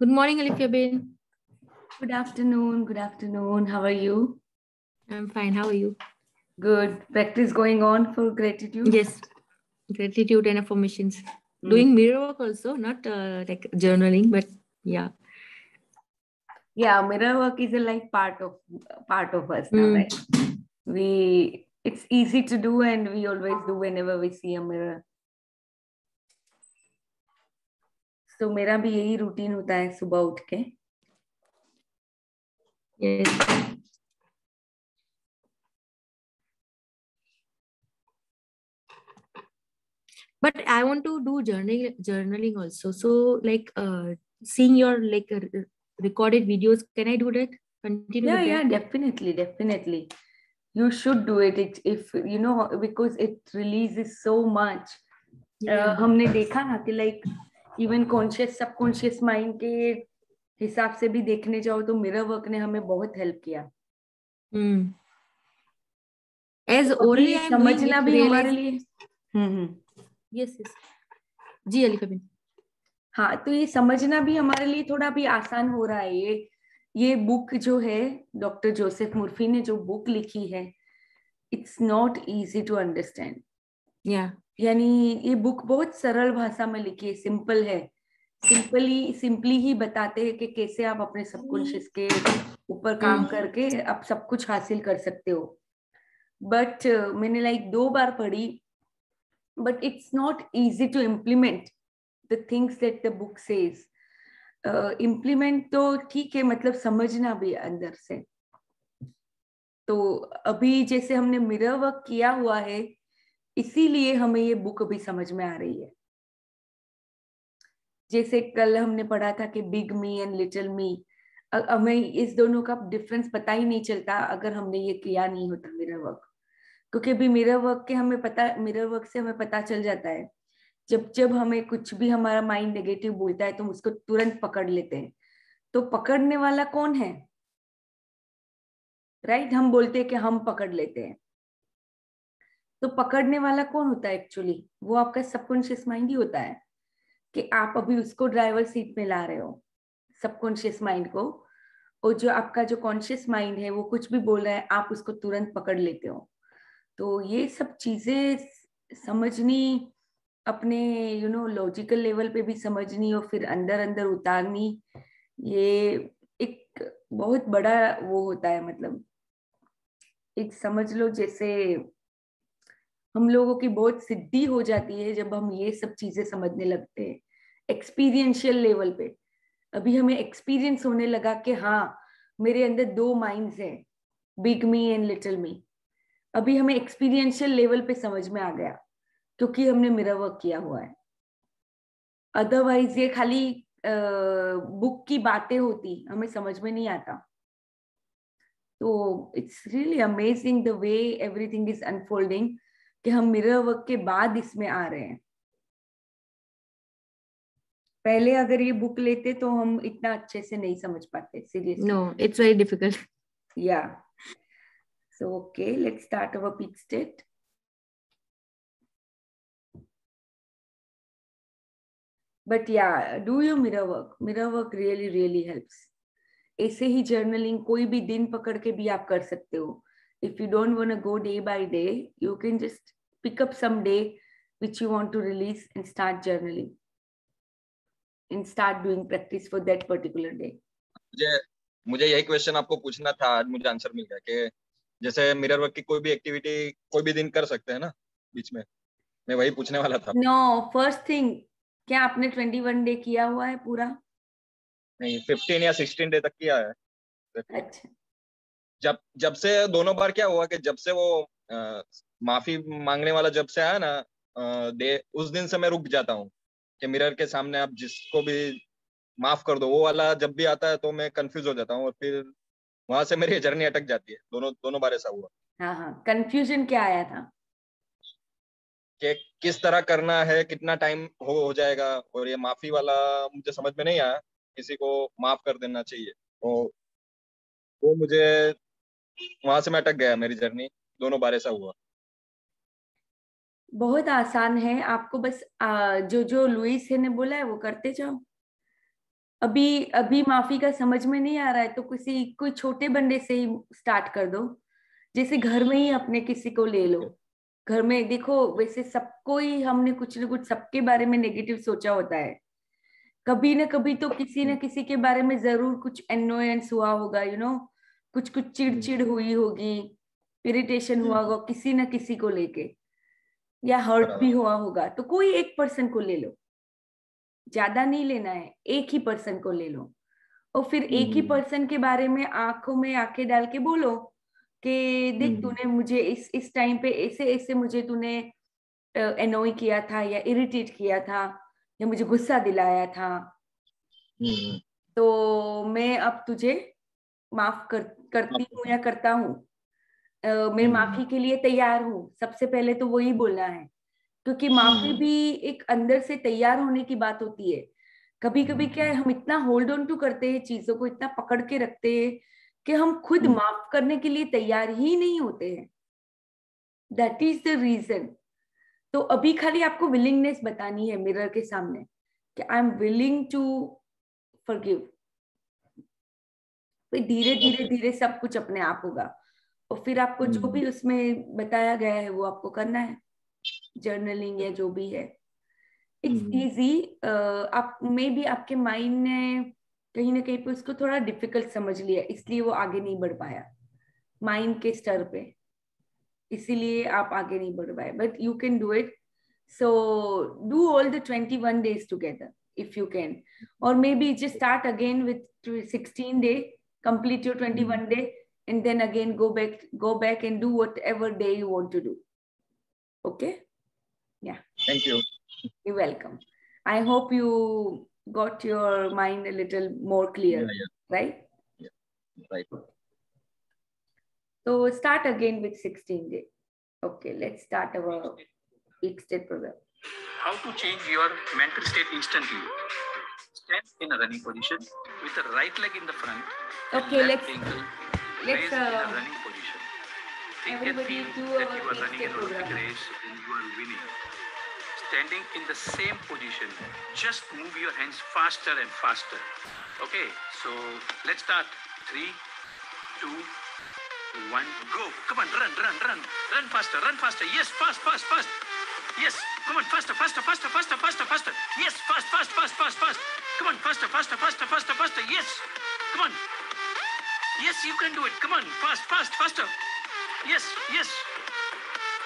Good morning, Alifia Bain. Good afternoon. Good afternoon. How are you? I'm fine. How are you? Good. Practice going on for gratitude? Yes, gratitude and affirmations. Doing mirror work also, not like journaling, but yeah. Yeah, mirror work is a like part of us now, right? It's easy to do and we always do whenever we see a mirror. So मेरा भी यही routine होता है सुबह उठ के. Yes. But I want to do journaling also. So like seeing your like recorded videos, can I do that? Continue with that? Yeah, definitely. You should do it. If you know, because it releases so much. Yeah. हमने देखा ना कि like even conscious subconscious mind के हिसाब से भी देखने जाओ तो मिरर वर्क ने हमें बहुत हेल्प किया. As तो orally अभी I am doing समझना it, भी हमारे realize. लिए. Yes. जी अलीफा बेन. हाँ, तो ये समझना भी हमारे लिए थोड़ा भी आसान हो रहा है. ये बुक जो है डॉक्टर जोसेफ मुर्फी ने जो बुक लिखी है, it's not easy to understand. Yeah. यानी ये बुक बहुत सरल भाषा में लिखी है, सिंपल है. सिंपली ही बताते हैं कि कैसे आप अपने सबकॉन्शियस के ऊपर काम करके आप सब कुछ हासिल कर सकते हो. बट मैंने लाइक 2 बार पढ़ी, but it's not easy to implement the things that the book says. Implement तो ठीक है, मतलब समझना भी अंदर से. तो अभी जैसे हमने मिरर वर्क किया हुआ है, इसीलिए हमें ये बुक अभी समझ में आ रही है. जैसे कल हमने पढ़ा था कि बिग मी एंड लिटिल मी, हमें इस दोनों का डिफरेंस पता ही नहीं चलता अगर हमने ये किया नहीं होता मिरर वर्क. क्योंकि अभी मिरर वर्क से हमें पता चल जाता है. जब जब हमें कुछ भी हमारा माइंड नेगेटिव बोलता है तो हम उसको तुरंत पकड़ लेते हैं. तो पकड़ने वाला कौन है? राइट, हम बोलते हैं कि हम पकड़ लेते हैं. तो पकड़ने वाला कौन होता है एक्चुअली? वो आपका सबकॉन्शियस माइंड ही होता है. कि आप अभी उसको ड्राइवर सीट में ला रहे हो, सबकॉन्शियस माइंड को. और जो आपका जो कॉन्शियस माइंड है वो कुछ भी बोल रहा है, आप उसको तुरंत पकड़ लेते हो. तो ये सब चीजें समझनी, अपने लॉजिकल लेवल पे भी समझनी और फिर अंदर अंदर उतारनी, ये एक बहुत बड़ा वो होता है. मतलब एक समझ लो जैसे हम लोगों की बहुत सिद्धि हो जाती है जब हम ये सब चीजें समझने लगते हैं एक्सपीरियंशियल लेवल पे. अभी हमें एक्सपीरियंस होने लगा कि हाँ, मेरे अंदर 2 माइंड्स हैं, बिग मी एंड लिटिल मी. अभी हमें एक्सपीरियंशियल लेवल पे समझ में आ गया क्योंकि हमने मिरर वर्क किया हुआ है. अदरवाइज ये खाली बुक की बातें होती, हमें समझ में नहीं आता. तो it's really amazing the way everything is unfolding कि हम मिरर वर्क के बाद इसमें आ रहे हैं. पहले अगर ये बुक लेते तो हम इतना अच्छे से नहीं समझ पाते, seriously. No, it's very difficult. Yeah. So okay, let's start our peak state. But yeah, do your mirror work. Mirror work really helps. ऐसे ही जर्नलिंग कोई भी दिन पकड़ के भी आप कर सकते हो. If you don't want to go day by day, you can just pick up some day which you want to release and start journaling and start doing practice for that particular day. मुझे यही question आपको पूछना था, आज मुझे answer मिल गया कि जैसे मिरर वर्क की कोई भी एक्टिविटी कोई भी दिन कर सकते हैं ना बीच में. मैं वही पूछने वाला था. नो, फर्स्ट थिंग, क्या आपने 21 डे किया हुआ है पूरा? नहीं, 15 या 16 डे तक किया है. अच्छा. जब से दोनों बार क्या हुआ कि जब से वो माफी मांगने वाला जब से आया ना डे, उस दिन से मैं रुक जाता हूँ कि मिरर के सामने आप जिसको भी माफ कर दो, वो वाला जब भी आता है तो मैं कंफ्यूज हो जाता हूँ और फिर वहां से मेरी जर्नी अटक जाती है. दोनों बार ऐसा हुआ. हाँ, कंफ्यूजन क्या आया था? कि किस तरह करना है, कितना टाइम हो जाएगा, और ये माफी वाला मुझे समझ में नहीं आया. किसी को माफ कर देना चाहिए, तो वो मुझे वहां से मैं अटक गया. मेरी जर्नी दोनों बार ऐसा हुआ. बहुत आसान है, आपको बस जो जो लुइस ने बोला है वो करते जाओ. अभी अभी माफी का समझ में नहीं आ रहा है तो कोई छोटे बंदे से ही स्टार्ट कर दो। जैसे घर में ही अपने किसी को ले लो। घर में देखो, वैसे सबको ही हमने कुछ ना कुछ सबके बारे में नेगेटिव सोचा होता है। कभी ना कभी तो किसी न किसी के बारे में जरूर कुछ एनोयंस हुआ होगा, कुछ कुछ चिड़चिड़ हुई होगी, इरिटेशन हुआ होगा किसी न किसी को लेके, या हर्ट भी हुआ होगा। तो कोई एक पर्सन को ले लो, ज्यादा नहीं लेना है, एक ही पर्सन को ले लो। और फिर एक ही पर्सन के बारे में आंखों में आंखें डाल के बोलो कि देख, तूने मुझे इस टाइम पे ऐसे ऐसे मुझे तूने एनोय किया था या इरिटेट किया था या मुझे गुस्सा दिलाया था। तो मैं अब तुझे माफ करती हूँ या करता हूँ। मैं माफी के लिए तैयार हूँ। सबसे पहले तो वही बोलना है, क्योंकि माफी भी एक अंदर से तैयार होने की बात होती है। कभी कभी क्या है, हम इतना होल्ड ऑन टू करते हैं, चीजों को इतना पकड़ के रखते हैं कि हम खुद माफ करने के लिए तैयार ही नहीं होते हैं। That is the reason. तो अभी खाली आपको विलिंगनेस बतानी है मिरर के सामने कि I am willing to forgive. फिर धीरे धीरे धीरे सब कुछ अपने आप होगा। और फिर आपको जो भी उसमें बताया गया है वो आपको करना है, जर्नलिंग या जो भी है। It's easy. आप में भी आपके माइंड ने कहीं ना कहीं पे उसको थोड़ा डिफिकल्ट समझ लिया, इसलिए वो आगे नहीं बढ़ पाया माइंड के स्तर पे, इसीलिए आप आगे नहीं बढ़ पाए। But you can do it. So do all the 21 days together if you can, or maybe just start again with 16 day, complete your 21 day, and then again go back and do whatever day you want to do. Okay? Yeah. Thank you. You're welcome. I hope you got your mind a little more clear. Yeah. Right? Yeah. Right. So start again with 16 day. Okay, let's start our week-state program. How to change your mental state instantly. Stand in a running position with the right leg in the front. Okay, and let's left ankle let's raised in a running position. Think and everybody feel do that our you are running week-state an Olympic program. race and you are winning. Standing in the same position, just move your hands faster and faster. Okay, so let's start. 3, 2, 1, go. Come on, run faster, run faster. Yes, fast. Yes, come on, faster. Yes, fast. Come on, faster. Yes, come on. Yes, you can do it. Come on, faster. Yes.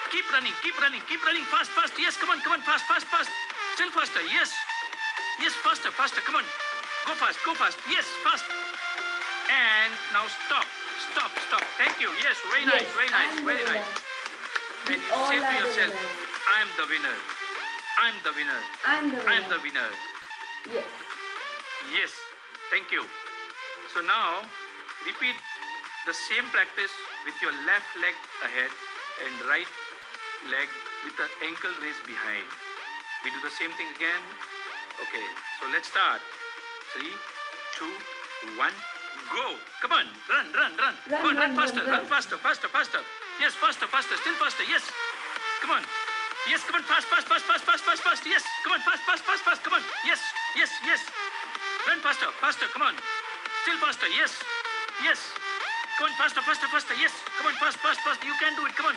Keep running. Fast. Yes, come on, fast. Still faster. Yes, faster. Come on, go fast. Yes, fast. And now stop. Thank you. Yes, very nice. And you say to yourself, I am the winner. I'm the winner. Yes, thank you. So now repeat the same practice with your left leg ahead and right leg with the ankle raised behind. We do the same thing again. Okay, so let's start. 3, 2, 1, go. Come on, run. Come on, run faster. Yes, faster. Still faster. Yes. Come on. Yes, come on, fast. Yes, come on, fast. Come on. Yes. Run faster. Come on. Still faster. Yes. Come on, faster. Yes. Come on, fast. You can do it. Come on.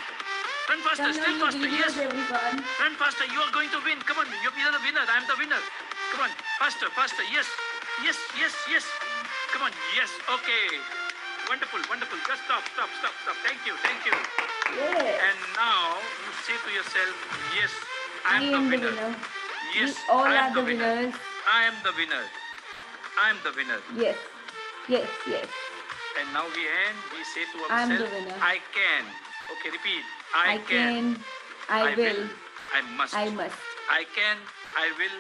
Run faster. Still faster. Yes. Everyone. Run faster. You are going to win. Come on. You're the winner. I am the winner. Come on. Faster. Yes. Come on. Yes. Okay. Wonderful. Just stop. Thank you. Yeah. And now you say to yourself, yes, I am the winner. Yes, We all I am are the winner. winners. I am the winner. Yes. And now we say to I'm ourselves, the winner. I can. Okay, repeat. I can. I will. I must. I must. I can. I will.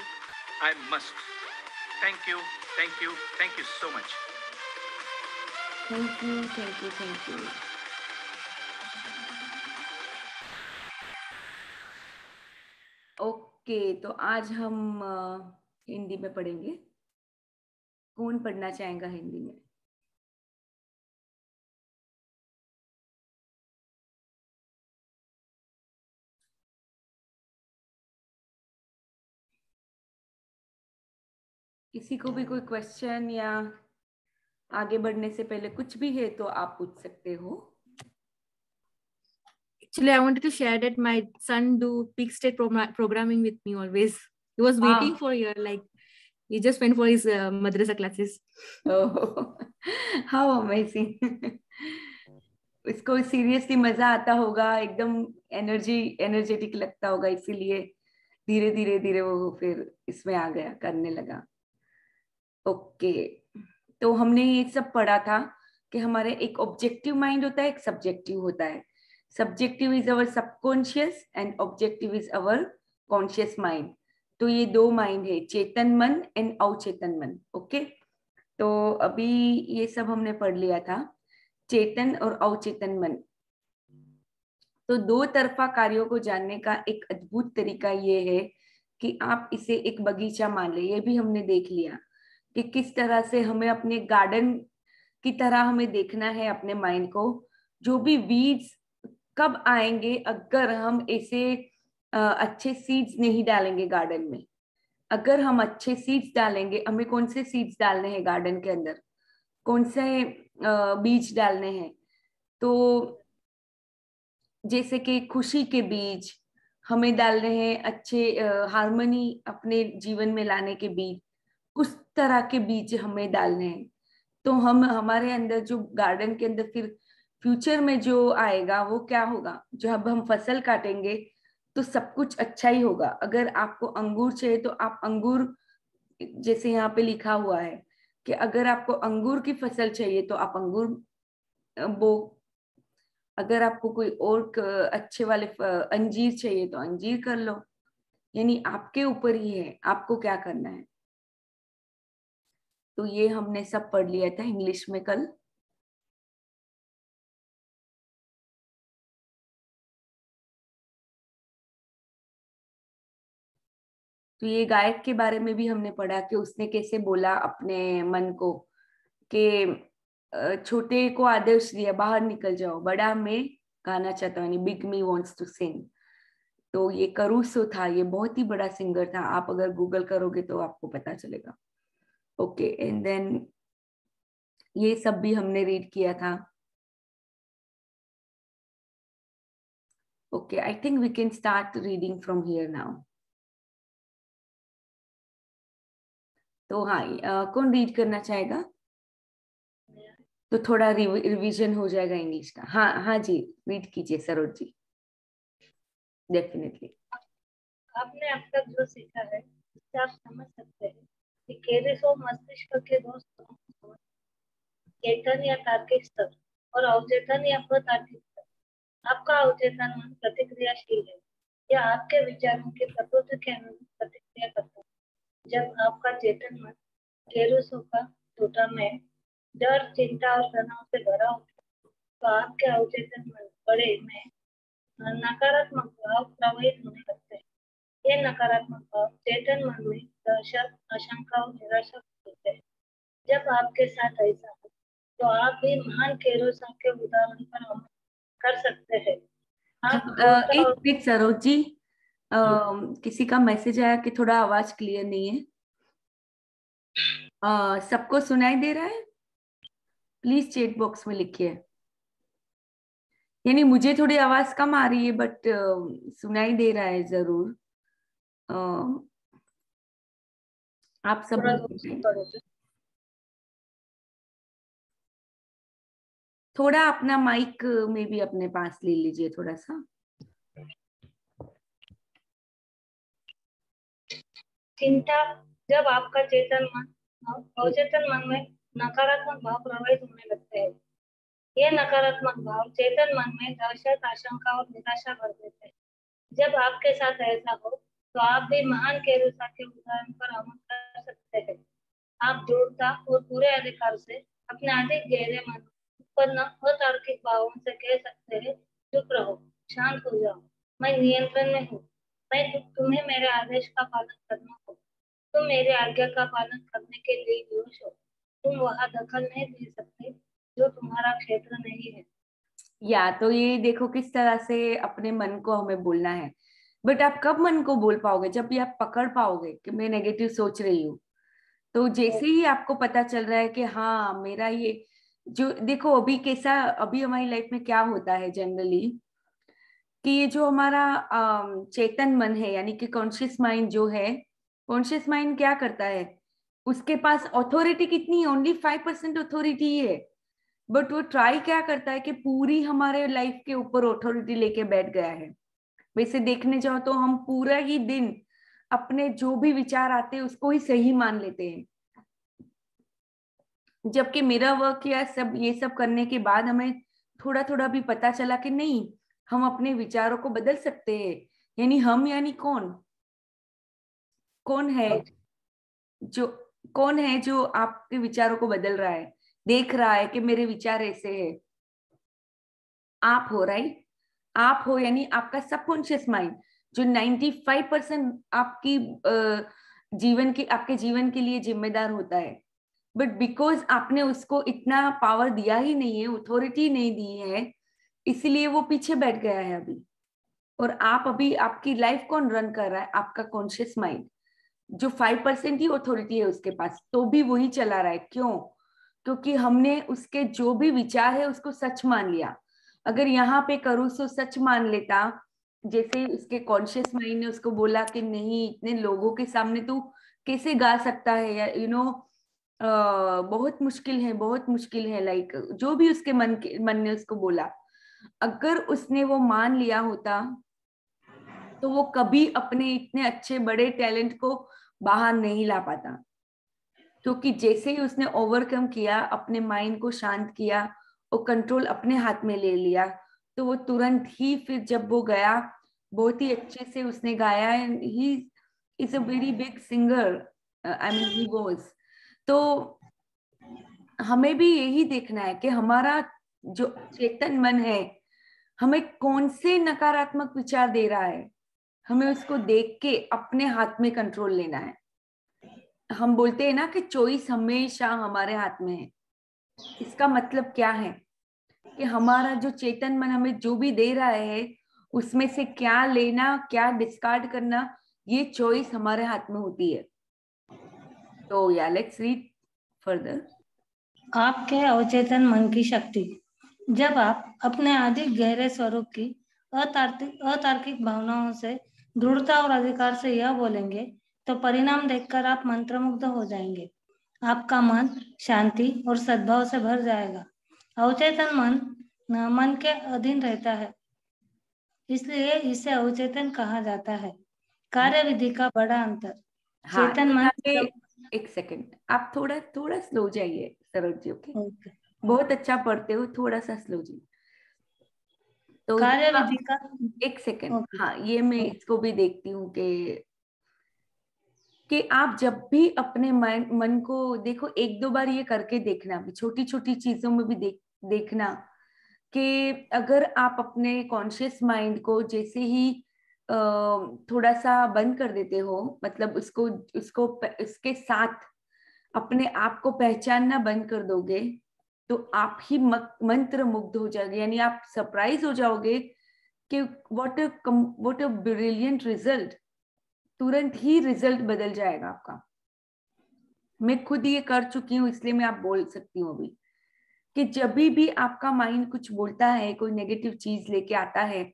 I must. Thank you so much. Thank you. Okay, तो आज हम हिंदी में पढ़ेंगे। कौन पढ़ना चाहेगा हिंदी में? किसी को भी कोई क्वेश्चन या आगे बढ़ने से पहले कुछ भी है तो आप पूछ सकते हो. Actually, I wanted to share that my son do peak state programming with me always. He was waiting for a year, like he just went for his madrasa classes. Oh, how amazing. इसको seriously मजा आता होगा, एकदम energetic लगता होगा, इसीलिए धीरे धीरे धीरे वो फिर इसमें आ गया, करने लगा. ओके, तो हमने ये सब पढ़ा था कि हमारे एक ऑब्जेक्टिव माइंड होता है, एक सब्जेक्टिव होता है. Subjective is our subconscious and objective is our conscious mind. तो ये दो माइंड है, चेतन मन एंड अवचेतन मन. ओके, तो अभी ये सब हमने पढ़ लिया था, चेतन और अवचेतन मन. तो दो तरफा कार्यों को जानने का एक अद्भुत तरीका ये है कि आप इसे एक बगीचा मान ले. ये भी हमने देख लिया कि किस तरह से हमें अपने गार्डन की तरह हमें देखना है अपने माइंड को. जो भी वीड्स कब आएंगे अगर हम ऐसे अच्छे सीड्स नहीं डालेंगे गार्डन में. अगर हम अच्छे सीड्स डालेंगे, हमें कौन से सीड्स डालने हैं गार्डन के अंदर, कौन से बीज डालने हैं. तो जैसे कि खुशी के बीज हमें डालने हैं, अच्छे हार्मनी अपने जीवन में लाने के बीज, उस तरह के बीज हमें डालने हैं. तो हम हमारे अंदर जो गार्डन के अंदर फिर फ्यूचर में जो आएगा वो क्या होगा, जब हम फसल काटेंगे तो सब कुछ अच्छा ही होगा. अगर आपको अंगूर चाहिए तो आप अंगूर, जैसे यहाँ पे लिखा हुआ है कि अगर आपको अंगूर की फसल चाहिए तो आप अंगूर बो. अगर आपको कोई और अच्छे वाले अंजीर चाहिए तो अंजीर कर लो. यानी आपके ऊपर ही है आपको क्या करना है. तो ये हमने सब पढ़ लिया था इंग्लिश में कल. तो ये गायक के बारे में भी हमने पढ़ा कि उसने कैसे बोला अपने मन को कि छोटे को आदर्श दिया, बाहर निकल जाओ, बड़ा मैं गाना चाहता हूँ, big me wants to sing. तो ये करूसो था, ये बहुत ही बड़ा सिंगर था. आप अगर गूगल करोगे तो आपको पता चलेगा. ओके, एंड देन ये सब भी हमने रीड किया था. Okay, I think we can start reading from here now. तो हाँ, कौन रीड करना चाहेगा? तो थोड़ा रिवीजन हो जाएगा इंग्लिश का. हाँ हाँ जी, रीड कीजिए सरोज जी. डेफिनेटली. आपने अब तक जो सीखा है उससे आप समझ सकते हैं कि केरेसो मस्तिष्क के दो स्तरों, चेतन या तार्किक स्तर और अवचेतन या अतार्किक स्तर. आपका अवचेतन मन प्रतिक्रियाशील है या आपके विचारों की प्रकृति के अनुरूप प्रतिक्रिया करता है. जब आपका चेतन मन केरोसो का टूटा में डर, चिंता और तनाव से भरा होता है तो आपके अवचेतन मन बड़े में नकारात्मक भाव प्रवाहित होने लगते हैं. ये नकारात्मक भाव चेतन मन में दहशत, आशंका और निराशा होते हैं. जब आपके साथ ऐसा हो तो आप भी महान केरोसो के उदाहरण पर अमल कर सकते हैं. आप एक मिनट सरोज जी, किसी का मैसेज आया कि थोड़ा आवाज क्लियर नहीं है. सबको सुनाई दे रहा है? प्लीज चैट बॉक्स में लिखिए. यानी मुझे थोड़ी आवाज कम आ रही है बट सुनाई दे रहा है जरूर. आप सब थोड़ा अपना माइक में भी अपने पास ले लीजिए थोड़ा सा. चिंता, जब आपका चेतन मन अवचेतन मन में नकारात्मक भाव प्रवाहित होने लगते हैं. ये नकारात्मक भाव चेतन मन में दहशत, आशंका और निराशा भर देते हैं. जब आपके साथ ऐसा हो तो आप भी महान केरोसो के उदाहरण पर अमल कर सकते हैं. आप दृढ़ता और पूरे अधिकार से अपने अधिक गहरे मन उत्पन्न अतार्किक भावों से कह सकते हैं, चुप रहो, शांत हो जाओ, मैं नियंत्रण में हूँ. तुम्हें मेरे आदेश का पालन करना हो. तुम मेरे आज्ञा का पालन करने के लिए विवश हो. तुम वहां दखल नहीं दे सकते जो तुम्हारा क्षेत्र नहीं है. या तो ये देखो किस तरह से अपने मन को हमें बोलना है. बट आप कब मन को बोल पाओगे? जब भी आप पकड़ पाओगे कि मैं नेगेटिव सोच रही हूँ. तो जैसे ही आपको पता चल रहा है कि हाँ मेरा ये जो, देखो अभी कैसा, अभी हमारी लाइफ में क्या होता है जनरली, कि ये जो हमारा चेतन मन है, यानी कि कॉन्शियस माइंड जो है, कॉन्शियस माइंड क्या करता है, उसके पास अथॉरिटी कितनी है, ओनली 5% अथॉरिटी है, बट वो ट्राई क्या करता है कि पूरी हमारे लाइफ के ऊपर अथॉरिटी लेके बैठ गया है। वैसे देखने जाओ तो हम पूरा ही दिन अपने जो भी विचार आते हैं उसको ही सही मान लेते हैं, जबकि मेरा वर्क या सब ये सब करने के बाद हमें थोड़ा थोड़ा भी पता चला कि नहीं, हम अपने विचारों को बदल सकते हैं। यानी हम, यानी कौन कौन है जो, कौन है जो आपके विचारों को बदल रहा है, देख रहा है कि मेरे विचार ऐसे हैं? आप हो, राइट? आप हो, यानी आपका सबकॉन्शियस माइंड जो 95% आपकी जीवन के, आपके जीवन के लिए जिम्मेदार होता है। बट बिकॉज आपने उसको इतना पावर दिया ही नहीं है, अथॉरिटी नहीं दी है, इसलिए वो पीछे बैठ गया है अभी। और आप अभी, आपकी लाइफ कौन रन कर रहा है? आपका कॉन्शियस माइंड, जो 5% ही अथॉरिटी है उसके पास, तो भी वही चला रहा है। क्यों? क्योंकि हमने उसके जो भी विचार है उसको सच मान लिया। अगर यहाँ पे करूसो सच मान लेता, जैसे उसके कॉन्शियस माइंड ने उसको बोला कि नहीं, इतने लोगों के सामने तू कैसे गा सकता है, या बहुत मुश्किल है, बहुत मुश्किल है, लाइक जो भी उसके मन ने उसको बोला, अगर उसने वो मान लिया होता तो वो कभी अपने इतने अच्छे बड़े टैलेंट को बाहर नहीं ला पाता। क्योंकि जैसे ही उसने ओवरकम किया, अपने माइंड को शांत किया और कंट्रोल अपने हाथ में ले लिया, तो वो तुरंत ही फिर जब वो गया, बहुत ही अच्छे से उसने गाया। And he is a very big singer, I mean he was. तो हमें भी यही देखना है कि हमारा जो चेतन मन है हमें कौन से नकारात्मक विचार दे रहा है, हमें उसको देख के अपने हाथ में कंट्रोल लेना है। हम बोलते हैं ना कि चॉइस हमेशा हमारे हाथ में है। इसका मतलब क्या है कि हमारा जो चेतन मन हमें जो भी दे रहा है उसमें से क्या लेना, क्या डिस्कार्ड करना, ये चॉइस हमारे हाथ में होती है। तो या लेट्स रीड फर्दर। आपके अवचेतन मन की शक्ति। जब आप अपने अधिक गहरे स्वरूप की अतार्किक भावनाओं से दृढ़ता और अधिकार से यह बोलेंगे तो परिणाम देखकर आप मंत्रमुग्ध हो जाएंगे। आपका मन शांति और सद्भाव से भर जाएगा। अवचेतन मन के अधीन रहता है, इसलिए इसे अवचेतन कहा जाता है। कार्यविधि का बड़ा अंतर। हाँ, चेतन मन एक सेकंड, आप थोड़ा थोड़ा स्लो जाइए सरल जी। Okay, okay. बहुत अच्छा पढ़ते हो, थोड़ा सा स्लो जी। तो कार्यविधि का एक सेकंड, ओके। हाँ ये मैं इसको भी देखती हूँ कि आप जब भी अपने मन को देखो, एक दो बार ये करके देखना, भी छोटी छोटी चीजों में भी देखना कि अगर आप अपने कॉन्शियस माइंड को जैसे ही थोड़ा सा बंद कर देते हो, मतलब उसको उसको उसके साथ अपने आप को पहचानना बंद कर दोगे, तो आप ही मंत्र मुग्ध हो जाओगे। यानी आप सरप्राइज हो जाओगे कि व्हाट अ ब्रिलियंट रिजल्ट, तुरंत ही रिजल्ट बदल जाएगा आपका। मैं खुद ये कर चुकी हूँ, इसलिए मैं आप बोल सकती हूँ अभी कि जब भी आपका माइंड कुछ बोलता है, कोई नेगेटिव चीज लेके आता है,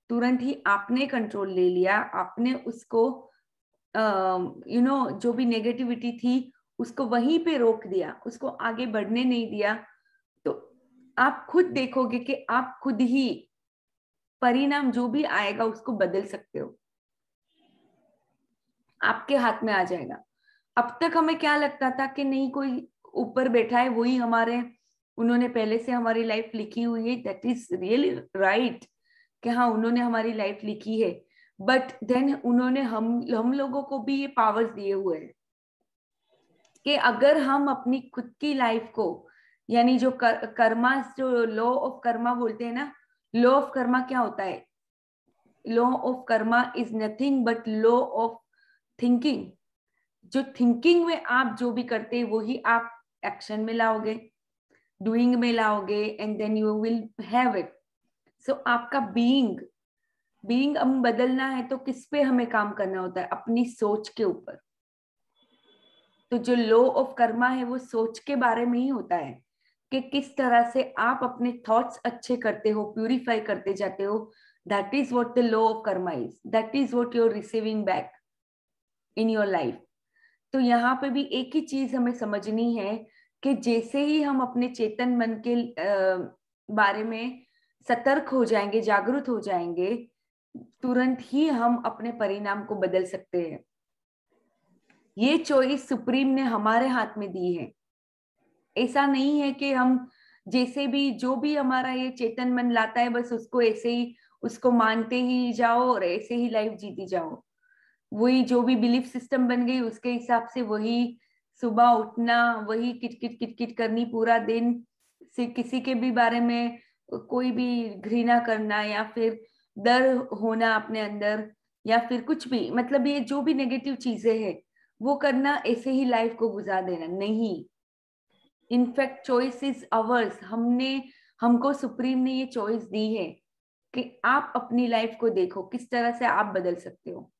तुरंत ही आपने कंट्रोल ले लिया, आपने उसको जो भी नेगेटिविटी थी उसको वहीं पे रोक दिया, उसको आगे बढ़ने नहीं दिया। तो आप खुद देखोगे कि आप खुद ही परिणाम जो भी आएगा उसको बदल सकते हो, आपके हाथ में आ जाएगा। अब तक हमें क्या लगता था कि नहीं, कोई ऊपर बैठा है, वही हमारे, उन्होंने पहले से हमारी लाइफ लिखी हुई है। दैट इज रियली राइट कि हाँ उन्होंने हमारी लाइफ लिखी है, बट देन उन्होंने हम लोगों को भी ये पावर्स दिए हुए हैं कि अगर हम अपनी खुद की लाइफ को, यानी जो कर्मा, जो लॉ ऑफ कर्मा बोलते हैं ना, लॉ ऑफ कर्मा क्या होता है? Law of karma is nothing but law of thinking. जो थिंकिंग में आप जो भी करते हैं वही आप एक्शन में लाओगे, डूइंग में लाओगे, and then you will have it. So आपका बीइंग हम बदलना है तो किस पे हमें काम करना होता है? अपनी सोच के ऊपर। तो जो लॉ ऑफ कर्मा है वो सोच के बारे में ही होता है कि किस तरह से आप अपने थॉट्स अच्छे करते हो, प्यूरिफाई करते जाते हो. That is what the law of karma is. That is what you are receiving back in your life. तो यहाँ पे भी एक ही चीज हमें समझनी है कि जैसे ही हम अपने चेतन मन के बारे में सतर्क हो जाएंगे, जागरूक हो जाएंगे, तुरंत ही हम अपने परिणाम को बदल सकते हैं. ये चॉइस सुप्रीम ने हमारे हाथ में दी है. ऐसा नहीं है कि हम जैसे भी जो भी हमारा ये चेतन मन लाता है बस उसको ऐसे ही उसको मानते ही जाओ और ऐसे ही लाइफ जीती जाओ. वही जो भी बिलीफ सिस्टम बन गई उसके हिसाब से वही सुबह उठना, वही किटकिट किटकिट करनी पूरा दिन, से किसी के भी बारे में कोई भी घृणा करना या फिर डर होना अपने अंदर या फिर कुछ भी, मतलब ये जो भी नेगेटिव चीजें हैं वो करना, ऐसे ही लाइफ को गुजार देना नहीं. In fact choice is hours. हमको सुप्रीम ने ये चॉइस दी है कि आप अपनी लाइफ को देखो किस तरह से आप बदल सकते हो.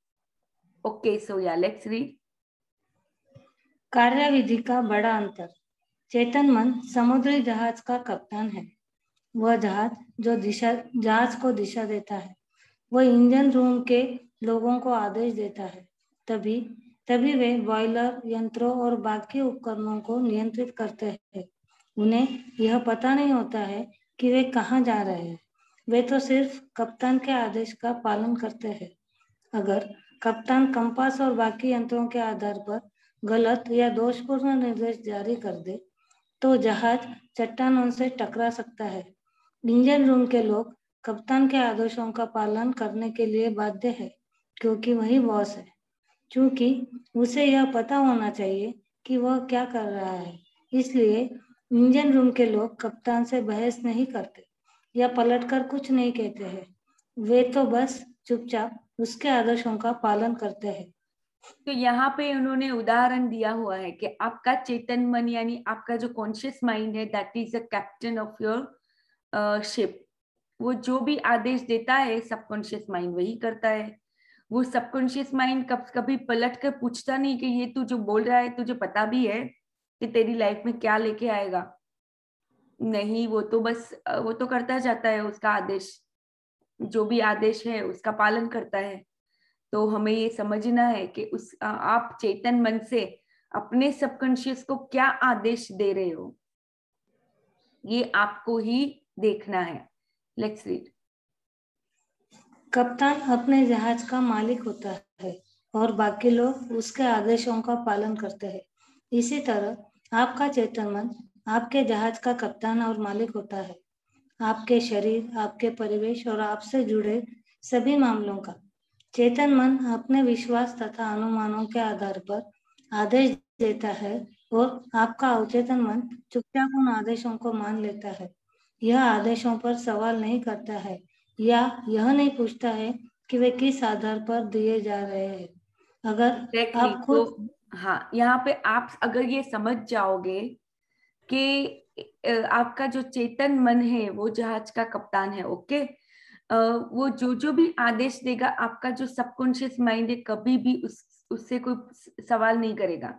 ओके, सो या लेट्स रीड. कार्यविधि का बड़ा अंतर. चेतन मन समुद्री जहाज का कप्तान है. वह जहाज को दिशा देता है. वह इंजन रूम के लोगों को आदेश देता है. तभी वे बॉयलर, यंत्रों और बाकी उपकरणों को नियंत्रित करते हैं. उन्हें यह पता नहीं होता है कि वे कहाँ जा रहे हैं. वे तो सिर्फ कप्तान के आदेश का पालन करते हैं. अगर कप्तान कंपास और बाकी यंत्रों के आधार पर गलत या दोषपूर्ण निर्देश जारी कर दे तो जहाज चट्टानों से टकरा सकता है. इंजन रूम के लोग कप्तान के आदेशों का पालन करने के लिए बाध्य है क्योंकि वही बॉस है. क्योंकि उसे यह पता होना चाहिए कि वह क्या कर रहा है, इसलिए इंजन रूम के लोग कप्तान से बहस नहीं करते या पलटकर कुछ नहीं कहते हैं. वे तो बस चुपचाप उसके आदेशों का पालन करते हैं. तो यहाँ पे उन्होंने उदाहरण दिया हुआ है कि आपका चेतन मन यानी आपका जो कॉन्शियस माइंड है, that is the captain of your ship. वो जो भी आदेश देता है सबकॉन्शियस माइंड वही करता है. वो सबकॉन्शियस माइंड कभी पलट कर पूछता नहीं कि ये तू जो बोल रहा है तुझे पता भी है कि तेरी लाइफ में क्या लेके आएगा. नहीं, वो तो बस वो तो करता जाता है. उसका आदेश जो भी आदेश है उसका पालन करता है. तो हमें ये समझना है कि आप चेतन मन से अपने सबकॉन्शियस को क्या आदेश दे रहे हो, ये आपको ही देखना है. Let's read. कप्तान अपने जहाज का मालिक होता है और बाकी लोग उसके आदेशों का पालन करते हैं. इसी तरह आपका चेतन मन आपके जहाज का कप्तान और मालिक होता है. आपके शरीर, आपके परिवेश और आपसे जुड़े सभी मामलों का चेतन मन अपने विश्वास तथा अनुमानों के आधार पर आदेश देता है और आपका अवचेतन मन चुपचाप उन आदेशों को मान लेता है. यह आदेशों पर सवाल नहीं करता है या यह नहीं पूछता है कि वे किस आधार पर दिए जा रहे हैं. अगर आप खुद तो हाँ, यहाँ पे आप अगर ये समझ जाओगे कि आपका जो चेतन मन है वो जहाज का कप्तान है. ओके, वो जो भी आदेश देगा आपका जो सबकॉन्शियस माइंड है कभी भी उससे कोई सवाल नहीं करेगा.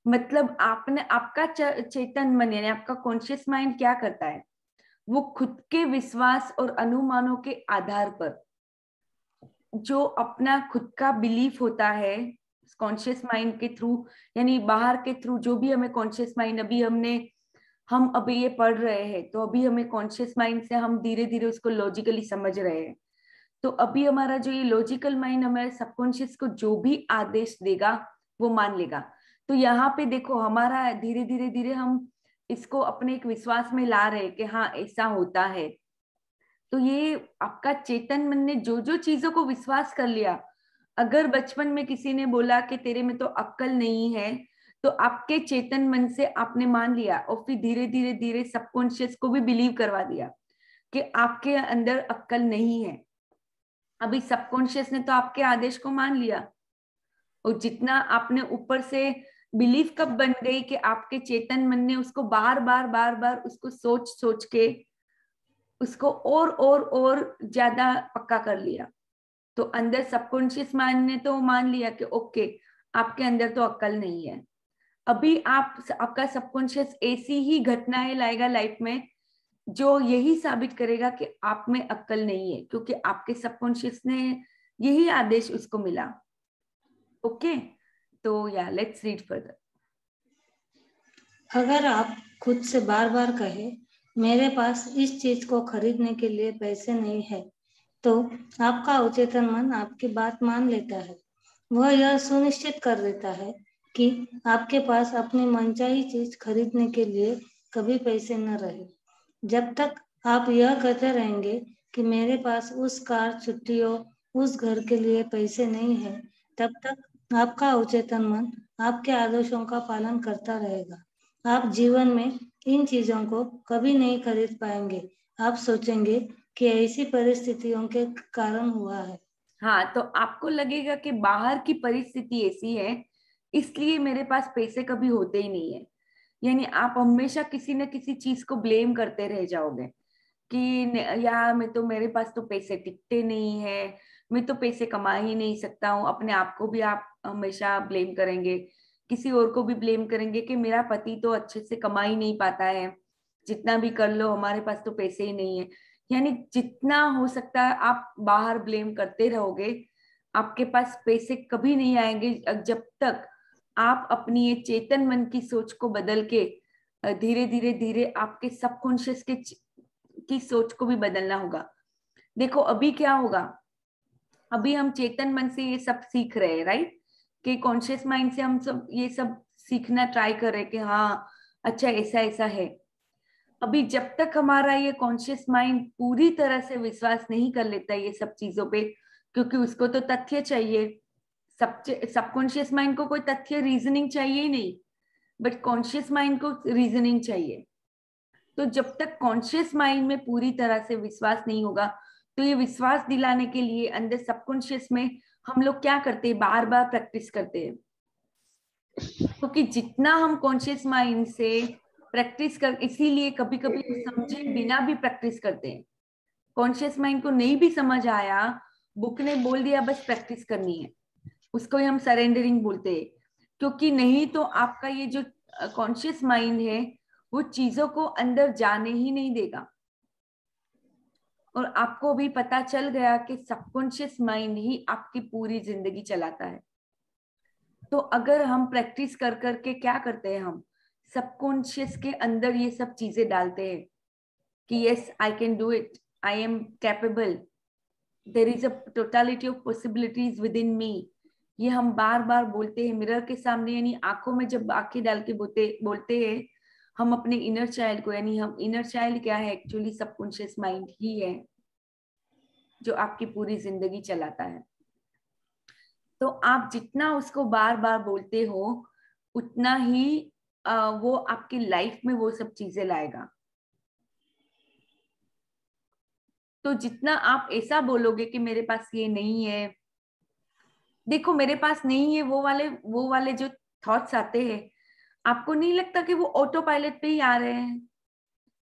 मतलब आपका चेतन मन यानी आपका कॉन्शियस माइंड क्या करता है, वो खुद के विश्वास और अनुमानों के आधार पर जो अपना खुद का बिलीफ होता है कॉन्शियस माइंड के थ्रू यानी बाहर के थ्रू, जो भी हमें कॉन्शियस माइंड हम अभी ये पढ़ रहे हैं तो अभी हमें कॉन्शियस माइंड से हम धीरे धीरे उसको लॉजिकली समझ रहे हैं. तो अभी हमारा जो ये लॉजिकल माइंड हमारे सबकॉन्शियस को जो भी आदेश देगा वो मान लेगा. तो यहाँ पे देखो हमारा धीरे धीरे धीरे हम इसको अपने एक विश्वास में ला रहे हैं कि हाँ ऐसा होता है. तो ये आपका चेतन मन ने जो जो चीजों को विश्वास कर लिया, अगर बचपन में किसी ने बोला कि तेरे में तो अक्ल नहीं है तो आपके चेतन मन से आपने मान लिया और फिर धीरे धीरे धीरे सबकॉन्शियस को भी बिलीव करवा दिया कि आपके अंदर अक्ल नहीं है. अभी सबकॉन्शियस ने तो आपके आदेश को मान लिया और जितना आपने ऊपर से बिलीव कब बन गई कि आपके चेतन मन ने उसको बार बार उसको सोच सोच के उसको और ज्यादा पक्का कर लिया. तो अंदर सबकॉन्शियस माइंड ने तो मान लिया कि ओके आपके अंदर तो अक्ल नहीं है. अभी आपका सबकॉन्शियस ऐसी ही घटनाएं लाएगा लाइफ में जो यही साबित करेगा कि आप में अक्ल नहीं है, क्योंकि आपके सबकॉन्शियस ने यही आदेश उसको मिला। ओके, तो या लेट्स रीड फर्दर। अगर आप खुद से बार बार कहे मेरे पास इस चीज को खरीदने के लिए पैसे नहीं है, तो आपका अवचेतन मन आपकी बात मान लेता है। वह यह सुनिश्चित कर देता है कि आपके पास अपनी मनचाही चीज खरीदने के लिए कभी पैसे न रहे। जब तक आप यह कहते रहेंगे कि मेरे पास उस कार, छुट्टियों, उस घर के लिए पैसे नहीं है, तब तक आपका अवचेतन मन आपके आदेशों का पालन करता रहेगा। आप जीवन में इन चीजों को कभी नहीं खरीद पाएंगे। आप सोचेंगे कि ऐसी परिस्थितियों के कारण हुआ है। हाँ, तो आपको लगेगा कि बाहर की परिस्थिति ऐसी है इसलिए मेरे पास पैसे कभी होते ही नहीं है। यानी आप हमेशा किसी न किसी चीज को ब्लेम करते रह जाओगे कि यार मेरे पास तो पैसे टिकते नहीं है, मैं तो पैसे कमा ही नहीं सकता हूँ। अपने आप को भी आप हमेशा ब्लेम करेंगे, किसी और को भी ब्लेम करेंगे कि मेरा पति तो अच्छे से कमा ही नहीं पाता है, जितना भी कर लो हमारे पास तो पैसे ही नहीं है। यानी जितना हो सकता है आप बाहर ब्लेम करते रहोगे, आपके पास पैसे कभी नहीं आएंगे जब तक आप अपनी ये चेतन मन की सोच को बदल के धीरे धीरे धीरे आपके सबकॉन्शियस की सोच को भी बदलना होगा। देखो अभी क्या होगा, अभी हम चेतन मन से ये सब सीख रहे हैं, राइट, कि कॉन्शियस माइंड से हम सब ये सब सीखना ट्राई कर रहे हैं कि हाँ अच्छा ऐसा ऐसा है। अभी जब तक हमारा ये कॉन्शियस माइंड पूरी तरह से विश्वास नहीं कर लेता ये सब चीजों पे, क्योंकि उसको तो तथ्य चाहिए। सबकॉन्शियस माइंड को कोई तथ्य रीजनिंग चाहिए ही नहीं, बट कॉन्शियस माइंड को रीजनिंग चाहिए। तो जब तक कॉन्शियस माइंड में पूरी तरह से विश्वास नहीं होगा, तो ये विश्वास दिलाने के लिए अंदर सबकॉन्शियस में हम लोग क्या करते हैं, बार बार प्रैक्टिस करते हैं। क्योंकि जितना हम कॉन्शियस माइंड से प्रैक्टिस कर, इसीलिए कभी कभी समझे बिना भी प्रैक्टिस करते हैं। कॉन्शियस माइंड को नहीं भी समझ आया, बुक ने बोल दिया बस प्रैक्टिस करनी है, उसको ही हम सरेंडरिंग बोलते हैं। क्योंकि नहीं तो आपका ये जो कॉन्शियस माइंड है वो चीजों को अंदर जाने ही नहीं देगा। और आपको भी पता चल गया कि सबकॉन्शियस माइंड ही आपकी पूरी जिंदगी चलाता है। तो अगर हम प्रैक्टिस कर करके क्या करते हैं, हम सबकॉन्शियस के अंदर ये सब चीजें डालते हैं कि yes I can do it, I am capable, there is a totality of possibilities within me. ये हम बार बार बोलते हैं मिरर के सामने, यानी आंखों में जब आंखें डाल के बोलते हैं हम अपने इनर चाइल्ड को। यानी हम इनर चाइल्ड क्या है, एक्चुअली सबकॉन्शियस माइंड ही है जो आपकी पूरी जिंदगी चलाता है। तो आप जितना उसको बार बार बोलते हो उतना ही वो आपकी लाइफ में वो सब चीजें लाएगा। तो जितना आप ऐसा बोलोगे कि मेरे पास ये नहीं है, देखो मेरे पास नहीं है, वो वाले जो थॉट्स आते हैं, आपको नहीं लगता कि वो ऑटो पायलट पे ही आ रहे हैं?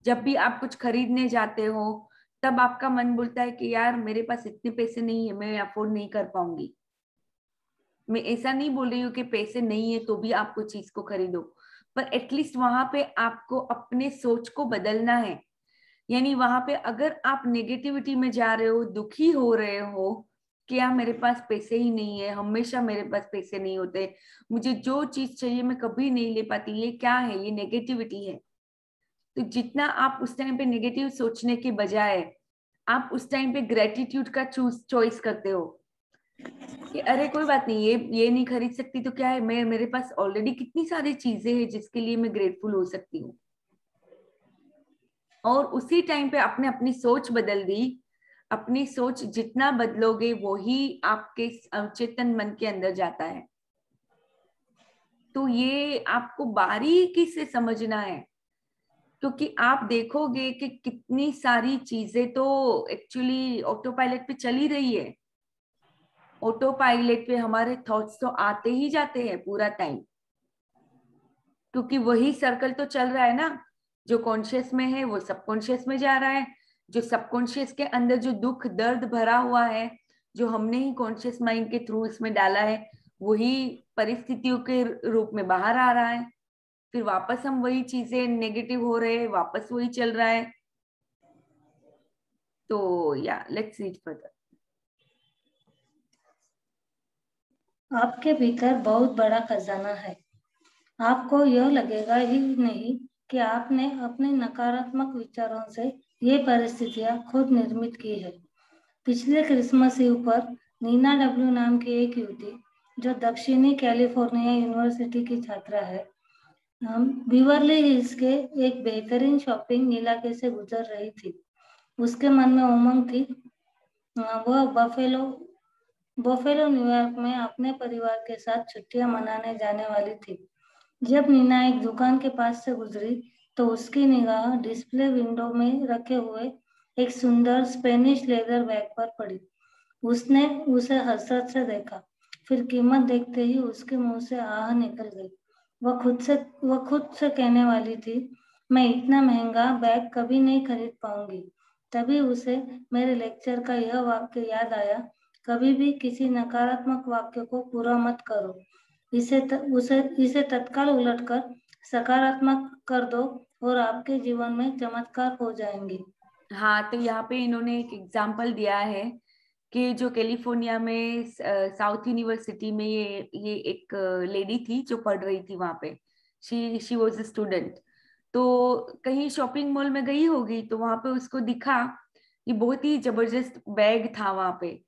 जब भी आप कुछ खरीदने जाते हो तब आपका मन बोलता है कि यार मेरे पास इतने पैसे नहीं है, मैं अफोर्ड नहीं कर पाऊंगी। मैं ऐसा नहीं बोल रही हूँ कि पैसे नहीं है तो भी आपको चीज को खरीदो, पर एटलीस्ट वहां पे आपको अपने सोच को बदलना है। यानी वहां पे अगर आप नेगेटिविटी में जा रहे हो, दुखी हो रहे हो कि यार मेरे पास पैसे ही नहीं है, हमेशा मेरे पास पैसे नहीं होते, मुझे जो चीज चाहिए मैं कभी नहीं ले पाती, ये क्या है, ये नेगेटिविटी है। तो जितना आप उस टाइम पे नेगेटिव सोचने के बजाय आप उस टाइम पे ग्रेटिट्यूड का चॉइस करते हो कि अरे कोई बात नहीं, ये नहीं खरीद सकती तो क्या है, मेरे पास ऑलरेडी कितनी सारी चीजें हैं जिसके लिए मैं ग्रेटफुल हो सकती हूँ। और उसी टाइम पे आपने अपनी सोच बदल दी। अपनी सोच जितना बदलोगे वो ही आपके चेतन मन के अंदर जाता है। तो ये आपको बारीकी से समझना है, क्योंकि आप देखोगे कि कितनी सारी चीजें तो एक्चुअली ऑटो पायलट पे चली रही है। ऑटो पायलट पे हमारे थॉट्स तो आते ही जाते हैं पूरा टाइम, क्योंकि वही सर्कल तो चल रहा है ना, जो कॉन्शियस में है वो सबकॉन्शियस में जा रहा है, जो सबकॉन्शियस के अंदर जो दुख दर्द भरा हुआ है जो हमने ही कॉन्शियस माइंड के थ्रू इसमें डाला है वही परिस्थितियों के रूप में बाहर आ रहा है, फिर वापस हम वही चीजें नेगेटिव हो रहे हैं, वापस वही चल रहा है। तो या लेट्स रीड फर्दर। आपके भीतर बहुत बड़ा खजाना है। आपको यह लगेगा ही नहीं कि आपने अपने नकारात्मक विचारों से ये परिस्थितियां खुद निर्मित की है। पिछले क्रिसमस ईव पर नीना डब्ल्यू नाम की एक युवती, जो दक्षिणी कैलिफोर्निया यूनिवर्सिटी की छात्रा है, बीवरली हिल्स के एक बेहतरीन शॉपिंग इलाके से गुजर रही थी। उसके मन में उमंग थी। वह बफेलो न्यूयॉर्क में अपने परिवार के साथ छुट्टियां मनाने जाने वाली थी। जब नीना एक दुकान के पास से गुजरी तो उसकी निगाह डिस्प्ले विंडो में रखे हुए एक सुंदर स्पेनिश लेदर बैग पर पड़ी। उसने उसे हसरत से देखा, फिर कीमत देखते ही उसके मुंह से आह निकल गई। वह खुद से कहने वाली थी, मैं इतना महंगा बैग कभी नहीं खरीद पाऊंगी। तभी उसे मेरे लेक्चर का यह वाक्य याद आया, कभी भी किसी नकारात्मक वाक्य को पूरा मत करो, इसे तत्काल उलटकर सकारात्मक कर दो और आपके जीवन में चमत्कार हो जाएंगे। हाँ, तो यहाँ पे इन्होंने एक एग्जाम्पल दिया है कि जो कैलिफोर्निया में साउथ यूनिवर्सिटी में ये एक लेडी थी जो पढ़ रही थी वहां पे। She was a student. तो कहीं शॉपिंग मॉल में गई होगी, तो वहां पे उसको दिखा ये बहुत ही जबरदस्त बैग था वहां पे।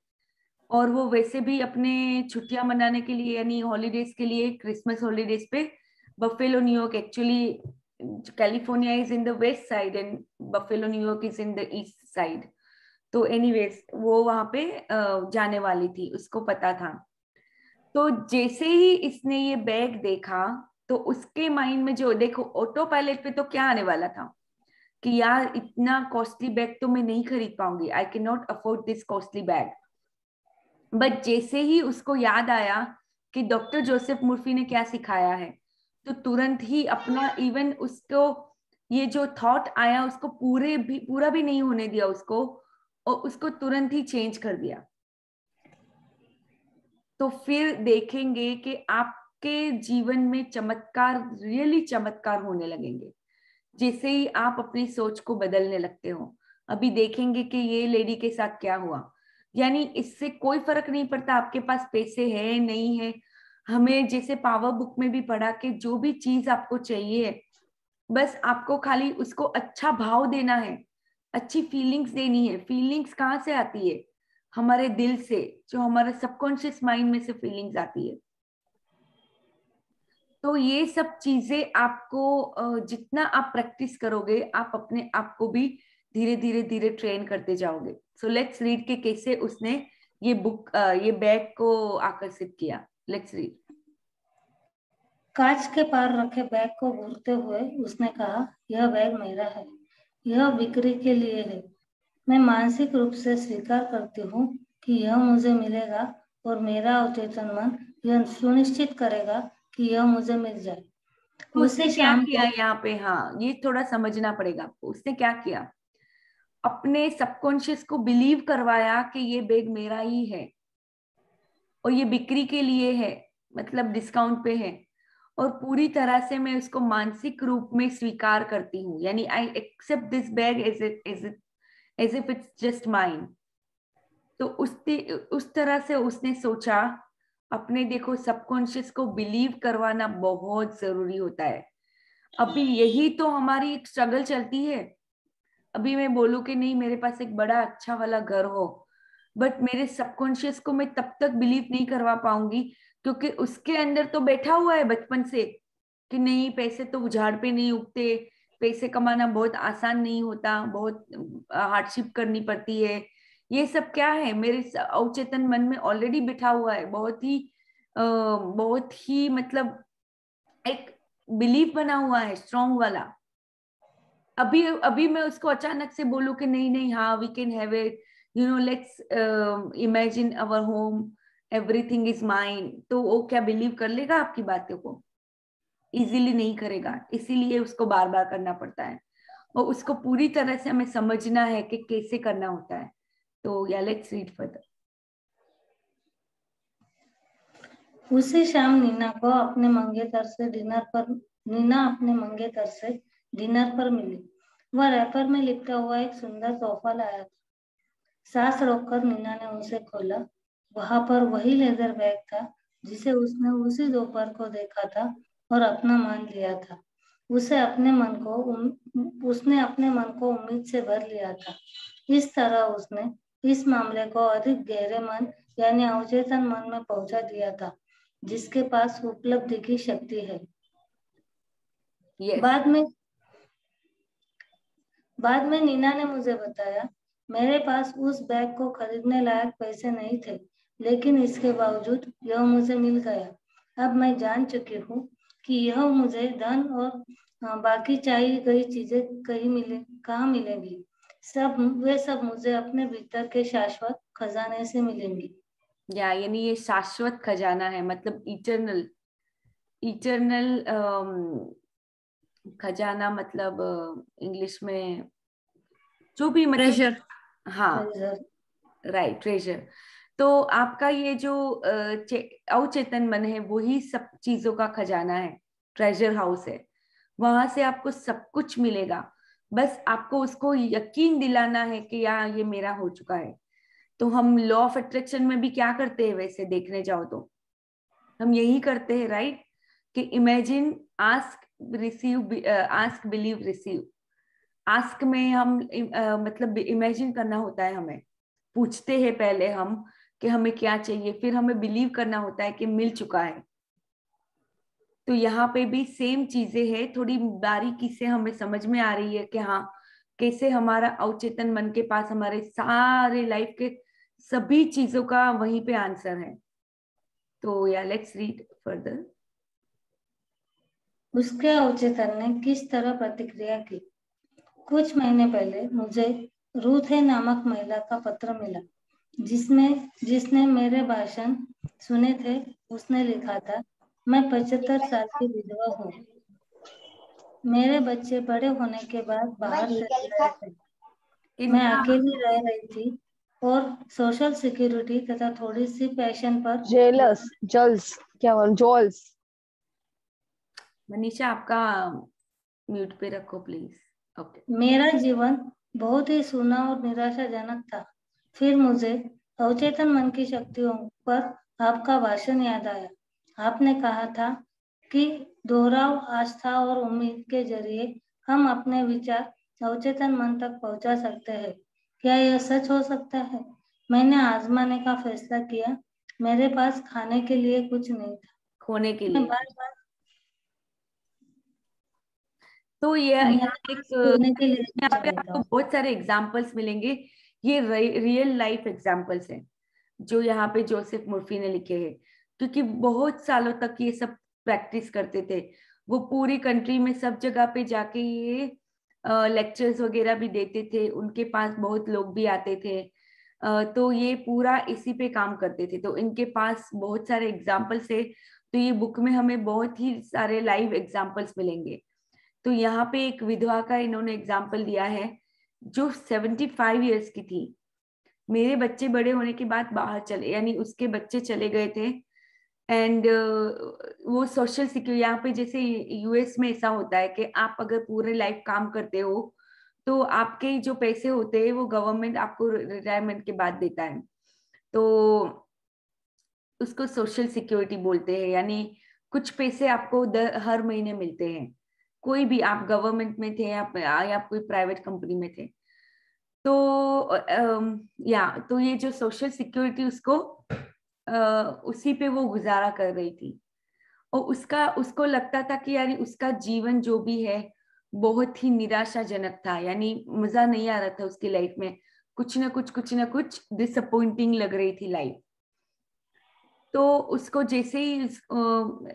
और वो वैसे भी अपने छुट्टियां मनाने के लिए यानी हॉलीडेज के लिए क्रिसमस हॉलीडेज पे buffalo New York, actually California is in the west side and buffalo New York is in the east side. तो एनीवेज वो वहां पे जाने वाली थी, उसको पता था। तो जैसे ही इसने ये बैग देखा तो उसके माइंड में जो देखो ऑटो पायलट पे तो क्या आने वाला था कि यार इतना कॉस्टली बैग तो मैं नहीं खरीद पाऊंगी, I can not afford this costly bag. But जैसे ही उसको याद आया कि डॉक्टर जोसेफ मुर्फी ने क्या सिखाया है, तो तुरंत ही अपना इवन उसको ये जो थॉट आया उसको पूरा भी नहीं होने दिया उसको, और उसको तुरंत ही चेंज कर दिया। तो फिर देखेंगे कि आपके जीवन में चमत्कार, रियली चमत्कार होने लगेंगे जैसे ही आप अपनी सोच को बदलने लगते हो। अभी देखेंगे कि ये लेडी के साथ क्या हुआ। यानी इससे कोई फर्क नहीं पड़ता आपके पास पैसे है नहीं है। हमें जैसे पावर बुक में भी पढ़ा कि जो भी चीज आपको चाहिए, बस आपको खाली उसको अच्छा भाव देना है, अच्छी फीलिंग्स देनी है। फीलिंग्स कहाँ से आती है? हमारे दिल से, जो हमारे सबकॉन्शियस माइंड में से फीलिंग्स आती है। तो ये सब चीजें आपको जितना आप प्रैक्टिस करोगे, आप अपने आप को भी धीरे धीरे धीरे ट्रेन करते जाओगे। सो लेट्स रीड के कैसे उसने ये ये बैग को आकर्षित किया। Let's read. कांच के पार रखे बैग को घूरते हुए उसने कहा, यह बैग मेरा है, यह बिक्री के लिए है। मैं मानसिक रूप से स्वीकार करती हूँ कि यह मुझे मिलेगा और मेरा अवचेतन मन यह सुनिश्चित करेगा कि यह मुझे मिल जाए। तो उसने उसी क्या शाम किया यहाँ पे? हाँ, ये थोड़ा समझना पड़ेगा आपको। उसने क्या किया? अपने सबकॉन्शियस को बिलीव करवाया कि ये बैग मेरा ही है और ये बिक्री के लिए है, मतलब डिस्काउंट पे है, और पूरी तरह से मैं उसको मानसिक रूप में स्वीकार करती हूँ। यानी I accept this bag as if it's just mine. तो उस तरह से उसने सोचा। अपने देखो सबकॉन्शियस को बिलीव करवाना बहुत जरूरी होता है। अभी यही तो हमारी एक स्ट्रगल चलती है। अभी मैं बोलूं कि नहीं मेरे पास एक बड़ा अच्छा वाला घर हो, बट मेरे सबकॉन्शियस को मैं तब तक बिलीव नहीं करवा पाऊंगी क्योंकि उसके अंदर तो बैठा हुआ है बचपन से कि नहीं पैसे तो उजाड़ पे नहीं उगते, पैसे कमाना बहुत आसान नहीं होता, बहुत हार्डशिप करनी पड़ती है। ये सब क्या है, मेरे अवचेतन मन में ऑलरेडी बिठा हुआ है, बहुत ही मतलब एक बिलीफ बना हुआ है स्ट्रॉन्ग वाला। अभी अभी मैं उसको अचानक से बोलूं कि नहीं नहीं हाँ we can have it, let's imagine our home, everything is mine, तो वो क्या बिलीव कर लेगा आपकी बातों को? इजीली नहीं करेगा। इसीलिए उसको बार बार करना पड़ता है और उसको पूरी तरह से हमें समझना है कि कैसे करना होता है। तो या लेट्स रीड फर्दर। उसी शाम नीना अपने मंगेतर से डिनर पर मिली। वह रैपर में लिपटा हुआ एक सुंदर तोहफा लाया था। सांस रोककर नीना ने उसे खोला। वहां पर वही लेदर बैग था जिसे उसने उसी दोपहर को देखा था और अपना मान लिया था। उसने अपने मन को उम्मीद से भर लिया था। इस तरह उसने इस मामले को अधिक गहरे मन यानी अवचेतन मन में पहुंचा दिया था, जिसके पास उपलब्धि की शक्ति है। yes. बाद में नीना ने मुझे बताया, मेरे पास उस बैग को खरीदने लायक पैसे नहीं थे, लेकिन इसके बावजूद यह मुझे मिल गया। अब मैं जान चुकी हूँ कि यह मुझे धन और बाकी चाहिए गई चीजें कहाँ मिलेंगी। वे सब मुझे अपने भीतर के शाश्वत खजाने से मिलेंगी। यानी ये शाश्वत खजाना है, मतलब इटर्नल खजाना, मतलब इंग्लिश में जो भी, मतलब ट्रेजर। हाँ, राइट, ट्रेजर। तो आपका ये जो अवचेतन मन है वही सब चीजों का खजाना है, ट्रेजर हाउस है। वहां से आपको सब कुछ मिलेगा, बस आपको उसको यकीन दिलाना है कि यार ये मेरा हो चुका है। तो हम लॉ ऑफ अट्रैक्शन में भी क्या करते हैं, वैसे देखने जाओ तो हम यही करते हैं, राइट, कि imagine, ask, receive, ask, believe, receive. Ask में हम मतलब इमेजिन करना होता है, हमें पूछते हैं पहले हम कि हमें क्या चाहिए, फिर हमें बिलीव करना होता है कि मिल चुका है। तो यहाँ पे भी सेम चीजें हैं, थोड़ी बारीकी से हमें समझ में आ रही है कि हाँ, कैसे हमारा अवचेतन मन के पास हमारे सारे लाइफ के सभी चीजों का वहीं पे आंसर है। तो या लेट्स रीड फर्दर। उसके अवचेतन ने किस तरह प्रतिक्रिया की। कुछ महीने पहले मुझे रूथे नामक महिला का पत्र मिला, जिसने मेरे भाषण सुने थे। उसने लिखा था, मैं 75 साल की विधवा हूँ। मेरे बच्चे बड़े होने के बाद बाहर से गए थे। मैं अकेली रह रही थी और सोशल सिक्योरिटी तथा थोड़ी सी पैशन पर जोल्स। मनीषा, आपका म्यूट पे रखो प्लीज। ओके। मेरा जीवन बहुत ही सूना और निराशाजनक था। फिर मुझे अवचेतन मन की शक्तियों पर आपका भाषण याद आया। आपने कहा था कि दोहराव, आस्था और उम्मीद के जरिए हम अपने विचार अवचेतन मन तक पहुंचा सकते हैं। क्या यह सच हो सकता है? मैंने आजमाने का फैसला किया। मेरे पास खाने के लिए कुछ नहीं था, खोने के मैं लिए। बार-बार तो ये यहाँ एक खोने के लिए यहाँ पे नहीं आपको था। बहुत सारे एग्जाम्पल्स मिलेंगे। ये रियल लाइफ एग्जाम्पल्स हैं जो यहाँ पे जोसेफ मुर्फी ने लिखे हैं, क्योंकि बहुत सालों तक ये सब प्रैक्टिस करते थे। वो पूरी कंट्री में सब जगह पे जाके ये लेक्चर्स वगैरह भी देते थे, उनके पास बहुत लोग भी आते थे। तो ये पूरा इसी पे काम करते थे, तो इनके पास बहुत सारे एग्जाम्पल्स है। तो ये बुक में हमें बहुत ही सारे लाइव एग्जाम्पल्स मिलेंगे। तो यहाँ पे एक विधवा का इन्होंने एग्जाम्पल दिया है जो 75 ईयर्स की थी। मेरे बच्चे बड़े होने के बाद बाहर चले, यानी उसके बच्चे चले गए थे। एंड वो सोशल सिक्योरिटी, यहाँ पे जैसे यूएस में ऐसा होता है कि आप अगर पूरे लाइफ काम करते हो तो आपके जो पैसे होते हैं वो गवर्नमेंट आपको रिटायरमेंट के बाद देता है। तो उसको सोशल सिक्योरिटी बोलते हैं, यानी कुछ पैसे आपको हर महीने मिलते हैं। कोई भी, आप गवर्नमेंट में थे या कोई प्राइवेट कंपनी में थे। तो तो ये जो सोशल सिक्योरिटी उसको उसी पे वो गुजारा कर रही थी। और उसको लगता था कि यानी उसका जीवन जो भी है बहुत ही निराशाजनक था, यानी मजा नहीं आ रहा था उसकी लाइफ में। कुछ ना कुछ डिसअपॉइंटिंग लग रही थी लाइफ। तो उसको जैसे ही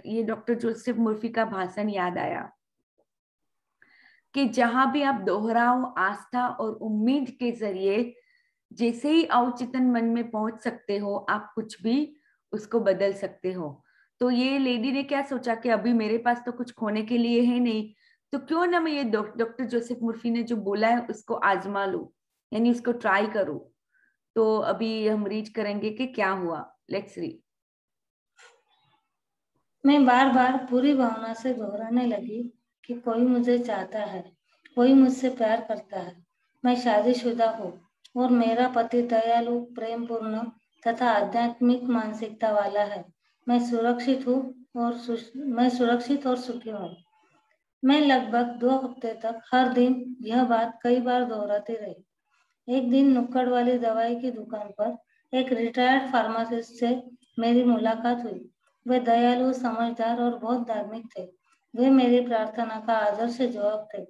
ये डॉक्टर जोसेफ मुर्फी का भाषण याद आया कि जहां भी आप दोहराव, आस्था और उम्मीद के जरिए जैसे ही अवचेतन मन में पहुंच सकते हो, आप कुछ भी उसको बदल सकते हो। तो ये लेडी ने क्या सोचा कि अभी मेरे पास तो कुछ खोने के लिए है नहीं, तो क्यों ना मैं ये डॉक्टर जोसेफ मुर्फी ने जो बोला है उसको आजमा लूं, यानी उसको ट्राई करूं। तो अभी हम रीड करेंगे कि क्या हुआ। Let's read. मैं बार बार पूरी भावना से दोहराने लगी कि कोई मुझे चाहता है, कोई मुझसे प्यार करता है, मैं शादीशुदा हूँ और मेरा पति दयालु, प्रेमपूर्ण तथा आध्यात्मिक मानसिकता वाला है। मैं सुरक्षित और सुखी हूँ। मैं लगभग 2 हफ्ते तक हर दिन यह बात कई बार दोहराती रही। एक दिन नुक्कड़ वाली दवाई की दुकान पर एक रिटायर्ड फार्मासिस्ट से मेरी मुलाकात हुई। वे दयालु, समझदार और बहुत धार्मिक थे। वे मेरी प्रार्थना का आदर्श जवाब थे।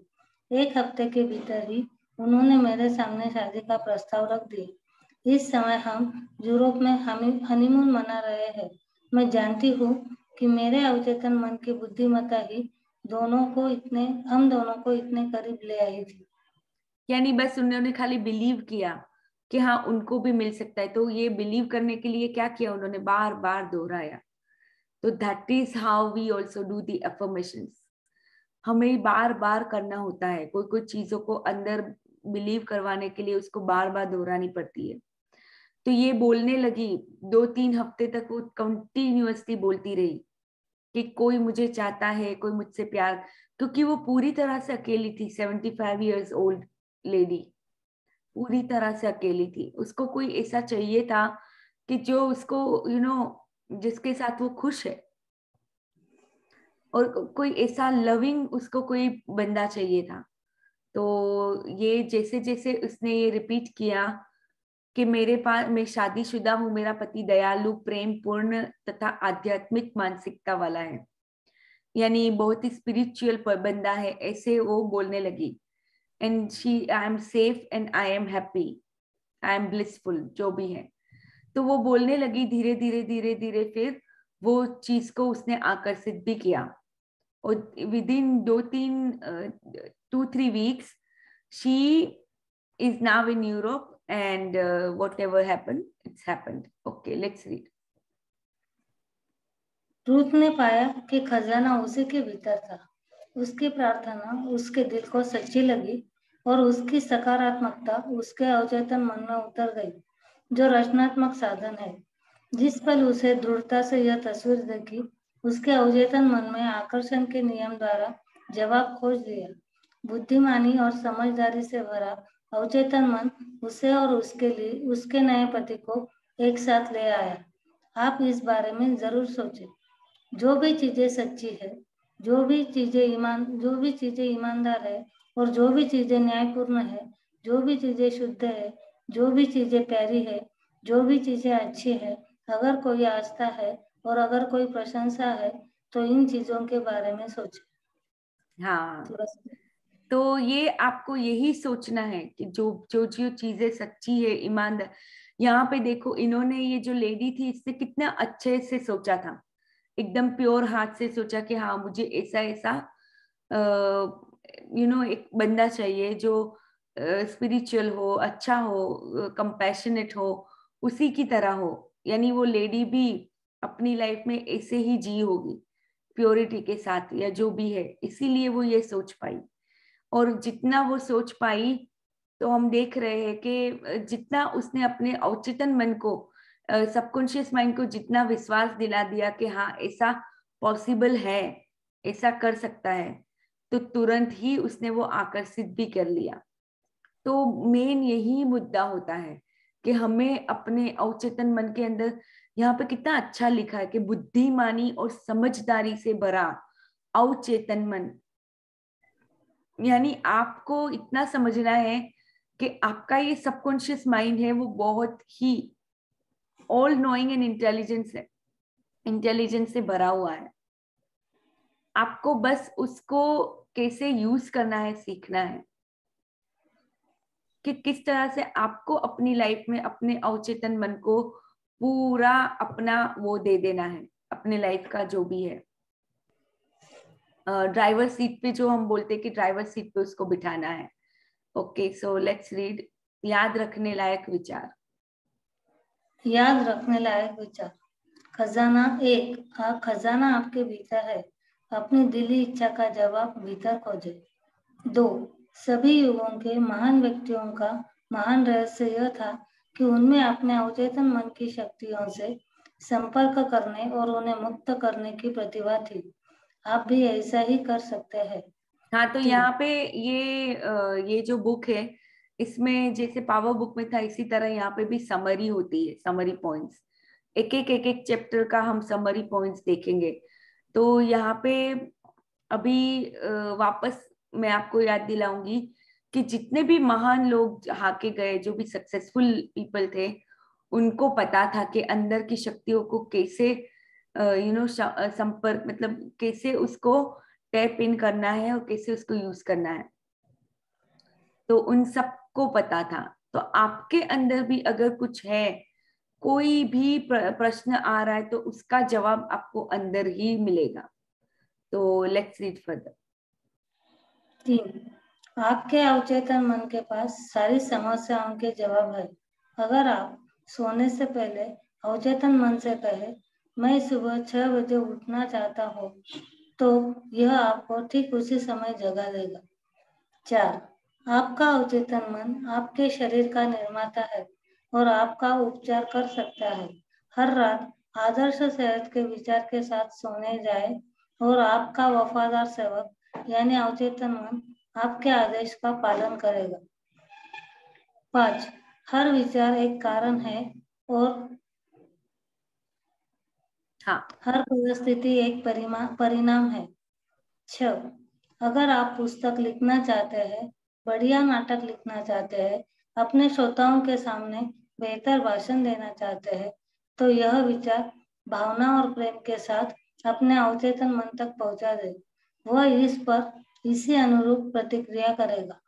1 हफ्ते के भीतर ही उन्होंने मेरे सामने शादी का प्रस्ताव रख दिया। इस समय हम यूरोप में हनीमून मना रहे हैं। मैं जानती हूँ कि मेरे अवचेतन मन की बुद्धिमत्ता ही हम दोनों को इतने करीब ले आई थी। यानी बस उन्होंने खाली बिलीव किया कि हाँ उनको भी मिल सकता है, तो ये बिलीव करने के लिए क्या किया उन्होंने, बार बार दोहराया। तो that is how we also do the affirmations. हमें बार बार करना होता है, कोई कोई चीजों को अंदर बिलीव करवाने के लिए उसको बार बार दोहरानी पड़ती है। तो ये बोलने लगी, 2-3 हफ्ते तक वो कंटिन्यूअसली बोलती रही कि कोई मुझे चाहता है, कोई मुझसे प्यार, क्योंकि वो पूरी तरह से अकेली थी। 75 ईयर्स ओल्ड लेडी पूरी तरह से अकेली थी। उसको कोई ऐसा चाहिए था कि जो उसको जिसके साथ वो खुश है, और कोई ऐसा लविंग उसको कोई बंदा चाहिए था। तो ये जैसे जैसे उसने ये रिपीट किया कि मेरे पास, मैं शादीशुदा हूँ, मेरा पति दयालु, प्रेम पूर्ण तथा आध्यात्मिक मानसिकता वाला है, यानी बहुत ही स्पिरिचुअल बंदा है, ऐसे वो बोलने लगी। And I am safe and I am happy, I am blissful, जो भी है। तो वो बोलने लगी धीरे धीरे धीरे धीरे। फिर वो चीज को उसने आकर्षित भी किया, और with in 2-3 weeks she is now in Europe and whatever happened, it's happened. Okay, let's read. Ruth ने पाया कि खजाना उसी के भीतर था। उसकी प्रार्थना उसके दिल को सच्ची लगी और उसकी सकारात्मकता उसके अवचेतन मन में उतर गई, जो रचनात्मक साधन है। जिस पल उसे दृढ़ता से यह तस्वीर देखी, उसके अवचेतन मन में आकर्षण के नियम द्वारा जवाब खोज लिया। बुद्धिमानी और समझदारी से भरा अवचेतन मन उसे और उसके नए पति को एक साथ ले आया। आप इस बारे में जरूर सोचें। जो भी चीजें सच्ची है, जो भी चीजें ईमानदार है, और जो भी चीजें न्यायपूर्ण है, जो भी चीजें शुद्ध है, जो भी चीजें प्यारी है, जो भी चीजें अच्छी है, अगर कोई आस्था है और अगर कोई प्रशंसा है, तो इन चीजों के बारे में सोचें। हाँ, तो ये आपको यही सोचना है कि जो जो जो चीजें सच्ची है, ईमानदार। यहाँ पे देखो, इन्होंने, ये जो लेडी थी, इससे कितना अच्छे से सोचा था, एकदम प्योर हार्ट से सोचा कि हाँ मुझे ऐसा ऐसा एक बंदा चाहिए जो स्पिरिचुअल हो, अच्छा हो, कंपैशनेट हो, उसी की तरह हो। यानी वो लेडी भी अपनी लाइफ में ऐसे ही जी होगी, प्योरिटी के साथ, या जो भी है। इसीलिए वो ये सोच पाई, और जितना वो सोच पाई, तो हम देख रहे हैं कि जितना उसने अपने अवचेतन मन को, सबकॉन्शियस माइंड को जितना विश्वास दिला दिया कि हाँ ऐसा पॉसिबल है, ऐसा कर सकता है, तो तुरंत ही उसने वो आकर्षित भी कर लिया। तो मेन यही मुद्दा होता है कि हमें अपने अवचेतन मन के अंदर, यहाँ पे कितना अच्छा लिखा है कि बुद्धिमानी और समझदारी से भरा अवचेतन मन, यानी आपको इतना समझना है कि आपका ये सबकॉन्शियस माइंड है, वो बहुत ही ऑल नोइंग एंड इंटेलिजेंस से भरा हुआ है। आपको बस उसको कैसे यूज करना है सीखना है, कि किस तरह से आपको अपनी लाइफ में अपने अवचेतन मन को पूरा अपना वो दे देना है, अपने लाइफ का जो भी है। ड्राइवर सीट पे, जो हम बोलते हैं कि ड्राइवर सीट पे उसको बिठाना है। Okay, so let's read. याद रखने लायक विचार। याद रखने लायक विचार। खजाना 1, खजाना आपके भीतर है। अपनी दिली इच्छा का जवाब भीतर खोजे। 2, सभी युगों के महान व्यक्तियों का महान रहस्य यह था कि उनमें अपने अवचेतन मन की शक्तियों से संपर्क करने और उन्हें मुक्त करने की प्रतिभा थी। आप भी ऐसा ही कर सकते हैं। हाँ, तो 3 यहाँ पे ये जो बुक है, इसमें जैसे पावर बुक में था, इसी तरह यहाँ पे भी समरी होती है, समरी पॉइंट्स। एक एक चैप्टर का हम समरी पॉइंट्स देखेंगे। तो यहाँ पे अभी वापस मैं आपको याद दिलाऊंगी कि जितने भी महान लोग हाके गए, जो भी सक्सेसफुल पीपल थे, उनको पता था कि अंदर की शक्तियों को कैसे संपर्क, मतलब कैसे उसको टैप इन करना है और कैसे उसको यूज करना है। तो उन सबको पता था। तो आपके अंदर भी अगर कुछ है, कोई भी प्रश्न आ रहा है, तो उसका जवाब आपको अंदर ही मिलेगा। तो लेट्स रीड फर्दर। 3 आपके अवचेतन मन के पास सारी समस्याओं के जवाब है। अगर आप सोने से पहले अवचेतन मन से कहे, मैं सुबह 6 बजे उठना चाहता हूँ, तो यह आपको ठीक उसी समय जगा देगा। 4 आपका अवचेतन मन आपके शरीर का निर्माता है और आपका उपचार कर सकता है। हर रात आदर्श सेहत के विचार के साथ सोने जाए और आपका वफादार सेवक यानी अवचेतन मन आपके आदेश का पालन करेगा। 5 हर विचार एक कारण है और हाँ, हर परिस्थिति एक परिणाम है। 6 अगर आप पुस्तक लिखना चाहते हैं, बढ़िया नाटक लिखना चाहते हैं, अपने श्रोताओं के सामने बेहतर भाषण देना चाहते हैं, तो यह विचार भावना और प्रेम के साथ अपने अवचेतन मन तक पहुंचा दे। वह इस पर इसी अनुरूप प्रतिक्रिया करेगा।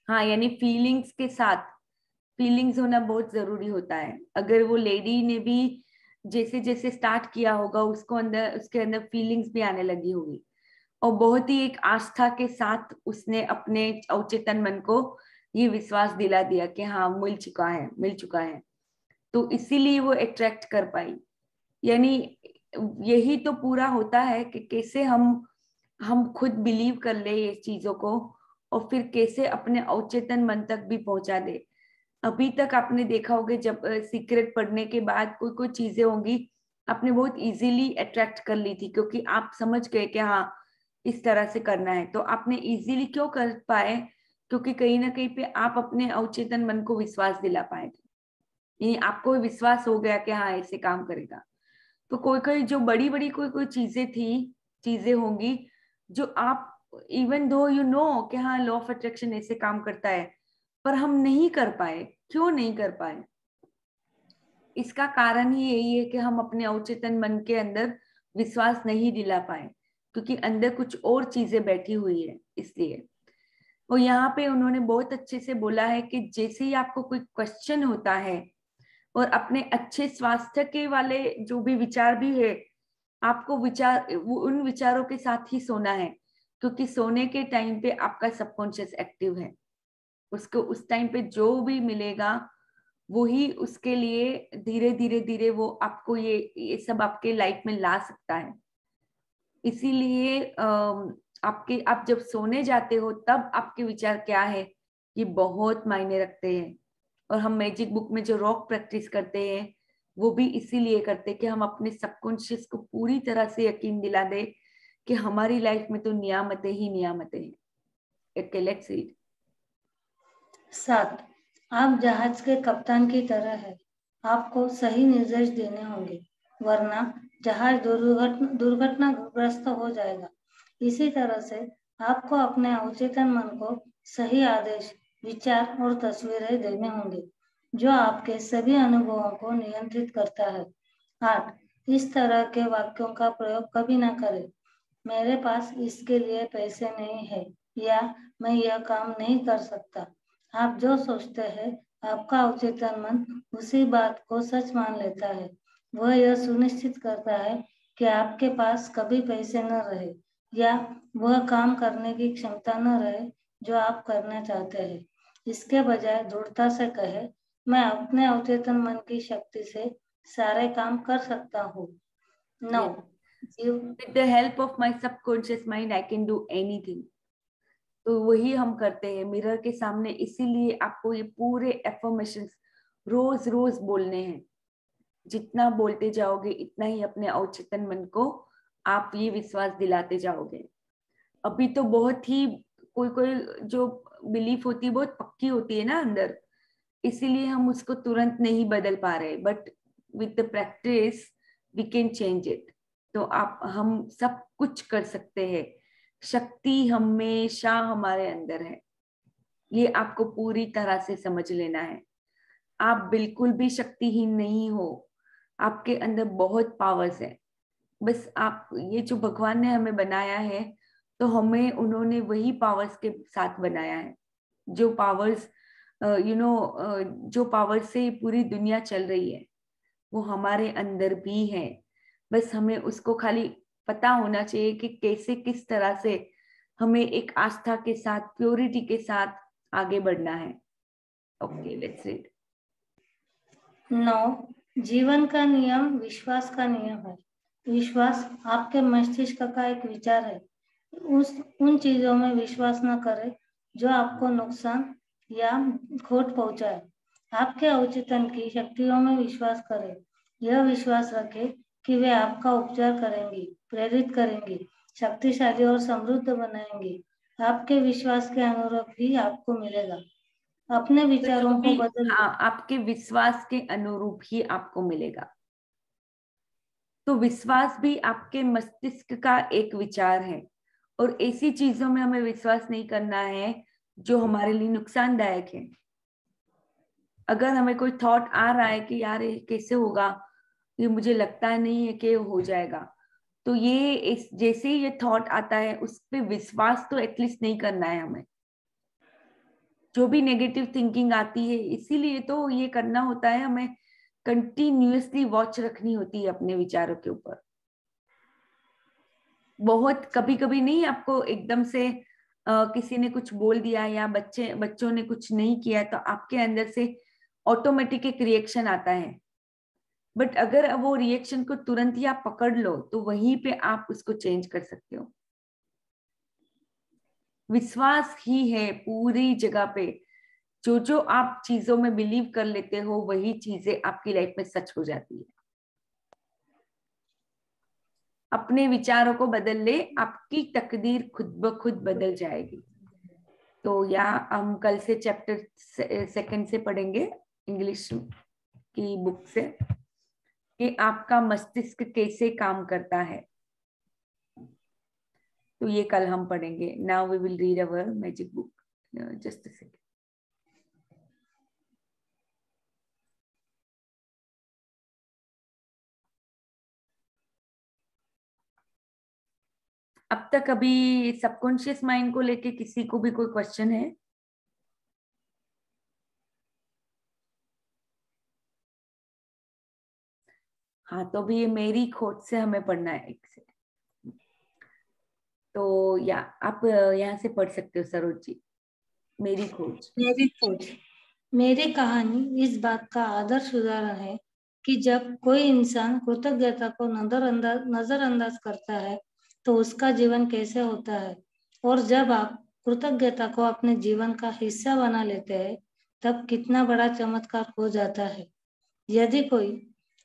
हाँ, यानी फीलिंग्स के साथ, फीलिंग्स होना बहुत जरूरी होता है। अगर वो लेडी ने भी जैसे जैसे स्टार्ट किया होगा, उसको अंदर, उसके अंदर फीलिंग्स भी आने लगी होगी, और बहुत ही एक आस्था के साथ उसने अपने अवचेतन मन को ये विश्वास दिला दिया कि हाँ, मिल चुका है, मिल चुका है। तो इसीलिए वो अट्रैक्ट कर पाई। यानी यही तो पूरा होता है कि कैसे हम खुद बिलीव कर ले ये चीजों को, और फिर कैसे अपने अवचेतन मन तक भी पहुंचा दे। अभी तक आपने देखा होगा, जब सीक्रेट पढ़ने के बाद कोई कोई चीजें होंगी, आपने बहुत इजीली अट्रैक्ट कर ली थी, क्योंकि आप समझ गए कि हाँ, इस तरह से करना है। तो आपने इजीली क्यों कर पाए? क्योंकि कहीं ना कहीं पे आप अपने अवचेतन मन को विश्वास दिला पाए थे। यानी आपको विश्वास हो गया कि हाँ, ऐसे काम करेगा। तो कोई कोई जो बड़ी बड़ी कोई कोई चीजें थी, चीजें होंगी, जो आप इवन दो यू नो कि हाँ, लॉ ऑफ अट्रैक्शन ऐसे काम करता है, पर हम नहीं कर पाए। क्यों नहीं कर पाए? इसका कारण ही यही है कि हम अपने अवचेतन मन के अंदर विश्वास नहीं दिला पाए, क्योंकि अंदर कुछ और चीजें बैठी हुई है, इसलिए। और यहाँ पे उन्होंने बहुत अच्छे से बोला है कि जैसे ही आपको कोई क्वेश्चन होता है, और अपने अच्छे स्वास्थ्य के वाले जो भी विचार भी है, आपको उन विचारों के साथ ही सोना है, क्योंकि सोने के टाइम पे आपका सबकॉन्शियस एक्टिव है। उसको उस टाइम पे जो भी मिलेगा, वो ही उसके लिए धीरे धीरे धीरे वो आपको ये सब आपके लाइफ में ला सकता है। इसीलिए आप जब सोने जाते हो, तब आपके विचार क्या है, ये बहुत मायने रखते हैं। और हम मैजिक बुक में जो रॉक प्रैक्टिस करते हैं, वो भी इसीलिए करते हैं कि हम अपने सबकॉन्शियस को पूरी तरह से यकीन दिला दे कि हमारी लाइफ में तो नियामतें ही नियामतें हैं। Okay, let's read. 7 आप जहाज के कप्तान की तरह है। आपको सही निर्देश देने होंगे, वरना जहाज दुर्घटनाग्रस्त हो जाएगा। इसी तरह से आपको अपने अवचेतन मन को सही आदेश, विचार और तस्वीरें देने होंगे, जो आपके सभी अनुभवों को नियंत्रित करता है। 8 इस तरह के वाक्यों का प्रयोग कभी ना करें। मेरे पास इसके लिए पैसे नहीं है, या मैं यह काम नहीं कर सकता। आप जो सोचते हैं, आपका अवचेतन मन उसी बात को सच मान लेता है। वह यह सुनिश्चित करता है कि आपके पास कभी पैसे न रहे, या वह काम करने की क्षमता न रहे जो आप करना चाहते हैं। इसके बजाय दृढ़ता से कहे, मैं अपने अवचेतन मन की शक्ति से सारे काम कर सकता हूँ। 9 With the help of my subconscious mind, I can do anything. तो वही हम करते हैं मिरर के सामने। इसीलिए आपको ये पूरे एफर्मेशंस रोज रोज बोलने हैं। जितना बोलते जाओगे इतना ही अपने अवचेतन मन को आप ये विश्वास दिलाते जाओगे। अभी तो बहुत ही कोई कोई जो बिलीफ होती है बहुत पक्की होती है ना अंदर, इसीलिए हम उसको तुरंत नहीं बदल पा रहे, but with the practice we can change it. तो आप हम सब कुछ कर सकते हैं, शक्ति हमेशा हमारे अंदर है, ये आपको पूरी तरह से समझ लेना है। आप बिल्कुल भी शक्तिहीन नहीं हो, आपके अंदर बहुत पावर्स है। बस आप ये जो भगवान ने हमें बनाया है तो हमें उन्होंने वही पावर्स के साथ बनाया है, जो पावर्स जो पावर्स से पूरी दुनिया चल रही है वो हमारे अंदर भी है। बस हमें उसको खाली पता होना चाहिए कि कैसे किस तरह से हमें एक आस्था के साथ प्योरिटी के साथ आगे बढ़ना है। Okay, let's read. 9, जीवन का नियम विश्वास का नियम है। विश्वास आपके मस्तिष्क का एक विचार है। उन चीजों में विश्वास न करें जो आपको नुकसान या खोट पहुंचाए। आपके अवचेतन की शक्तियों में विश्वास करें। यह विश्वास रखें कि वे आपका उपचार करेंगी, प्रेरित करेंगी, शक्तिशाली और समृद्ध बनाएंगी। आपके विश्वास के अनुरूप ही आपको मिलेगा। अपने विचारों को बदल, हाँ, आपके विश्वास के अनुरूप ही आपको मिलेगा। तो विश्वास भी आपके मस्तिष्क का एक विचार है, और ऐसी चीजों में हमें विश्वास नहीं करना है जो हमारे लिए नुकसानदायक है। अगर हमें कोई थॉट आ रहा है कि यार ये कैसे होगा, ये मुझे लगता नहीं है कि हो जाएगा, तो ये जैसे ही ये थॉट आता है उस पर विश्वास तो एटलीस्ट नहीं करना है हमें। जो भी नेगेटिव थिंकिंग आती है, इसीलिए तो ये करना होता है, हमें कंटिन्यूअसली वॉच रखनी होती है अपने विचारों के ऊपर। बहुत कभी कभी नहीं, आपको एकदम से किसी ने कुछ बोल दिया या बच्चों ने कुछ नहीं किया तो आपके अंदर से ऑटोमेटिक एक रिएक्शन आता है, बट अगर वो रिएक्शन को तुरंत ही आप पकड़ लो तो वहीं पे आप उसको चेंज कर सकते हो। विश्वास ही है पूरी जगह पे, जो आप चीजों में बिलीव कर लेते हो वही चीजें आपकी लाइफ में सच हो जाती है। अपने विचारों को बदल ले, आपकी तकदीर खुद ब खुद बदल जाएगी। तो यहाँ हम कल से चैप्टर 2 से पढ़ेंगे इंग्लिश की बुक से कि आपका मस्तिष्क कैसे काम करता है। तो ये कल हम पढ़ेंगे। Now we will read our magic book. Just a second. अब तक अभी सबकॉन्शियस माइंड को लेके किसी को भी कोई क्वेश्चन है? हाँ, तो अभी ये मेरी खोज से हमें पढ़ना है एक से। तो या आप यहाँ से पढ़ सकते हो सरोज जी। मेरी खोज। मेरी कहानी इस बात का आदर्श उदाहरण है कि जब कोई इंसान कृतज्ञता को नजरअंदाज करता है तो उसका जीवन कैसे होता है, और जब आप कृतज्ञता को अपने जीवन का हिस्सा बना लेते हैं तब कितना बड़ा चमत्कार हो जाता है। यदि कोई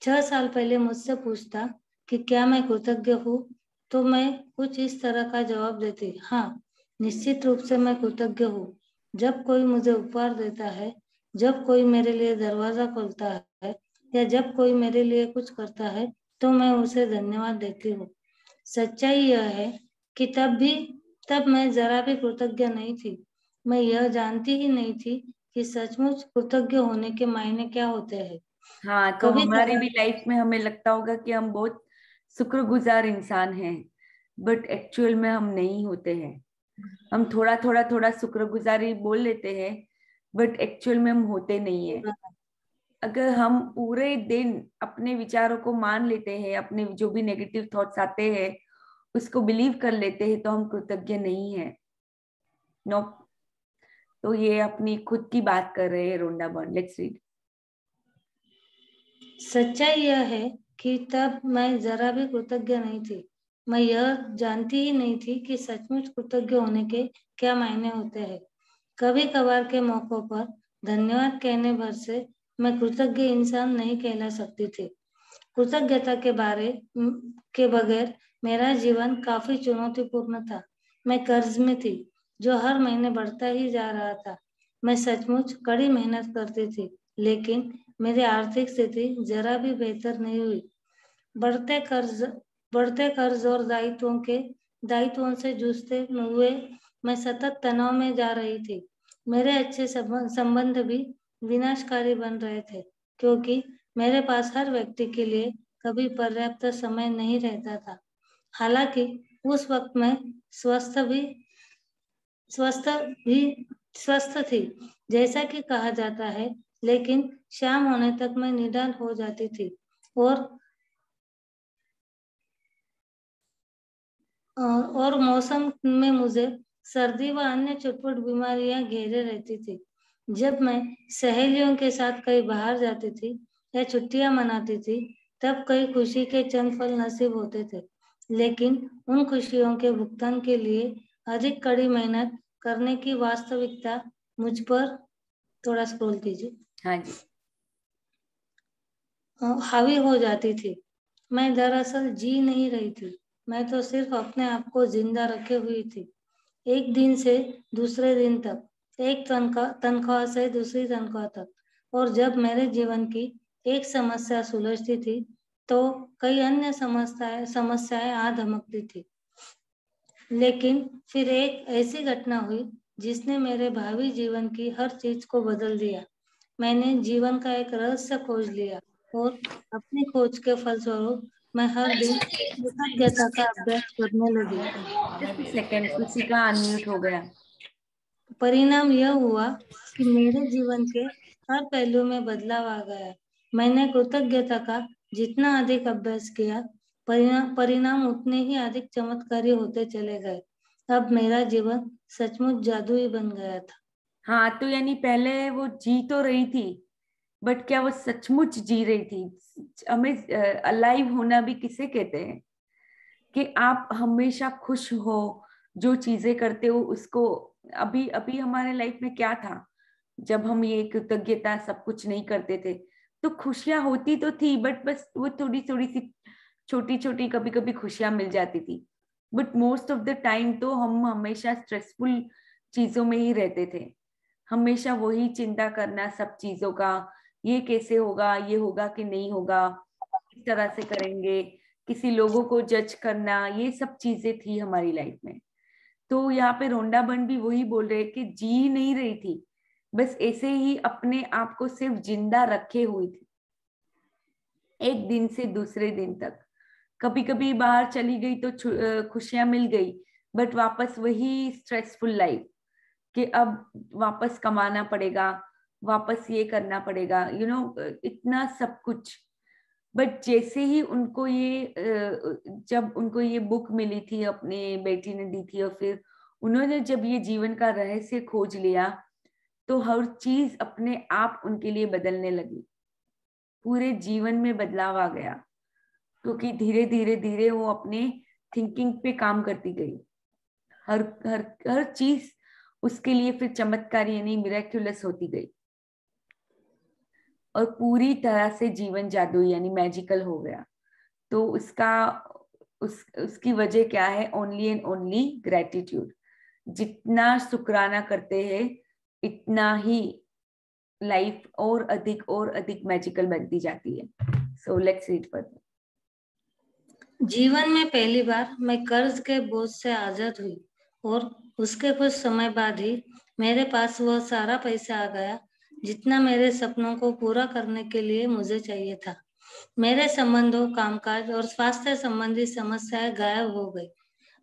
6 साल पहले मुझसे पूछता कि क्या मैं कृतज्ञ हूँ, तो मैं कुछ इस तरह का जवाब देती, हाँ, निश्चित रूप से मैं कृतज्ञ हूँ। जब कोई मुझे उपहार देता है, जब कोई मेरे लिए दरवाजा खोलता है, या जब कोई मेरे लिए कुछ करता है तो मैं उसे धन्यवाद देती हूँ। सच्चाई यह है कि तब मैं जरा भी कृतज्ञ नहीं थी। मैं यह जानती ही नहीं थी कि सचमुच कृतज्ञ होने के मायने क्या होते हैं। हाँ, तो हमारी भी लाइफ में हमें लगता होगा कि हम बहुत शुक्रगुजार इंसान हैं, बट एक्चुअल में हम नहीं होते हैं। हम थोड़ा शुक्रगुजारी बोल लेते हैं, बट एक्चुअल में हम होते नहीं है। अगर हम पूरे दिन अपने विचारों को मान लेते हैं, अपने जो भी नेगेटिव थॉट्स आते हैं उसको बिलीव कर लेते हैं, तो हम कृतज्ञ नहीं है। नो, तो ये अपनी खुद की बात कर रहे हैं रोंडा बॉर्न। Let's read. सच्चाई यह है कि तब मैं जरा भी कृतज्ञ नहीं थी। मैं यह जानती ही नहीं थी कि सचमुच कृतज्ञ होने के क्या मायने होते हैं। कभी कभार के मौकों पर धन्यवाद कहने भर से मैं कृतज्ञ इंसान नहीं कहला सकती थी। कृतज्ञता के बगैर मेरा जीवन काफी चुनौतीपूर्ण था। मैं कर्ज में थी जो हर महीने बढ़ता ही जा रहा था। मैं सचमुच कड़ी मेहनत करती थी, लेकिन मेरी आर्थिक स्थिति जरा भी बेहतर नहीं हुई। बढ़ते कर्ज और दायित्वों से जूझते हुए मैं सतत तनाव में जा रही थी। मेरे अच्छे संबंध भी विनाशकारी बन रहे थे, क्योंकि मेरे पास हर व्यक्ति के लिए कभी पर्याप्त समय नहीं रहता था। हालांकि उस वक्त मैं स्वस्थ थी, जैसा कि कहा जाता है, लेकिन शाम होने तक मैं निदान हो जाती थी और मौसम में मुझे सर्दी व अन्य चुटपुट बीमारियां घेरे रहती थी। जब मैं सहेलियों के साथ कहीं बाहर जाती थी या छुट्टियां मनाती थी, तब कई खुशी के चंद फल नसीब होते थे, लेकिन उन खुशियों के भुगतान के लिए अधिक कड़ी मेहनत करने की वास्तविकता मुझ पर, थोड़ा स्क्रॉल कीजिए, हाँ जी, हावी हो जाती थी। मैं दरअसल जी नहीं रही थी, मैं तो सिर्फ अपने आप को जिंदा रखे हुई थी। एक दिन से दूसरे दिन तक, एक तनख्वाह से दूसरी तनख्वाह तक, और जब मेरे जीवन की एक समस्या सुलझती थी तो कई अन्य समस्याएं आ धमकती थी। लेकिन फिर एक ऐसी घटना हुई जिसने मेरे भावी जीवन की हर चीज को बदल दिया। मैंने जीवन का एक रहस्य खोज लिया और अपनी खोज के फलस्वरूप मैं हर दिन कृतज्ञता का अभ्यास करने लगी। सेकंड किसी का अनम्यूट हो गया। परिणाम यह हुआ कि मेरे जीवन के हर पहलू में बदलाव आ गया। मैंने कृतज्ञता का जितना अधिक अभ्यास किया, परिणाम उतने ही अधिक चमत्कारी होते चले गए। अब मेरा जीवन सचमुच जादुई बन गया था। हाँ, तो यानी पहले वो जी तो रही थी, बट क्या वो सचमुच जी रही थी? हमें अलाइव होना भी किसे कहते हैं? कि आप हमेशा खुश हो, जो चीजें करते हो उसको। अभी अभी हमारे लाइफ में क्या था, जब हम ये कृतज्ञता सब कुछ नहीं करते थे, तो खुशियां होती तो थी, बट बस वो थोड़ी थोड़ी सी छोटी छोटी कभी कभी खुशियां मिल जाती थी। But most of the time तो हम हमेशा स्ट्रेसफुल चीजों में ही रहते थे। हमेशा वही चिंता करना सब चीजों का, ये कैसे होगा, ये होगा कि नहीं होगा, किस तरह से करेंगे, किसी लोगों को जज करना, ये सब चीजें थी हमारी लाइफ में। तो यहाँ पे रोंडा बन भी वही बोल रहे कि जी नहीं रही थी, बस ऐसे ही अपने आप को सिर्फ जिंदा रखे हुई थी, एक दिन से दूसरे दिन तक। कभी कभी बाहर चली गई तो खुशियां मिल गई, बट वापस वही स्ट्रेसफुल लाइफ कि अब वापस कमाना पड़ेगा, वापस ये करना पड़ेगा, इतना सब कुछ। बट जैसे ही उनको जब उनको ये बुक मिली थी, अपने बेटी ने दी थी, और फिर उन्होंने जब ये जीवन का रहस्य खोज लिया, तो हर चीज अपने आप उनके लिए बदलने लगी। पूरे जीवन में बदलाव आ गया, क्योंकि धीरे धीरे धीरे वो अपने थिंकिंग पे काम करती गई। हर हर हर चीज उसके लिए फिर चमत्कारी यानी मिरेक्युलस होती गई, और पूरी तरह से जीवन जादू यानी मैजिकल हो गया। तो उसकी वजह क्या है? Only and only gratitude. जितना शुक्राना करते हैं, इतना ही लाइफ और अधिक मैजिकल बनती जाती है। So let's read further. जीवन में पहली बार मैं कर्ज के बोझ से आजाद हुई, और उसके कुछ समय बाद ही मेरे पास वह सारा पैसा आ गया जितना मेरे सपनों को पूरा करने के लिए मुझे चाहिए था। मेरे संबंधों, कामकाज और स्वास्थ्य संबंधी समस्याएं गायब हो गई।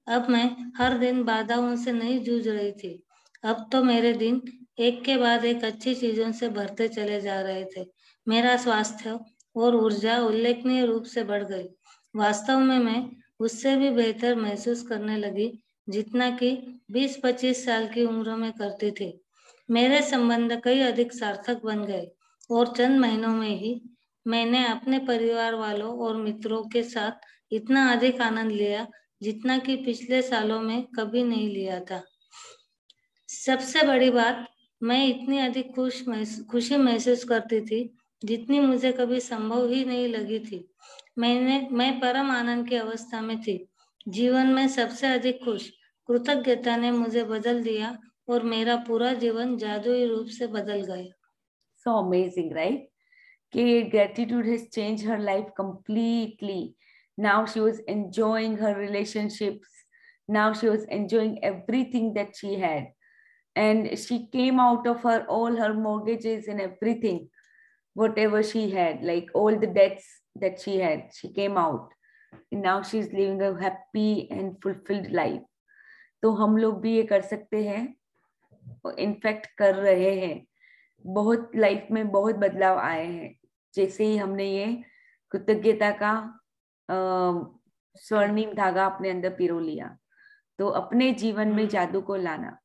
अब मैं हर दिन बाधाओं से नहीं जूझ रही थी। अब तो मेरे दिन एक के बाद एक अच्छी चीजों से भरते चले जा रहे थे। मेरा स्वास्थ्य और ऊर्जा उल्लेखनीय रूप से बढ़ गई। वास्तव में मैं उससे भी बेहतर महसूस करने लगी जितना कि 20-25 साल की उम्र में करती थी। मेरे संबंध कई अधिक सार्थक बन गए, और चंद महीनों में ही मैंने अपने परिवार वालों और मित्रों के साथ इतना अधिक आनंद लिया जितना कि पिछले सालों में कभी नहीं लिया था। सबसे बड़ी बात, मैं इतनी अधिक खुशी महसूस करती थी जितनी मुझे कभी संभव ही नहीं लगी थी। मैं परम आनंद की अवस्था में थी, जीवन में सबसे अधिक खुश। कृतज्ञता ने मुझे बदल दिया और मेरा पूरा जीवन जादुई रूप से बदल गया। So amazing, right? कि gratitude has changed her life completely. Now she was enjoying her relationships. Now she was enjoying everything that she had. And she came out of all her mortgages and everything, whatever she had, like all the debts that she had, she came out. And now she's living a happy and fulfilled life. तो हम लोग भी ये कर सकते हैं, in fact कर रहे हैं। बहुत लाइफ में बहुत बदलाव आए हैं जैसे ही हमने ये कृतज्ञता का स्वर्णिम धागा अपने अंदर पिरो लिया। तो अपने जीवन में जादू को लाना।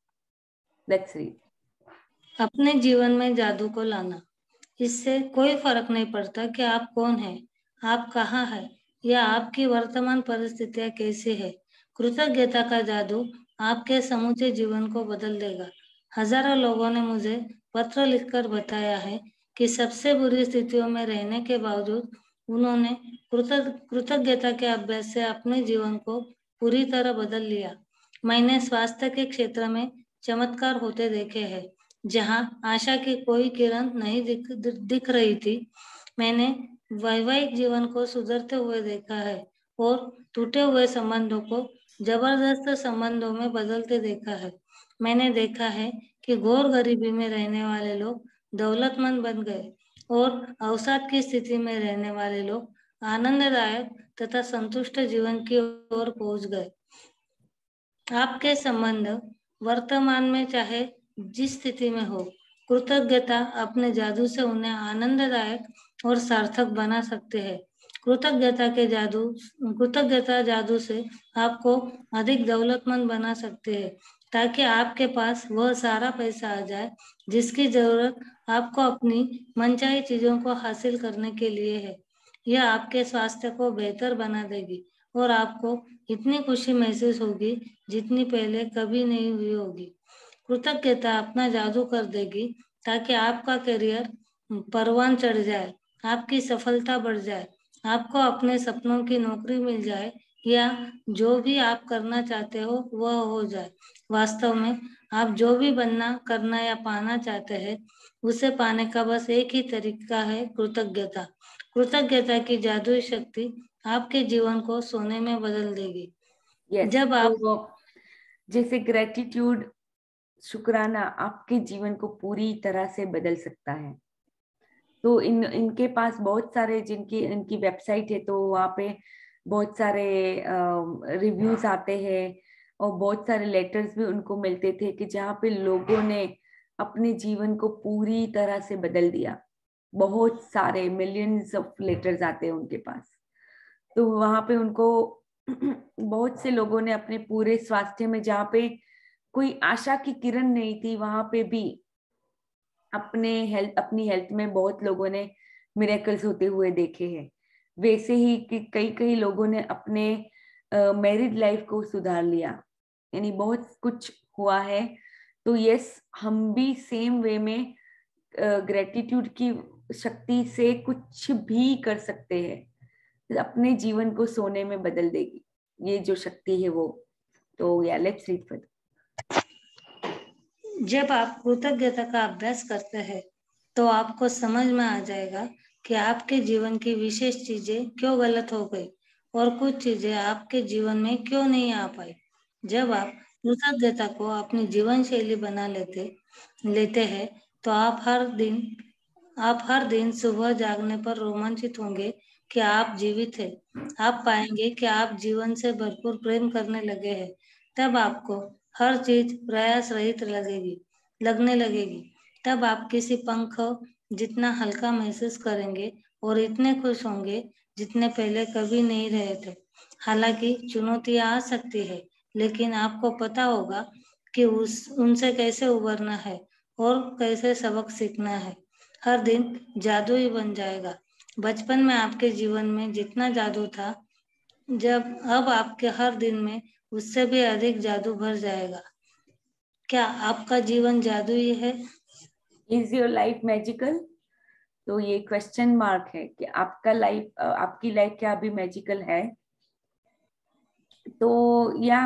Let's read. अपने जीवन में जादू को लाना। इससे कोई फर्क नहीं पड़ता कि आप कौन हैं, आप कहाँ हैं या आपकी वर्तमान परिस्थितियां कैसी है। कृतज्ञता का जादू आपके समूचे जीवन को बदल देगा। हजारों लोगों ने मुझे पत्र लिखकर बताया है कि सबसे बुरी स्थितियों में रहने के बावजूद उन्होंने कृतज्ञता के अभ्यास से अपने जीवन को पूरी तरह बदल लिया। मैंने स्वास्थ्य के क्षेत्र में चमत्कार होते देखे हैं जहां आशा की कोई किरण नहीं दिख रही थी। मैंने वैवाहिक जीवन को सुधरते हुए देखा है और टूटे हुए संबंधों को जबरदस्त संबंधों में बदलते देखा है। मैंने देखा है कि घोर गरीबी में रहने वाले लोग दौलतमंद बन गए और अवसाद की स्थिति में रहने वाले लोग आनंददायक तथा संतुष्ट जीवन की ओर पहुंच गए। आपके संबंध वर्तमान में चाहे जिस स्थिति में हो, कृतज्ञता अपने जादू से उन्हें आनंददायक और सार्थक बना सकते हैं। कृतज्ञता जादू से आपको अधिक दौलतमंद बना सकते हैं ताकि आपके पास वह सारा पैसा आ जाए जिसकी जरूरत आपको अपनी मनचाही चीजों को हासिल करने के लिए है। यह आपके स्वास्थ्य को बेहतर बना देगी और आपको इतनी खुशी महसूस होगी जितनी पहले कभी नहीं हुई होगी। कृतज्ञता अपना जादू कर देगी ताकि आपका करियर परवान चढ़ जाए, आपकी सफलता बढ़ जाए, आपको अपने सपनों की नौकरी मिल जाए या जो भी आप करना चाहते हो वह हो जाए। वास्तव में आप जो भी बनना, करना या पाना चाहते हैं उसे पाने का बस एक ही तरीका है, कृतज्ञता। कृतज्ञता की जादुई शक्ति आपके जीवन को सोने में बदल देगी। जब आप जैसे ग्रेटिट्यूड, शुक्राना आपके जीवन को पूरी तरह से बदल सकता है। तो इनके पास बहुत सारे इनकी वेबसाइट है तो वहाँ पे बहुत सारे रिव्यूज आते हैं और बहुत सारे लेटर्स भी उनको मिलते थे कि जहाँ पे लोगों ने अपने जीवन को पूरी तरह से बदल दिया। बहुत सारे मिलियंस ऑफ लेटर्स आते हैं उनके पास। तो वहाँ पे उनको बहुत से लोगों ने अपने पूरे स्वास्थ्य में, जहाँ पे कोई आशा की किरण नहीं थी, वहां पे भी अपनी हेल्थ में बहुत लोगों ने मिरेकल्स होते हुए देखे हैं। वैसे ही कि कई लोगों ने अपने मैरिड लाइफ को सुधार लिया, यानी बहुत कुछ हुआ है। तो यस, हम भी सेम वे में ग्रेटिट्यूड की शक्ति से कुछ भी कर सकते हैं, अपने जीवन को सोने में बदल देगी ये जो शक्ति है वो। तो या लेट्स रीड फर्दर। जब आप कृतज्ञता का अभ्यास करते हैं तो आपको समझ में आ जाएगा कि आपके जीवन की विशेष चीजें क्यों गलत हो गई और कुछ चीजें आपके जीवन में क्यों नहीं आ पाई। जब आप कृतज्ञता को अपनी जीवन शैली बना लेते हैं तो आप हर दिन सुबह जागने पर रोमांचित होंगे कि आप जीवित हैं। आप पाएंगे कि आप जीवन से भरपूर प्रेम करने लगे हैं। तब आपको हर चीज प्रयास रहित लगने लगेगी। तब आप किसी पंख जितना हल्का महसूस करेंगे और इतने खुश होंगे जितने पहले कभी नहीं रहे थे। हालांकि चुनौतियां आ सकती है, लेकिन आपको पता होगा कि उनसे कैसे उबरना है और कैसे सबक सीखना है। हर दिन जादुई बन जाएगा। बचपन में आपके जीवन में जितना जादू था, अब आपके हर दिन में उससे भी अधिक जादू भर जाएगा। क्या आपका जीवन जादुई है? Is your life magical? तो ये क्वेश्चन मार्क है कि आपकी लाइफ क्या अभी मैजिकल है? तो या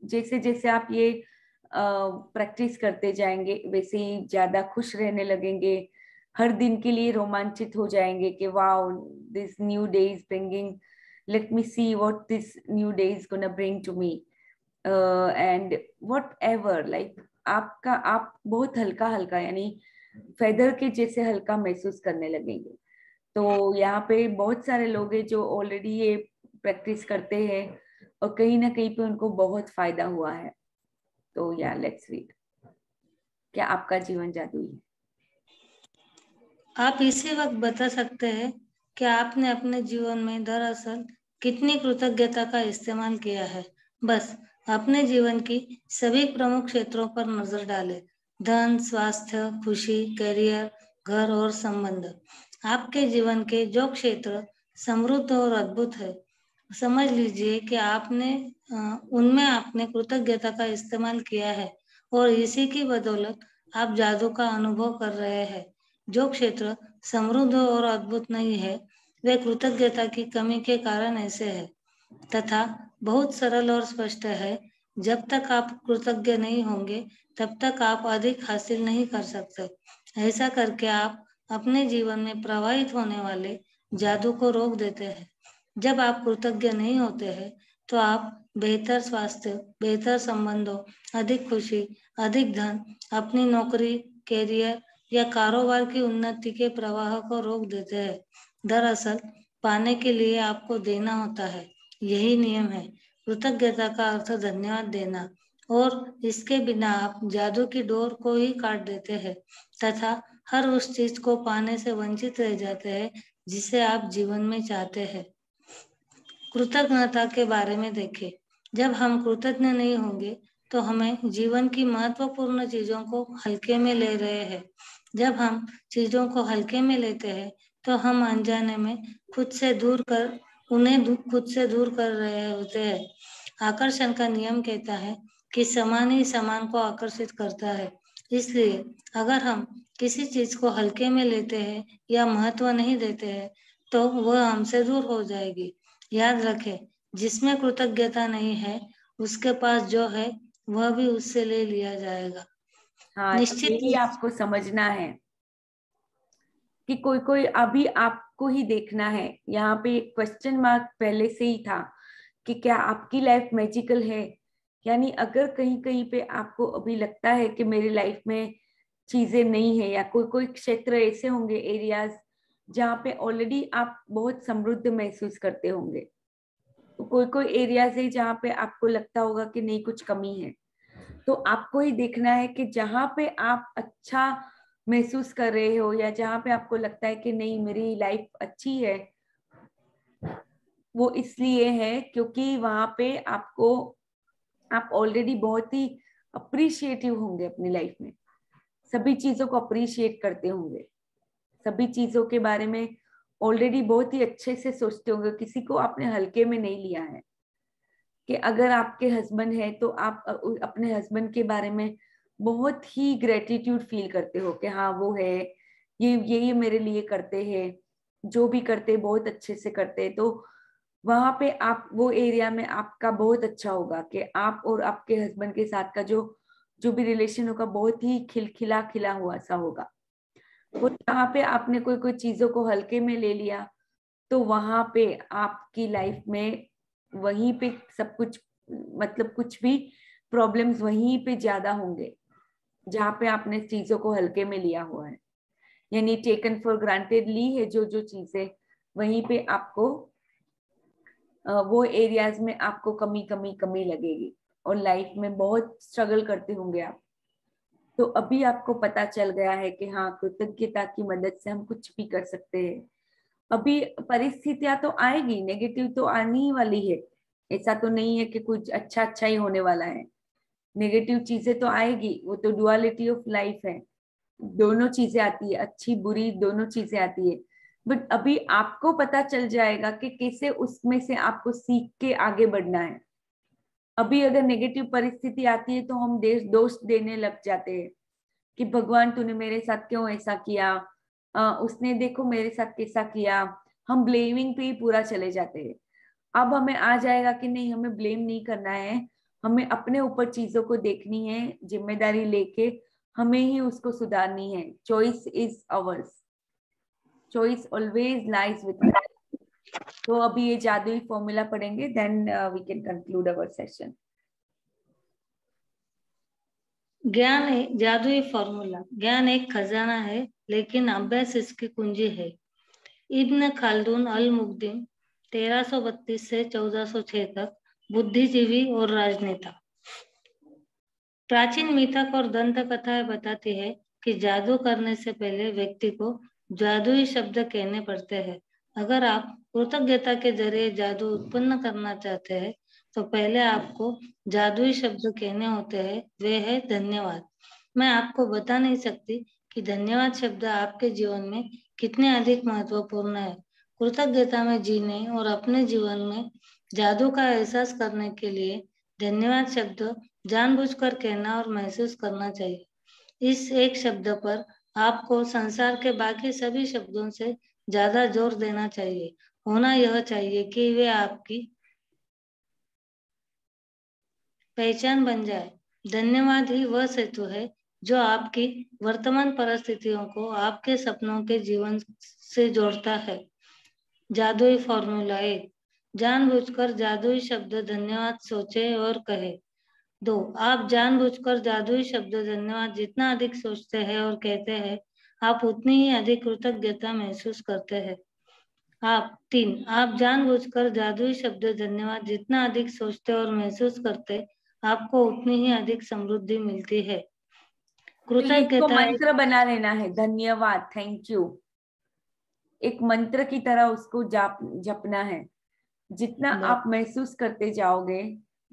जैसे जैसे आप ये प्रैक्टिस करते जाएंगे वैसे ही ज्यादा खुश रहने लगेंगे, हर दिन के लिए रोमांचित हो जाएंगे कि wow, this new day is bringing, let me see what this new day is gonna bring to me, and whatever, like आप बहुत हल्का हल्का, यानी फेदर के जैसे हल्का महसूस करने लगेंगे। तो यहाँ पे बहुत सारे लोग हैं जो ऑलरेडी ये प्रैक्टिस करते हैं और कहीं ना कहीं पे उनको बहुत फायदा हुआ है। तो या लेट्स रीड, क्या आपका जीवन जादुई है? आप इसी वक्त बता सकते हैं कि आपने अपने जीवन में दरअसल कितनी कृतज्ञता का इस्तेमाल किया है। बस अपने जीवन की सभी प्रमुख क्षेत्रों पर नजर डालें। धन, स्वास्थ्य, खुशी, करियर, घर और संबंध। आपके जीवन के जो क्षेत्र समृद्ध और अद्भुत है, समझ लीजिए कि उनमें आपने कृतज्ञता का इस्तेमाल किया है और इसी की बदौलत आप जादू का अनुभव कर रहे हैं। जो क्षेत्र समृद्ध और अद्भुत नहीं है, वे कृतज्ञता की कमी के कारण ऐसे है, तथा बहुत सरल और स्पष्ट है। जब तक आप कृतज्ञ नहीं होंगे, तब तक आप अधिक हासिल नहीं कर सकते। ऐसा करके आप अपने जीवन में प्रवाहित होने वाले जादू को रोक देते हैं। जब आप कृतज्ञ नहीं होते हैं, तो आप बेहतर स्वास्थ्य, बेहतर संबंधों, अधिक खुशी, अधिक धन, अपनी नौकरी, कैरियर या कारोबार की उन्नति के प्रवाह को रोक देते हैं। दरअसल पाने के लिए आपको देना होता है, यही नियम है। कृतज्ञता का अर्थ धन्यवाद देना, और इसके बिना आप जादू की डोर को ही काट देते हैं तथा हर उस चीज को पाने से वंचित रह जाते हैं जिसे आप जीवन में चाहते हैं। कृतज्ञता के बारे में देखें। जब हम कृतज्ञ नहीं होंगे, तो हमें जीवन की महत्वपूर्ण चीजों को हल्के में ले रहे हैं। जब हम चीजों को हल्के में लेते हैं, तो हम अनजाने में खुद से दूर कर रहे होते हैं। आकर्षण का नियम कहता है कि समान ही समान को आकर्षित करता है। इसलिए अगर हम किसी चीज को हल्के में लेते हैं या महत्व नहीं देते हैं, तो वह हमसे दूर हो जाएगी। याद रखें, जिसमें कृतज्ञता नहीं है, उसके पास जो है वह भी उससे ले लिया जाएगा। हाँ, निश्चित तो यही आपको समझना है कि कोई कोई अभी आपको ही देखना है। यहाँ पे क्वेश्चन मार्क पहले से ही था कि क्या आपकी लाइफ मैजिकल है, यानी अगर कहीं कहीं पे आपको अभी लगता है कि मेरी लाइफ में चीजें नहीं है, या कोई कोई क्षेत्र ऐसे होंगे, एरियाज जहाँ पे ऑलरेडी आप बहुत समृद्ध महसूस करते होंगे, तो कोई कोई एरियाज है जहाँ पे आपको लगता होगा कि नहीं, कुछ कमी है। तो आपको ही देखना है कि जहाँ पे आप अच्छा महसूस कर रहे हो या जहाँ पे आपको लगता है कि नहीं मेरी लाइफ अच्छी है, वो इसलिए है क्योंकि वहां पे आप ऑलरेडी बहुत ही अप्रिशिएटिव होंगे अपनी लाइफ में, सभी चीजों को अप्रिशिएट करते होंगे, सभी चीजों के बारे में ऑलरेडी बहुत ही अच्छे से सोचते होंगे, किसी को आपने हल्के में नहीं लिया है। कि अगर आपके हस्बैंड है तो आप अपने हस्बैंड के बारे में बहुत ही ग्रेटिट्यूड फील करते हो कि हाँ वो है, ये मेरे लिए करते हैं, जो भी करते बहुत अच्छे से करते हैं। तो वहां पे आप वो एरिया में आपका बहुत अच्छा होगा कि आप और आपके हस्बैंड के साथ का जो जो भी रिलेशन होगा बहुत ही खिलखिला खिला हुआ सा होगा। वो जहाँ पे आपने कोई कोई चीजों को हल्के में ले लिया, तो वहां पे आपकी लाइफ में वहीं पे सब कुछ, मतलब कुछ भी प्रॉब्लम्स वहीं पे ज्यादा होंगे जहाँ पे आपने चीजों को हल्के में लिया हुआ है, यानी टेकन फॉर ग्रांटेड ली है जो जो चीजें, वहीं पे आपको वो एरियाज में आपको कमी कमी कमी लगेगी और लाइफ में बहुत स्ट्रगल करते होंगे आप। तो अभी आपको पता चल गया है कि हाँ, कृतज्ञता की मदद से हम कुछ भी कर सकते हैं। अभी परिस्थितियां तो आएगी, नेगेटिव तो आनी ही वाली है, ऐसा तो नहीं है कि कुछ अच्छा अच्छा ही होने वाला है। नेगेटिव चीजें तो आएगी, वो तो डुअलिटी ऑफ लाइफ है, दोनों चीजें आती है, अच्छी बुरी दोनों चीजें आती है। बट अभी आपको पता चल जाएगा कि कैसे उसमें से आपको सीख के आगे बढ़ना है। अभी अगर नेगेटिव परिस्थिति आती है तो हम दोष देने लग जाते हैं कि भगवान तूने मेरे साथ क्यों ऐसा किया, उसने देखो मेरे साथ कैसा किया, हम ब्लेमिंग पे ही पूरा चले जाते हैं। अब हमें आ जाएगा कि नहीं, हमें ब्लेम नहीं करना है, हमें अपने ऊपर चीजों को देखनी है, जिम्मेदारी लेके हमें ही उसको सुधारनी है। Choice is ours, choice always lies with us. तो अभी ये जादुई फॉर्मूला पढ़ेंगे, then we can conclude our session. ज्ञान एक जादुई फॉर्मूला। ज्ञान एक खजाना है, लेकिन अभ्यास इसकी कुंजी है। इब्न खाल्दून अल मुक़द्दिम 1332 से 1406 तक बुद्धिजीवी और राजनेता। प्राचीन मिथक और दंत कथाएं बताती है कि जादू करने से पहले व्यक्ति को जादुई शब्द कहने पड़ते हैं। अगर आप कृतज्ञता के जरिए जादू उत्पन्न करना चाहते हैं तो पहले आपको जादुई शब्द कहने होते हैं, वे है धन्यवाद। मैं आपको बता नहीं सकती कि धन्यवाद शब्द आपके जीवन में कितने अधिक महत्वपूर्ण है। कृतज्ञता में जीने और अपने जीवन में जादू का एहसास करने के लिए धन्यवाद शब्द जानबूझकर कहना और महसूस करना चाहिए। इस एक शब्द पर आपको संसार के बाकी सभी शब्दों से ज्यादा जोर देना चाहिए। होना यह चाहिए कि वे आपकी पहचान बन जाए। धन्यवाद ही वह सेतु है जो आपकी वर्तमान परिस्थितियों को आपके सपनों के जीवन से जोड़ता है। जादुई फॉर्मूला 1, जानबूझकर जादुई शब्द धन्यवाद सोचे और कहे। 2, आप जानबूझकर जादुई शब्द धन्यवाद जितना अधिक सोचते हैं और कहते हैं, आप उतनी ही अधिक कृतज्ञता महसूस करते हैं। 3, आप जानबूझकर जादुई शब्द धन्यवाद जितना अधिक सोचते और महसूस करते, आपको उतनी ही अधिक समृद्धि मिलती है। तो इसको कृतज्ञता मंत्र बना लेना है, धन्यवाद, थैंक यू, एक मंत्र की तरह उसको जपना है। जितना आप महसूस करते जाओगे,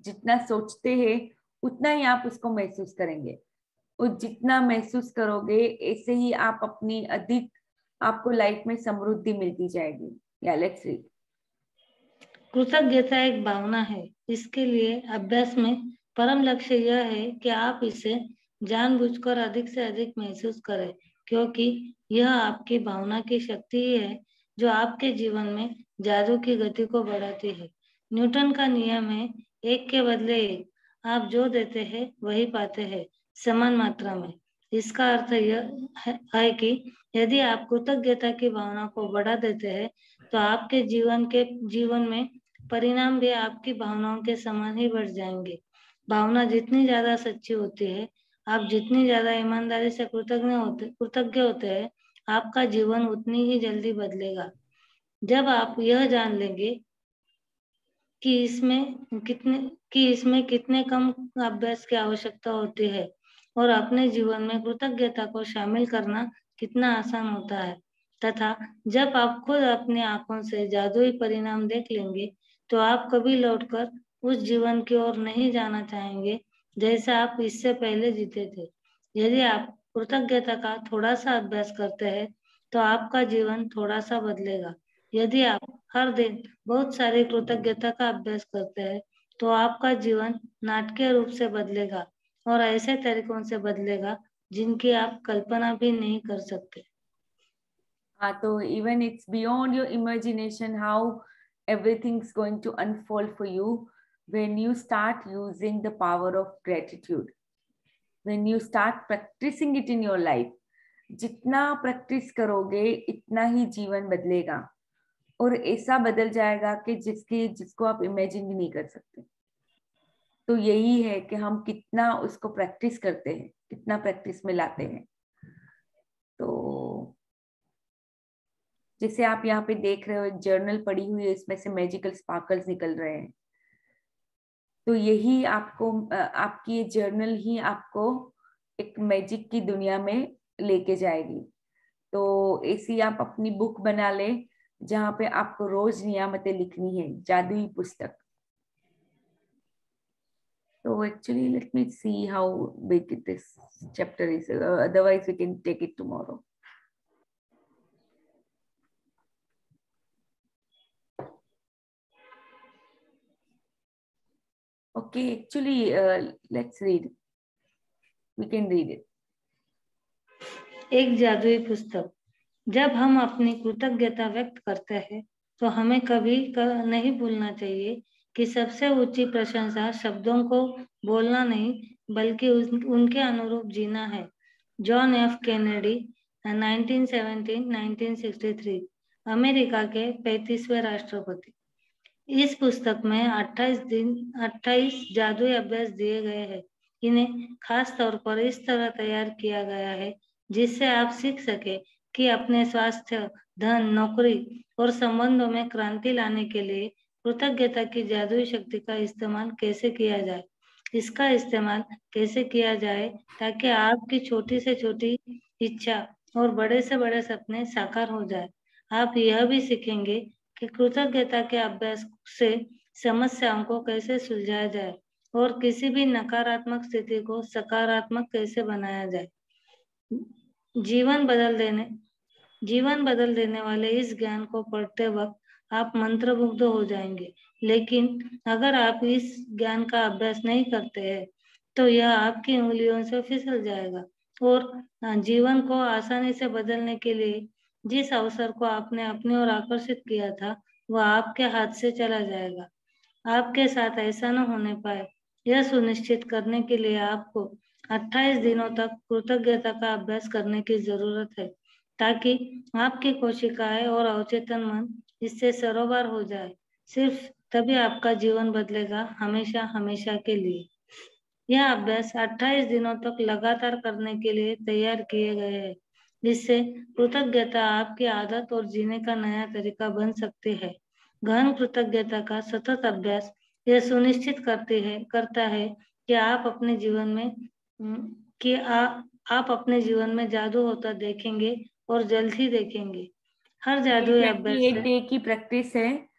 जितना सोचते हैं, उतना ही आप उसको महसूस करेंगे, और जितना महसूस करोगे ऐसे ही आप अपनी अधिक, आपको लाइफ में समृद्धि मिलती जाएगी। या लेट्स रीड। कृतज्ञता एक भावना है। इसके लिए अभ्यास में परम लक्ष्य यह है कि आप इसे जानबूझकर अधिक से अधिक महसूस करें, क्योंकि यह आपकी भावना की शक्ति ही है जो आपके जीवन में जादू की गति को बढ़ाती है। न्यूटन का नियम है, 1 के बदले 1। आप जो देते हैं वही पाते हैं, समान मात्रा में। इसका अर्थ यह है कि यदि आप कृतज्ञता की भावना को बढ़ा देते हैं तो आपके जीवन में परिणाम भी आपकी भावनाओं के समान ही बढ़ जाएंगे। भावना जितनी ज्यादा सच्ची होती है, आप जितनी ज्यादा ईमानदारी से कृतज्ञ होते हैं, आपका जीवन उतनी ही जल्दी बदलेगा। जब आप यह जान लेंगे कि इसमें कितने कम अभ्यास की आवश्यकता होती है और अपने जीवन में कृतज्ञता को शामिल करना कितना आसान होता है, तथा जब आप खुद अपनी आंखों से जादुई परिणाम देख लेंगे तो आप कभी लौटकर उस जीवन की ओर नहीं जाना चाहेंगे जैसे आप इससे पहले जीते थे। यदि आप कृतज्ञता का थोड़ा सा अभ्यास करते हैं तो आपका जीवन थोड़ा सा बदलेगा। यदि आप हर दिन बहुत सारी कृतज्ञता का अभ्यास करते हैं तो आपका जीवन नाटकीय रूप से बदलेगा और ऐसे तरीकों से बदलेगा जिनकी आप कल्पना भी नहीं कर सकते। हाँ, तो even it's beyond your imagination how everything's going to unfold for you when you start using the power of gratitude, when you start practicing it in your life. जितना प्रैक्टिस करोगे इतना ही जीवन बदलेगा, और ऐसा बदल जाएगा कि जिसको आप इमेजिन भी नहीं कर सकते। तो यही है कि हम कितना उसको प्रैक्टिस करते हैं, कितना प्रैक्टिस में लाते हैं। तो जैसे आप यहाँ पे देख रहे हो, एक जर्नल पड़ी हुई है, इसमें से मैजिकल स्पार्कल्स निकल रहे हैं। तो यही आपको, आपकी ये जर्नल ही आपको एक मैजिक की दुनिया में लेके जाएगी। तो ऐसी आप अपनी बुक बना ले जहाँ पे आपको रोज नियामतें लिखनी है, जादुई पुस्तक। तो actually let me see how big this chapter is, otherwise we can take it tomorrow. Okay, actually, let's read. We can read it. एक जादुई पुस्तक। जब हम अपनी कृतज्ञता व्यक्त करते हैं तो हमें कभी नहीं भूलना चाहिए कि सबसे ऊंची प्रशंसा शब्दों को बोलना नहीं बल्कि उनके अनुरूप जीना है। जॉन एफ केनेडी 1917-1963 अमेरिका के 35वें राष्ट्रपति। इस पुस्तक में 28 जादुई अभ्यास दिए गए हैं। इन्हें खास तौर पर इस तरह तैयार किया गया है जिससे आप सीख सके कि अपने स्वास्थ्य, धन, नौकरी और संबंधों में क्रांति लाने के लिए कृतज्ञता की जादुई शक्ति का इस्तेमाल कैसे किया जाए। इसका इस्तेमाल कैसे किया जाए ताकि आपकी छोटी से छोटी इच्छा और बड़े से बड़े सपने साकार हो जाए। आप यह भी सीखेंगे कि कृतज्ञता के अभ्यास से समस्याओं को कैसे सुलझाया जाए और किसी भी नकारात्मक स्थिति को सकारात्मक कैसे बनाया जाए। जीवन बदल देने वाले इस ज्ञान को पढ़ते वक्त आप मंत्रमुग्ध हो जाएंगे, लेकिन अगर आप इस ज्ञान का अभ्यास नहीं करते हैं तो यह आपकी उंगलियों से फिसल जाएगा और जीवन को आसानी से बदलने के लिए जिस अवसर को आपने अपनी ओर आकर्षित किया था वह आपके हाथ से चला जाएगा। आपके साथ ऐसा न होने पाए, यह सुनिश्चित करने के लिए आपको 28 दिनों तक कृतज्ञता का अभ्यास करने की जरूरत है ताकि आपकी कोशिकाएं और अवचेतन मन इससे सरोवर हो जाए। सिर्फ तभी आपका जीवन बदलेगा, हमेशा हमेशा के लिए। यह अभ्यास 28 दिनों तक लगातार करने के लिए तैयार किए गए हैं, जिससे कृतज्ञता आपकी आदत और जीने का नया तरीका बन सकती है। गहन कृतज्ञता का सतत अभ्यास यह सुनिश्चित करता है कि आप अपने जीवन में जादू होता देखेंगे और जल्द ही देखेंगे। हर जादुई अभ्यास 28 डे की प्रैक्टिस है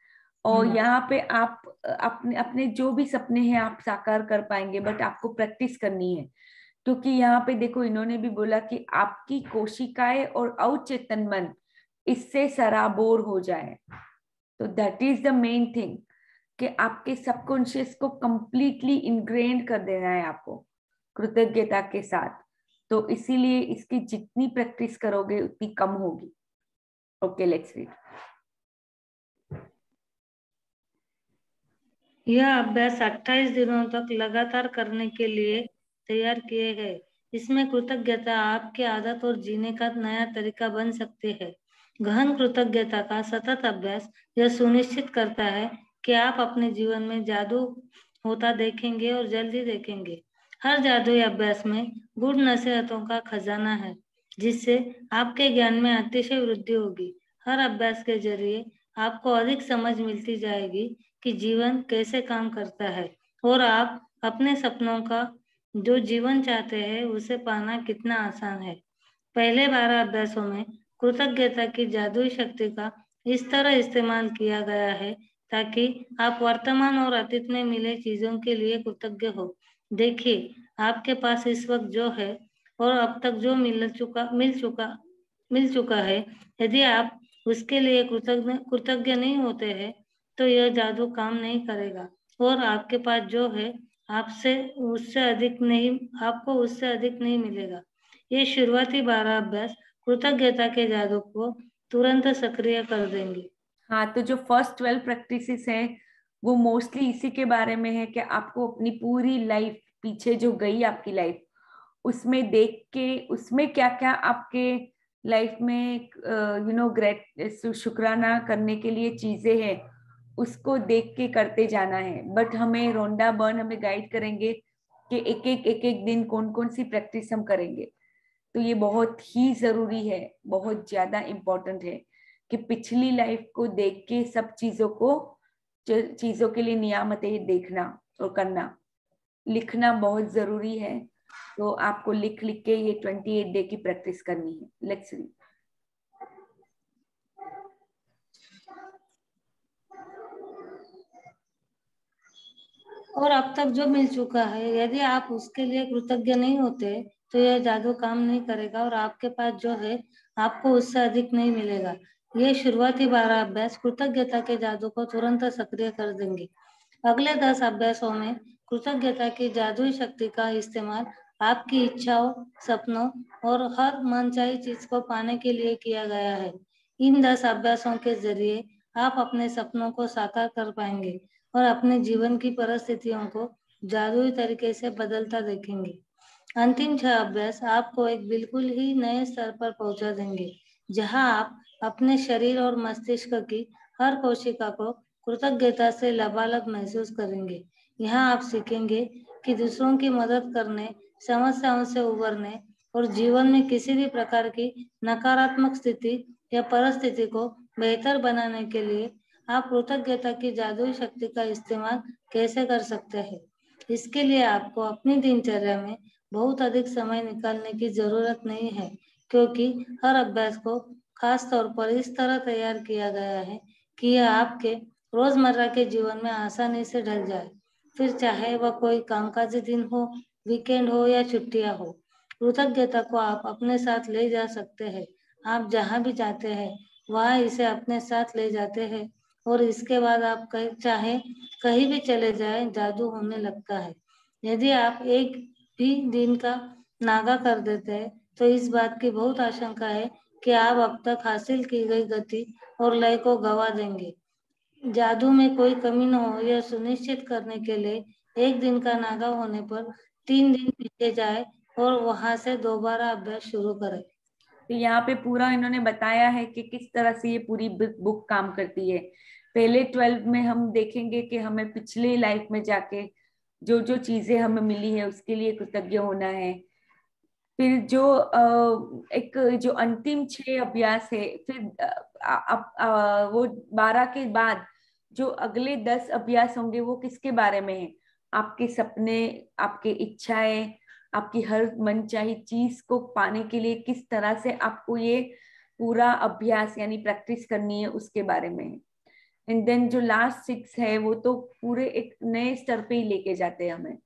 और यहाँ पे आप अपने अपने जो भी सपने हैं आप साकार कर पाएंगे, बट आपको प्रैक्टिस करनी है। क्योंकि यहाँ पे देखो इन्होंने भी बोला कि आपकी कोशिकाएं और अवचेतन मन इससे सराबोर हो जाए। तो that is the main thing कि आपके सबकॉन्शियस को कंप्लीटली इनग्रेन्ड कर देना है आपको कृतज्ञता के साथ। तो इसीलिए इसकी जितनी प्रैक्टिस करोगे उतनी कम होगी। Okay, let's read. यह अभ्यास 28 दिनों तक लगातार करने के लिए तैयार किए गए। इसमें कृतज्ञता आपकी आदत और जीने का नया तरीका बन सकती है। गहन कृतज्ञता का सतत अभ्यास यह सुनिश्चित करता है कि आप अपने जीवन में जादू होता देखेंगे और जल्दी देखेंगे। हर जादुई अभ्यास में गुड नसीहतों का खजाना है, जिससे आपके ज्ञान में अतिशय वृद्धि होगी। हर अभ्यास के जरिए आपको अधिक समझ मिलती जाएगी कि जीवन कैसे काम करता है और आप अपने सपनों का जो जीवन चाहते हैं उसे पाना कितना आसान है। पहले 12 अभ्यासों में कृतज्ञता की जादुई शक्ति का इस तरह इस्तेमाल किया गया है ताकि आप वर्तमान और अतीत में मिले चीजों के लिए कृतज्ञ हो। देखिए, आपके पास इस वक्त जो है और अब तक जो मिल चुका है, यदि आप उसके लिए कृतज्ञ नहीं होते हैं तो यह जादू काम नहीं करेगा और आपके पास जो है आपको उससे अधिक नहीं मिलेगा। ये शुरुआती 12 अभ्यास कृतज्ञता के जादू को तुरंत सक्रिय कर देंगे। हाँ, तो जो फर्स्ट 12 प्रैक्टिसेस है वो मोस्टली इसी के बारे में है कि आपको अपनी पूरी लाइफ, पीछे जो गई आपकी लाइफ, उसमें देख के उसमें क्या क्या आपके लाइफ में ग्रेट शुक्राना करने के लिए चीजें हैं उसको देख के करते जाना है। बट हमें रोंडा बर्न हमें गाइड करेंगे कि एक एक दिन कौन कौन सी प्रैक्टिस हम करेंगे। तो ये बहुत ही जरूरी है, बहुत ज्यादा इम्पोर्टेंट है कि पिछली लाइफ को देख के सब चीजों के लिए नियामतें देखना और करना। लिखना बहुत जरूरी है, तो आपको लिख के ये 28 डे की प्रैक्टिस करनी है। Let's read. और अब तक जो मिल चुका है, यदि आप उसके लिए कृतज्ञ नहीं होते तो यह जादू काम नहीं करेगा और आपके पास जो है आपको उससे अधिक नहीं मिलेगा। ये शुरुआती 12 अभ्यास कृतज्ञता के जादू को तुरंत सक्रिय कर देंगे। अगले 10 अभ्यासों में कृतज्ञता की जादुई शक्ति का इस्तेमाल आपकी इच्छाओं, सपनों और हर मनचाही चीज को पाने के लिए किया गया है। इन 10 अभ्यासों के जरिए आप अपने सपनों को साकार कर पाएंगे और अपने जीवन की परिस्थितियों को जादुई तरीके से बदलता देखेंगे। अंतिम 6 अभ्यास आपको एक बिल्कुल ही नए स्तर पर पहुंचा देंगे, जहां आप अपने शरीर और मस्तिष्क की हर कोशिका को कृतज्ञता से लबालब महसूस करेंगे। यहाँ आप सीखेंगे कि दूसरों की मदद करने, समस्याओं से उबरने और जीवन में किसी भी प्रकार की नकारात्मक स्थिति या परिस्थिति को बेहतर बनाने के लिए आप कृतज्ञता की जादुई शक्ति का इस्तेमाल कैसे कर सकते हैं। इसके लिए आपको अपनी दिनचर्या में बहुत अधिक समय निकालने की जरूरत नहीं है, क्योंकि हर अभ्यास को खास तौर पर इस तरह तैयार किया गया है कि यह आपके रोजमर्रा के जीवन में आसानी से ढल जाए, फिर चाहे वह कोई कामकाजी दिन हो, वीकेंड हो या छुट्टियां हो। कृतज्ञता को आप अपने साथ ले जा सकते हैं। आप जहां भी जाते हैं वहां इसे अपने साथ ले जाते हैं और इसके बाद आप चाहे कहीं भी चले जाएं, जादू होने लगता है। यदि आप एक भी दिन का नागा कर देते हैं तो इस बात की बहुत आशंका है कि आप अब तक हासिल की गई गति और लय को गवा देंगे। जादू में कोई कमी न हो यह सुनिश्चित करने के लिए एक दिन का नागा होने पर 3 दिन पीछे जाए और वहां से दोबारा अभ्यास शुरू करें। तो यहाँ पे पूरा इन्होंने बताया है कि किस तरह से ये पूरी बुक काम करती है। पहले 12 में हम देखेंगे कि हमें पिछले लाइफ में जाके जो जो चीजें हमें मिली है उसके लिए कृतज्ञ होना है। फिर जो एक जो अंतिम 6 अभ्यास है, फिर वो 12 के बाद जो अगले 10 अभ्यास होंगे वो किसके बारे में है? आपके सपने, आपके इच्छाएं, आपकी हर मनचाही चीज को पाने के लिए किस तरह से आपको ये पूरा अभ्यास यानी प्रैक्टिस करनी है उसके बारे में है। एंड देन जो लास्ट 6 है वो तो पूरे एक नए स्तर पे ही लेके जाते हैं, हमें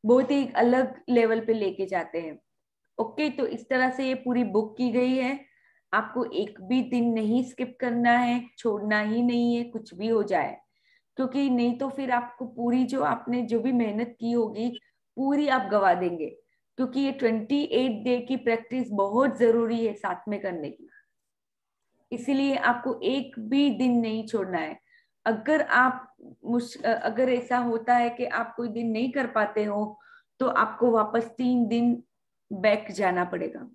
बहुत ही अलग लेवल पे लेके जाते हैं। ओके, तो इस तरह से ये पूरी बुक की गई है। आपको एक भी दिन नहीं स्किप करना है, छोड़ना ही नहीं है कुछ भी हो जाए, क्योंकि नहीं तो फिर आपको पूरी जो आपने जो भी मेहनत की होगी पूरी आप गवा देंगे, क्योंकि ये 28 डे की प्रैक्टिस बहुत जरूरी है साथ में करने की। इसीलिए आपको एक भी दिन नहीं छोड़ना है। अगर ऐसा होता है कि आप कोई दिन नहीं कर पाते हो तो आपको वापस 3 दिन बैक जाना पड़ेगा,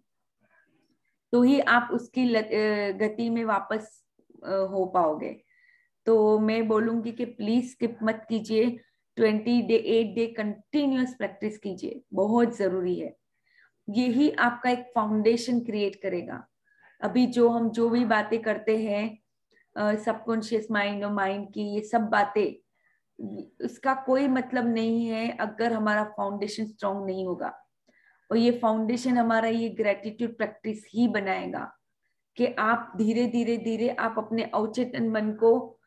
तो ही आप उसकी गति में वापस हो पाओगे। तो मैं बोलूंगी कि प्लीज स्किप मत कीजिए, 28 डे कंटिन्यूअस प्रैक्टिस कीजिए, बहुत जरूरी है। यही आपका एक फाउंडेशन क्रिएट करेगा। अभी जो भी बातें करते हैं सबकॉन्शियस माइंड और माइंड की, ये सब बातें, इसका कोई मतलब नहीं है अगर हमारा फाउंडेशन स्ट्रांग नहीं होगा। और ये फाउंडेशन हमारा ये ग्रेटिट्यूड प्रैक्टिस ही बनाएगा कि आप धीरे धीरे धीरे आप अपने अवचेतन मन को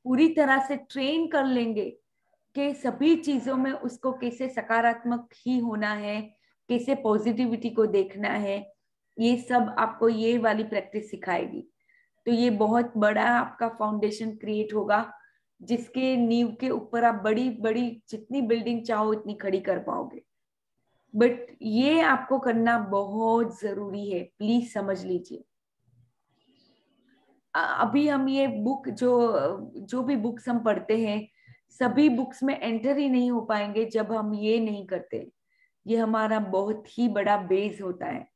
पूरी तरह से ट्रेन कर लेंगे कि सभी चीजों में उसको कैसे सकारात्मक ही होना है, कैसे पॉजिटिविटी को देखना है। ये सब आपको ये वाली प्रैक्टिस सिखाएगी। तो ये बहुत बड़ा आपका फाउंडेशन क्रिएट होगा, जिसके नींव के ऊपर आप बड़ी बड़ी जितनी बिल्डिंग चाहो इतनी खड़ी कर पाओगे। बट ये आपको करना बहुत जरूरी है, प्लीज समझ लीजिए। अभी हम ये बुक जो भी बुक्स हम पढ़ते हैं सभी बुक्स में एंटर ही नहीं हो पाएंगे जब हम ये नहीं करते। ये हमारा बहुत ही बड़ा बेस होता है,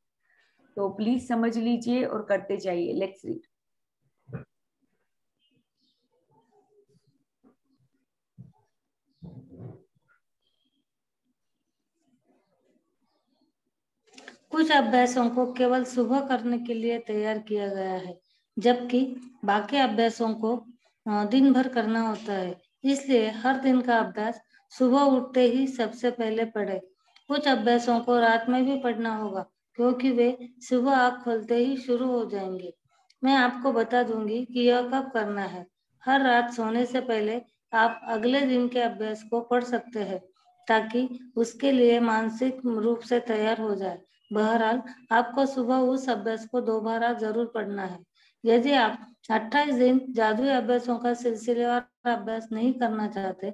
तो प्लीज समझ लीजिए और करते जाइए। Let's read. कुछ अभ्यासों को केवल सुबह करने के लिए तैयार किया गया है, जबकि बाकी अभ्यासों को दिन भर करना होता है। इसलिए हर दिन का अभ्यास सुबह उठते ही सबसे पहले पढ़े। कुछ अभ्यासों को रात में भी पढ़ना होगा, क्योंकि वे सुबह आँख खोलते ही शुरू हो जाएंगे। मैं आपको बता दूंगी कि यह कब करना है। हर रात सोने से पहले आप अगले दिन के अभ्यास को पढ़ सकते हैं, ताकि उसके लिए मानसिक रूप से तैयार हो जाए। बहरहाल आपको सुबह उस अभ्यास को दोबारा जरूर पढ़ना है। यदि आप 28 दिन जादुई अभ्यासों का सिलसिलेवार अभ्यास नहीं करना चाहते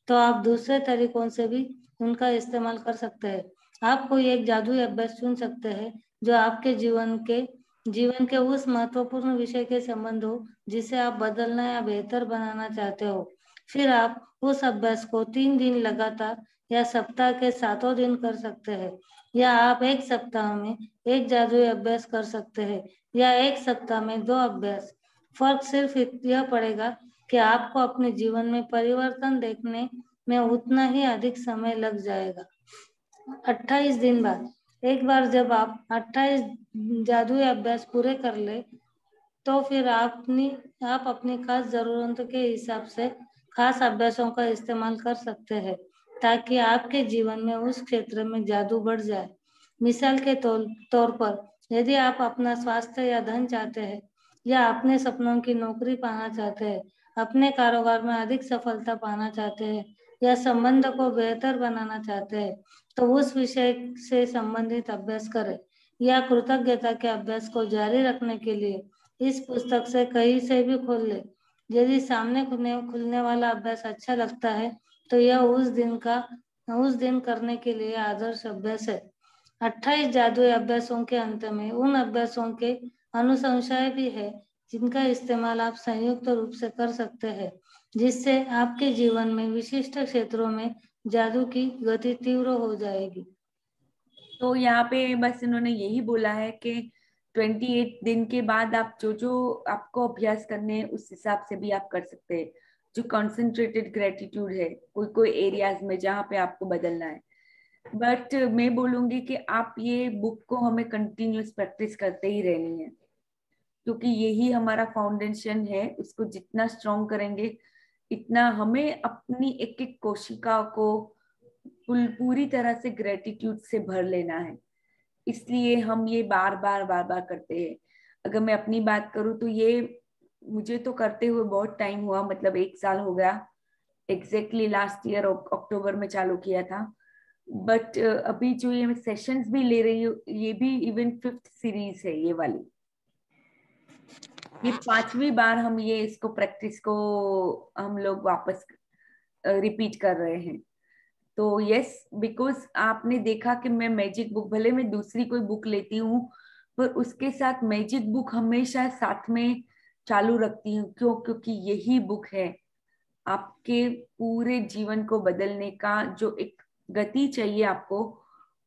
तो आप दूसरे तरीकों से भी उनका इस्तेमाल कर सकते हैं। आप कोई एक जादुई अभ्यास चुन सकते हैं जो आपके जीवन के उस महत्वपूर्ण विषय के संबंध हो जिसे आप बदलना या बेहतर बनाना चाहते हो। फिर आप उस अभ्यास को 3 दिन लगातार या सप्ताह के 7 दिन कर सकते हैं, या आप एक सप्ताह में एक जादुई अभ्यास कर सकते हैं या एक सप्ताह में 2 अभ्यास। फर्क सिर्फ यह पड़ेगा कि आपको अपने जीवन में परिवर्तन देखने में उतना ही अधिक समय लग जाएगा। 28 दिन बाद, एक बार जब आप 28 जादुई अभ्यास पूरे कर ले, तो फिर आप अपनी खास जरूरतों के हिसाब से खास अभ्यासों का इस्तेमाल कर सकते हैं ताकि आपके जीवन में उस क्षेत्र में जादू बढ़ जाए। मिसाल के तौर पर, यदि आप अपना स्वास्थ्य या धन चाहते हैं, या अपने सपनों की नौकरी पाना चाहते हैं, अपने कारोबार में अधिक सफलता पाना चाहते हैं, या संबंध को बेहतर बनाना चाहते हैं, तो उस विषय से संबंधित अभ्यास करें। या कृतज्ञता के अभ्यास को जारी रखने के लिए इस पुस्तक से कहीं से भी खोल ले। यदि सामने खुलने वाला अभ्यास अच्छा लगता है, तो यह उस दिन करने के लिए आदर्श अभ्यास है। 28 जादुई अभ्यासों के अंत में उन अभ्यासों के अनुशंसाएं भी है जिनका इस्तेमाल आप संयुक्त रूप से कर सकते हैं, जिससे आपके जीवन में विशिष्ट क्षेत्रों में जादू की गति तीव्र हो जाएगी। तो यहाँ पे बस इन्होंने यही बोला है कि 28 दिन के बाद आप जो जो आपको अभ्यास करने हैं उस हिसाब से भी आप कर सकते हैं। जो कॉन्सेंट्रेटेड ग्रेटिट्यूड है कोई कोई एरियाज में जहाँ पे आपको बदलना है, बट मैं बोलूंगी कि आप ये बुक को हमें कंटिन्यूस प्रैक्टिस करते ही रहनी है, क्योंकि यही हमारा फाउंडेशन है। उसको जितना स्ट्रॉन्ग करेंगे इतना हमें अपनी एक एक कोशिका को पूरी तरह से ग्रेटिट्यूड से भर लेना है। इसलिए हम ये बार बार करते हैं। अगर मैं अपनी बात करूँ तो ये मुझे तो करते हुए बहुत टाइम हुआ, मतलब 1 साल हो गया। एग्जैक्टली लास्ट ईयर अक्टूबर में चालू किया था। बट अभी जो ये मैं सेशंस भी ले रही हूँ, ये भी इवन 5th सीरीज है ये वाली। ये 5वीं बार हम ये इसको प्रैक्टिस को हम लोग वापस रिपीट कर रहे हैं। तो यस, बिकॉज आपने देखा कि मैं मैजिक बुक, भले मैं दूसरी कोई बुक लेती हूँ पर उसके साथ मैजिक बुक हमेशा साथ में चालू रखती हूँ। क्यों? क्योंकि यही बुक है आपके पूरे जीवन को बदलने का। जो एक गति चाहिए आपको,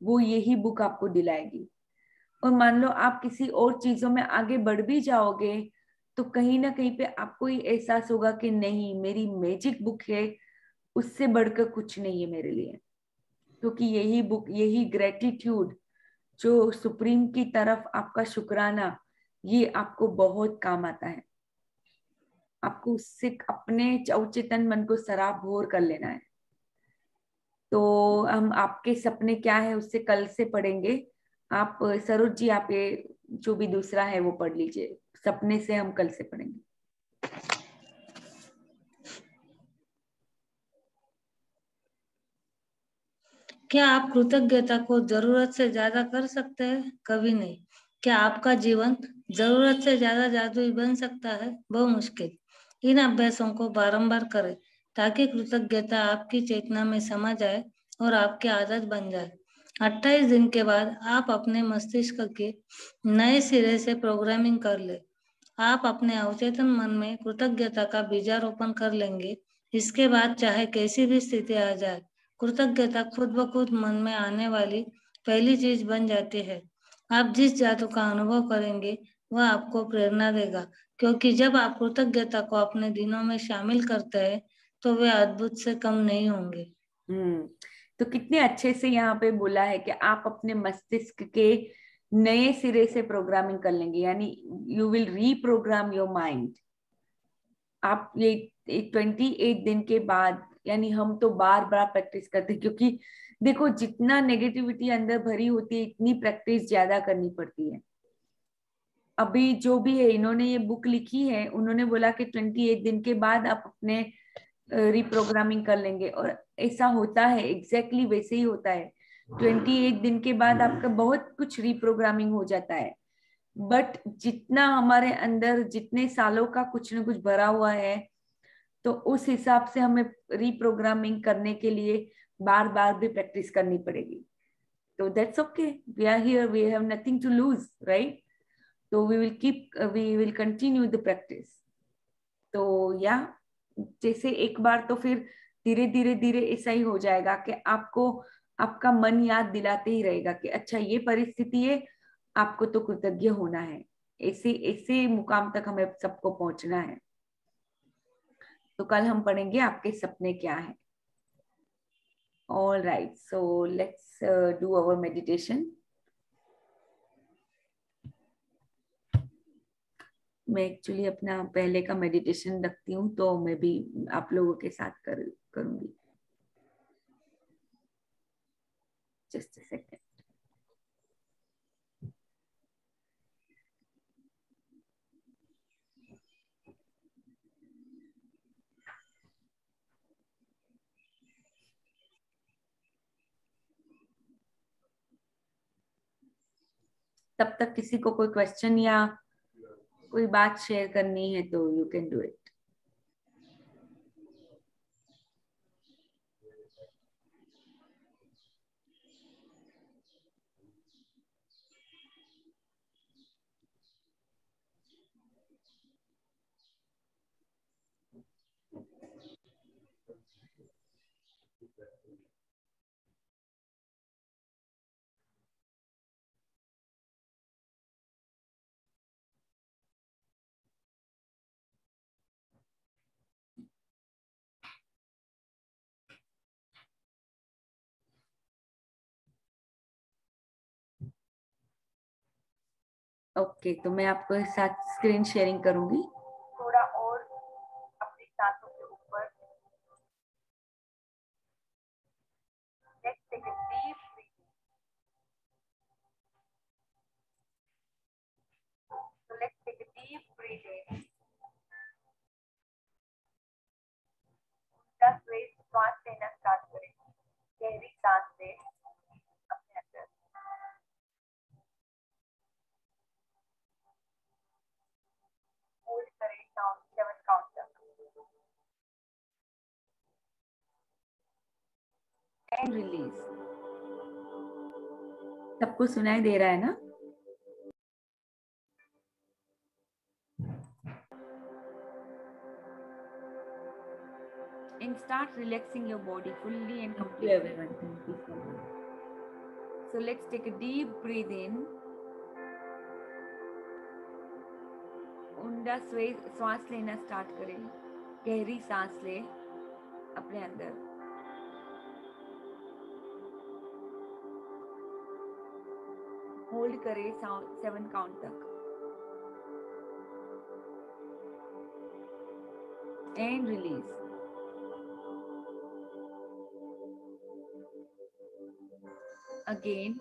वो यही बुक आपको दिलाएगी। और मान लो आप किसी और चीजों में आगे बढ़ भी जाओगे तो कहीं ना कहीं पे आपको ये एहसास होगा कि नहीं, मेरी मैजिक बुक है, उससे बढ़कर कुछ नहीं है मेरे लिए। क्योंकि यही बुक, यही ग्रेटिट्यूड, जो सुप्रीम की तरफ आपका शुक्राना, ये आपको बहुत काम आता है। आपको उससे अपने अवचेतन मन को सराबोर कर लेना है। तो हम आपके सपने क्या है उससे कल से पढ़ेंगे। आप सरोज जी, आप ये जो भी दूसरा है वो पढ़ लीजिए। सपने से हम कल से पढ़ेंगे। क्या आप कृतज्ञता को जरूरत से ज्यादा कर सकते हैं? कभी नहीं। क्या आपका जीवन जरूरत से ज्यादा जादुई बन सकता है? बहुत मुश्किल। इन अभ्यासों को बारंबार करें ताकि कृतज्ञता आपकी चेतना में समा जाए और आपकी आदत बन जाए। 28 दिन के बाद आप अपने मस्तिष्क के नए सिरे से प्रोग्रामिंग कर ले। आप अपने अवचेतन मन में कृतज्ञता का बीजारोपण कर लेंगे। इसके बाद चाहे कैसी भी स्थिति आ जाए, कृतज्ञता खुद ब खुद मन में आने वाली पहली चीज बन जाती है। आप जिस जादू का अनुभव करेंगे वह आपको प्रेरणा देगा, क्योंकि जब आप कृतज्ञता को अपने दिनों में शामिल करते हैं तो वे अद्भुत से कम नहीं होंगे। तो कितने अच्छे से यहाँ पे बोला है कि आप अपने मस्तिष्क के नए सिरे से प्रोग्रामिंग कर लेंगे, यानी you will reprogram your mind. आप ये 28 दिन के बाद, यानी हम तो बार बार प्रैक्टिस करते हैं, क्योंकि देखो जितना नेगेटिविटी अंदर भरी होती है इतनी प्रैक्टिस ज्यादा करनी पड़ती है। अभी जो भी है, इन्होंने ये बुक लिखी है, उन्होंने बोला कि 28 दिन के बाद आप अपने रिप्रोग्रामिंग कर लेंगे, और ऐसा होता है, एग्जैक्टली वैसे ही होता है। 28 दिन के बाद आपका बहुत कुछ रिप्रोग्रामिंग हो जाता है। बट जितना हमारे अंदर जितने सालों का कुछ न कुछ भरा हुआ है, तो उस हिसाब से हमें रिप्रोग्रामिंग करने के लिए बार बार भी प्रैक्टिस करनी पड़ेगी। तो that's okay, we are here, we have nothing to lose, right? तो we will continue the practice. तो या जैसे एक बार तो फिर धीरे धीरे धीरे ऐसा ही हो जाएगा कि आपको आपका मन याद दिलाते ही रहेगा कि अच्छा ये परिस्थिति है, आपको तो कृतज्ञ होना है। ऐसे ऐसे मुकाम तक हमें सबको पहुंचना है। तो कल हम पढ़ेंगे आपके सपने क्या है। All right, so let's do our meditation. मैं एक्चुअली अपना पहले का मेडिटेशन रखती हूँ, तो मैं भी आप लोगों के साथ करूंगी। Just a second. तब तक किसी को कोई क्वेश्चन या कोई बात शेयर करनी है तो you can do it. Okay, तो मैं आपको साथ स्क्रीन शेयरिंग करूंगी। थोड़ा और अपनी सांसों के ऊपर let's take a deep breath. So let's take a deep breath in. 10 minute श्वास लेना स्टार्ट करें। गहरी सांस लें अपने अंदर। होल्ड करें काउंट 7 काउंट तक एंड रिलीज। सबको सुनाई दे रहा है ना? And start relaxing your body fully and completely. Everyone, thank you so much. So let's take a deep breath in. ऊंडा श्वास लेना स्टार्ट करें। गहरी सांस ले अपने अंदर। होल्ड करें 7 काउंट तक and release. Again,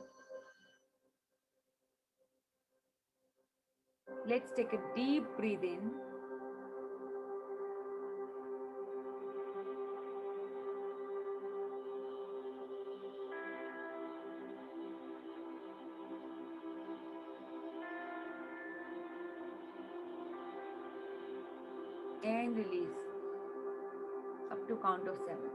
let's take a deep breath in. And release up to count of 7.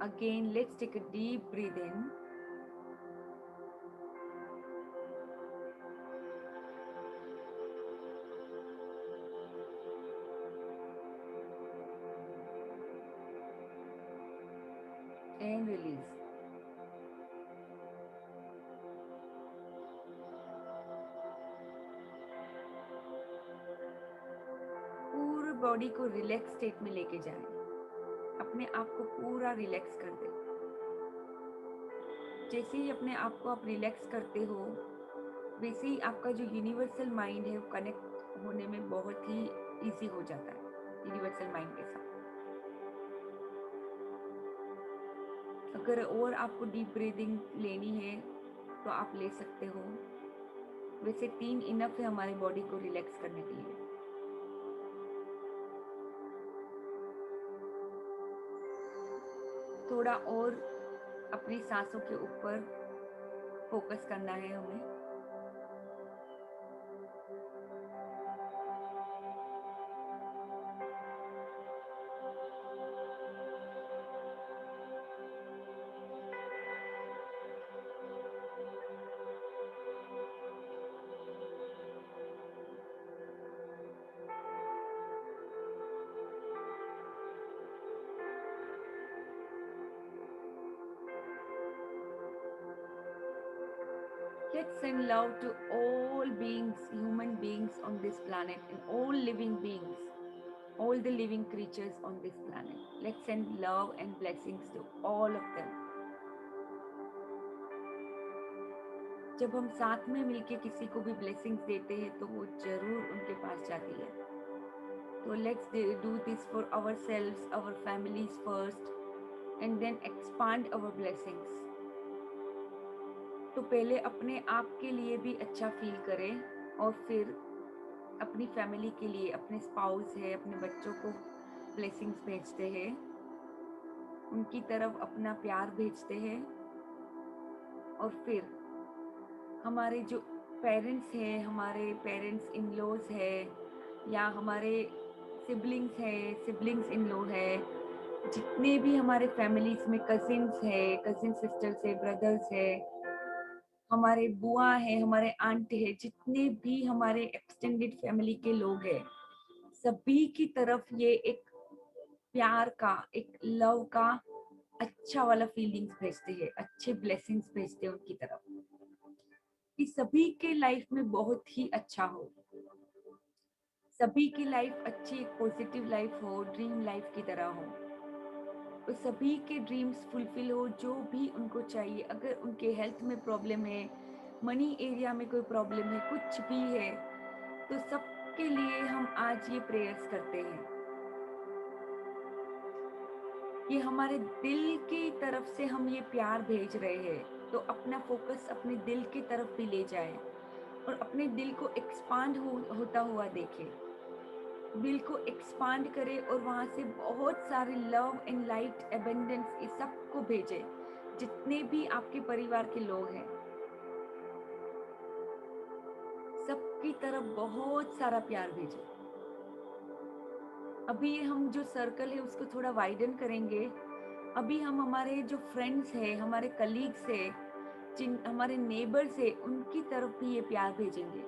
Again, let's take a deep breath in. And release. पूरी बॉडी को रिलैक्स स्टेट में लेके जाएं। अपने आप को पूरा रिलैक्स कर दें। जैसे ही अपने आप को आप रिलैक्स करते हो, वैसे ही आपका जो यूनिवर्सल माइंड है वो कनेक्ट होने में बहुत ही इजी हो जाता है यूनिवर्सल माइंड के साथ। अगर और आपको डीप ब्रीदिंग लेनी है तो आप ले सकते हो। वैसे 3 इनफ है हमारी बॉडी को रिलैक्स करने के लिए। थोड़ा और अपनी सांसों के ऊपर फोकस करना है हमें। Let's send love to all beings, human beings on this planet, and all living beings, all the living creatures on this planet. Let's send love and blessings to all of them. जब हम साथ में मिलके किसी को भी blessings देते हैं तो वो जरूर उनके पास जाती है. So let's do this for ourselves, our families first, and then expand our blessings. तो पहले अपने आप के लिए भी अच्छा फील करें और फिर अपनी फैमिली के लिए, अपने स्पाउस है, अपने बच्चों को ब्लेसिंग्स भेजते हैं, उनकी तरफ अपना प्यार भेजते हैं. और फिर हमारे जो पेरेंट्स हैं, हमारे पेरेंट्स इन लॉज है या हमारे सिबलिंग्स है, सिबलिंग्स इन लॉ है, जितने भी हमारे फैमिलीज में कजिन्स है, कजिन सिस्टर्स है, ब्रदर्स है, हमारे बुआ है, हमारे आंट है, जितने भी हमारे एक्सटेंडेड फैमिली के लोग हैं, सभी की तरफ ये एक प्यार का, एक लव का अच्छा वाला फीलिंग्स भेजते हैं, अच्छे ब्लेसिंग्स भेजते हैं उनकी तरफ, कि सभी के लाइफ में बहुत ही अच्छा हो, सभी की लाइफ अच्छी पॉजिटिव लाइफ हो, ड्रीम लाइफ की तरह हो, और सभी के ड्रीम्स फुलफिल हो, जो भी उनको चाहिए. अगर उनके हेल्थ में प्रॉब्लम है, मनी एरिया में कोई प्रॉब्लम है, कुछ भी है, तो सबके लिए हम आज ये प्रेयर्स करते हैं कि हमारे दिल की तरफ से हम ये प्यार भेज रहे हैं. तो अपना फोकस अपने दिल की तरफ भी ले जाए और अपने दिल को एक्सपांड होता हुआ देखें, दिल को एक्सपांड करे और वहां से बहुत सारे लव एंड लाइट एबंडेंस ये सबको भेजे, जितने भी आपके परिवार के लोग हैं, सबकी तरफ बहुत सारा प्यार भेजे. अभी हम जो सर्कल है उसको थोड़ा वाइडन करेंगे. अभी हम हमारे जो फ्रेंड्स हैं, हमारे कलीग्स हैं, जिन हमारे नेबर्स हैं, उनकी तरफ भी ये प्यार भेजेंगे,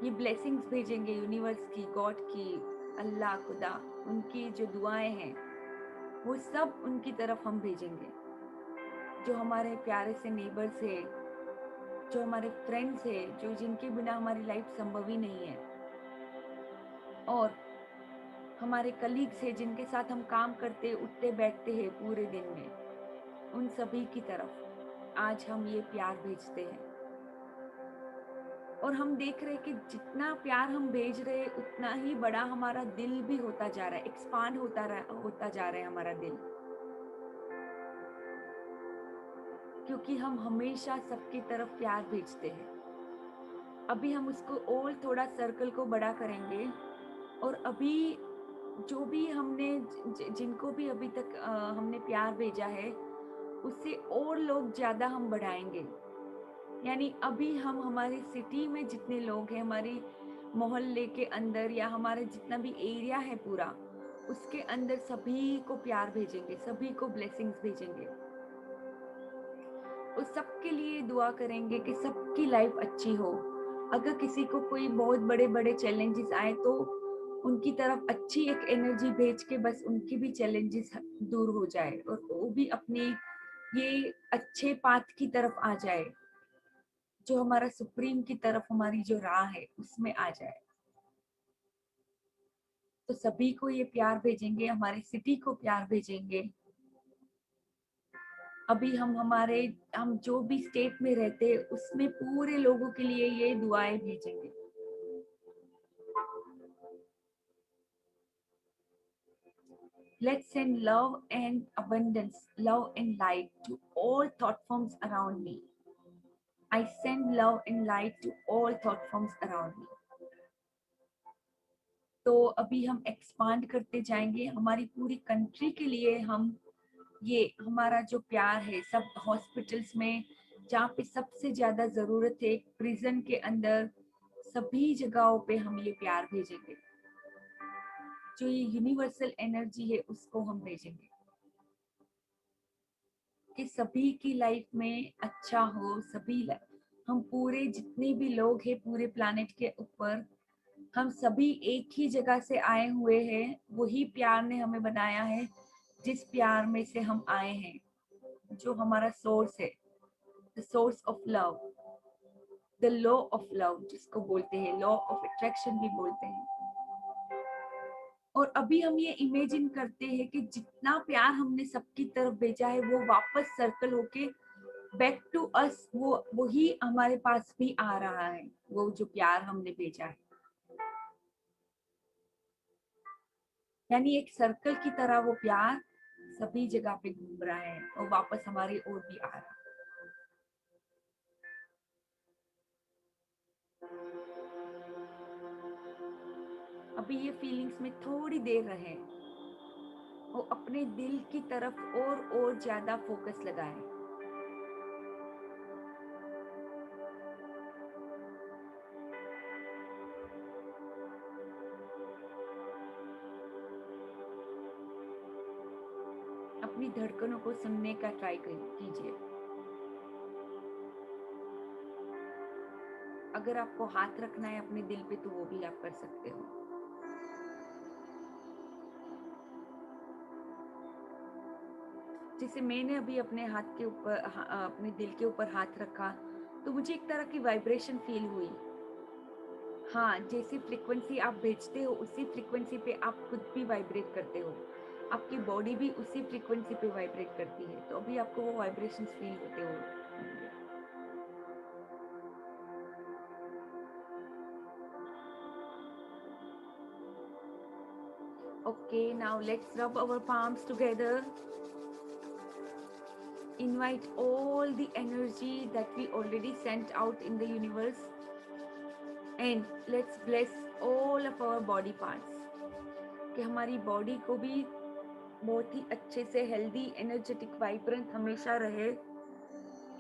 ये ब्लेसिंग्स भेजेंगे यूनिवर्स की, गॉड की, अल्लाह, खुदा, उनकी जो दुआएं हैं वो सब उनकी तरफ हम भेजेंगे. जो हमारे प्यारे से नेबर्स है, जो हमारे फ्रेंड्स है, जो जिनके बिना हमारी लाइफ संभव ही नहीं है, और हमारे कलीग्स है, जिनके साथ हम काम करते उठते बैठते हैं पूरे दिन में, उन सभी की तरफ आज हम ये प्यार भेजते हैं. और हम देख रहे हैं कि जितना प्यार हम भेज रहे हैं उतना ही बड़ा हमारा दिल भी होता जा रहा है, एक्सपांड होता जा रहा है हमारा दिल, क्योंकि हम हमेशा सबकी तरफ प्यार भेजते हैं. अभी हम उसको और थोड़ा सर्कल को बड़ा करेंगे और अभी जो भी हमने जिनको भी अभी तक हमने प्यार भेजा है उससे और लोग ज्यादा हम बढ़ाएंगे. यानी अभी हम हमारी सिटी में जितने लोग हैं, हमारी मोहल्ले के अंदर या हमारे जितना भी एरिया है पूरा, उसके अंदर सभी को प्यार भेजेंगे, सभी को ब्लेसिंग्स भेजेंगे और सबके लिए दुआ करेंगे कि सबकी लाइफ अच्छी हो. अगर किसी को कोई बहुत बड़े बड़े चैलेंजेस आए तो उनकी तरफ अच्छी एक एनर्जी भेज के बस उनकी भी चैलेंजेस दूर हो जाए और वो भी अपने ये अच्छे पाथ की तरफ आ जाए, जो हमारा सुप्रीम की तरफ हमारी जो राह है उसमें आ जाए. तो सभी को ये प्यार भेजेंगे, हमारी सिटी को प्यार भेजेंगे. अभी हम जो भी स्टेट में रहते हैं उसमें पूरे लोगों के लिए ये दुआएं भेजेंगे. Let's send love and abundance, love and light to all thought forms around me. I send love and light to all thought forms around me. तो अभी हम एक्सपांड करते जाएंगे हमारी पूरी कंट्री के लिए. हम ये हमारा जो प्यार है सब हॉस्पिटल्स में जहाँ पे सबसे ज्यादा जरूरत है, प्रिजन के अंदर, सभी जगहों पे हम ये प्यार भेजेंगे. जो ये यूनिवर्सल एनर्जी है उसको हम भेजेंगे कि सभी की लाइफ में अच्छा हो. सभी हम पूरे जितने भी लोग हैं पूरे प्लैनेट के ऊपर, हम सभी एक ही जगह से आए हुए हैं. वही प्यार ने हमें बनाया है, जिस प्यार में से हम आए हैं, जो हमारा सोर्स है. The source of love, the law of love जिसको बोलते हैं, लॉ ऑफ अट्रैक्शन भी बोलते हैं। और अभी हम ये इमेजिन करते हैं कि जितना प्यार हमने सबकी तरफ भेजा है वो वापस सर्कल होके बैक टू अस, वो ही हमारे पास भी आ रहा है, वो जो प्यार हमने भेजा है। यानी एक सर्कल की तरह वो प्यार सभी जगह पे घूम रहा है और वापस हमारी ओर भी आ रहा है। अभी ये फीलिंग्स में थोड़ी देर रहे और अपने दिल की तरफ और ज्यादा फोकस लगाएं। अपनी धड़कनों को सुनने का ट्राई कीजिए। अगर आपको हाथ रखना है अपने दिल पे तो वो भी आप कर सकते हो। जैसे मैंने अभी अपने हाथ के ऊपर, अपने दिल के ऊपर हाथ रखा तो मुझे एक तरह की वाइब्रेशन फील हुई। हाँ, जैसी फ्रीक्वेंसी आप भेजते हो उसी फ्रीक्वेंसी पे आप खुद भी वाइब्रेट करते हो, आपकी बॉडी भी उसी फ्रीक्वेंसी पे वाइब्रेट करती है। तो अभी आपको वो वाइब्रेशंस फील होते हो। Okay, now let's rub our palms together. Invite all the energy that we already sent out in the universe, and let's bless all of our body parts. कि हमारी बॉडी को भी बहुत ही अच्छे से हेल्दी, एनर्जेटिक, वाइब्रेंट हमेशा रहे।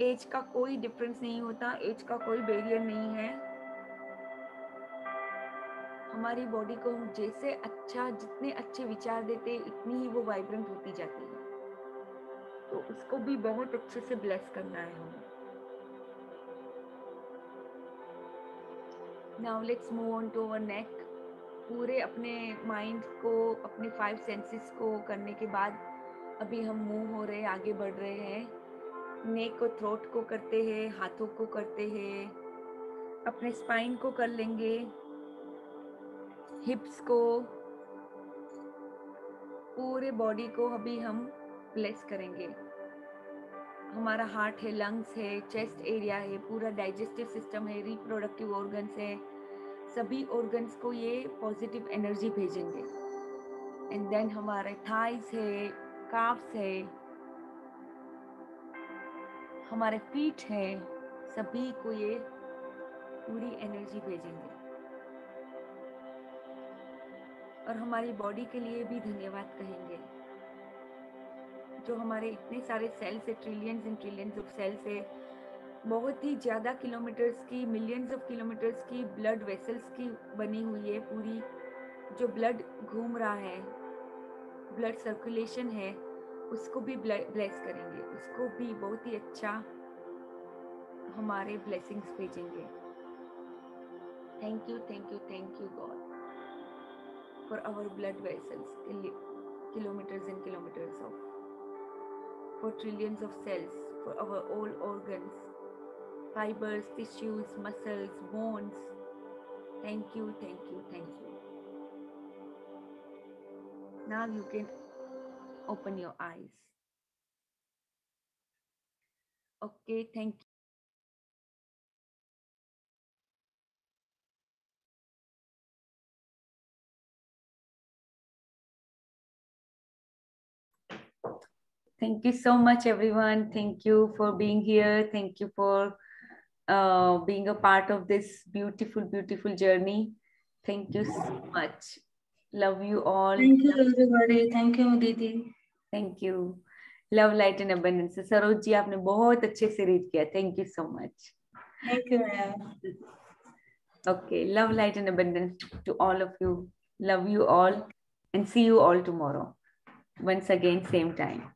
As का कोई डिफरेंस नहीं होता, एज का कोई बैरियर नहीं है। हमारी बॉडी को हम जैसे जितने अच्छे विचार देते इतनी ही वो वाइब्रेंट होती जाती है। तो उसको भी बहुत अच्छे से ब्लेस करना है हमें। Now let's move on to our neck. पूरे अपने माइंड को, अपने 5 सेंसेस को करने के बाद अभी हम मूव हो रहे हैं, आगे बढ़ रहे हैं। नेक को, थ्रोट को करते हैं, हाथों को करते हैं, अपने स्पाइन को कर लेंगे, हिप्स को, पूरे बॉडी को अभी हम ब्लेस करेंगे। हमारा हार्ट है, लंग्स है, चेस्ट एरिया है, पूरा डाइजेस्टिव सिस्टम है, रिप्रोडक्टिव ऑर्गन्स है, सभी ऑर्गन्स को ये पॉजिटिव एनर्जी भेजेंगे। एंड देन हमारे थाइस है, काफ्स है, हमारे फीट है, सभी को ये पूरी एनर्जी भेजेंगे। और हमारी बॉडी के लिए भी धन्यवाद कहेंगे, जो हमारे इतने सारे सेल्स है, trillions and trillions of cells है, बहुत ही ज़्यादा किलोमीटर्स की, मिलियंस ऑफ किलोमीटर्स की ब्लड वेसल्स की बनी हुई है पूरी। जो ब्लड घूम रहा है, ब्लड सर्कुलेशन है, उसको भी ब्लेस करेंगे, उसको भी बहुत ही अच्छा हमारे ब्लेसिंग्स भेजेंगे। Thank you, thank you, thank you God for our blood vessels, kilometers and kilometers of, for trillions of cells, for our all organs, fibers, tissues, muscles, bones. Thank you, thank you, thank you. Now you can open your eyes. Okay, thank you. Thank you so much, everyone. Thank you for being here. Thank you for being a part of this beautiful, beautiful journey. Thank you so much. Love you all. Thank you, everybody. Thank you, Didi. Thank you. Love, light and abundance. Saroj ji, आपने बहुत अच्छे से read किया. Thank you so much. Thank you, ma'am. Okay. Love, light and abundance to all of you. Love you all and see you all tomorrow. Once again, same time.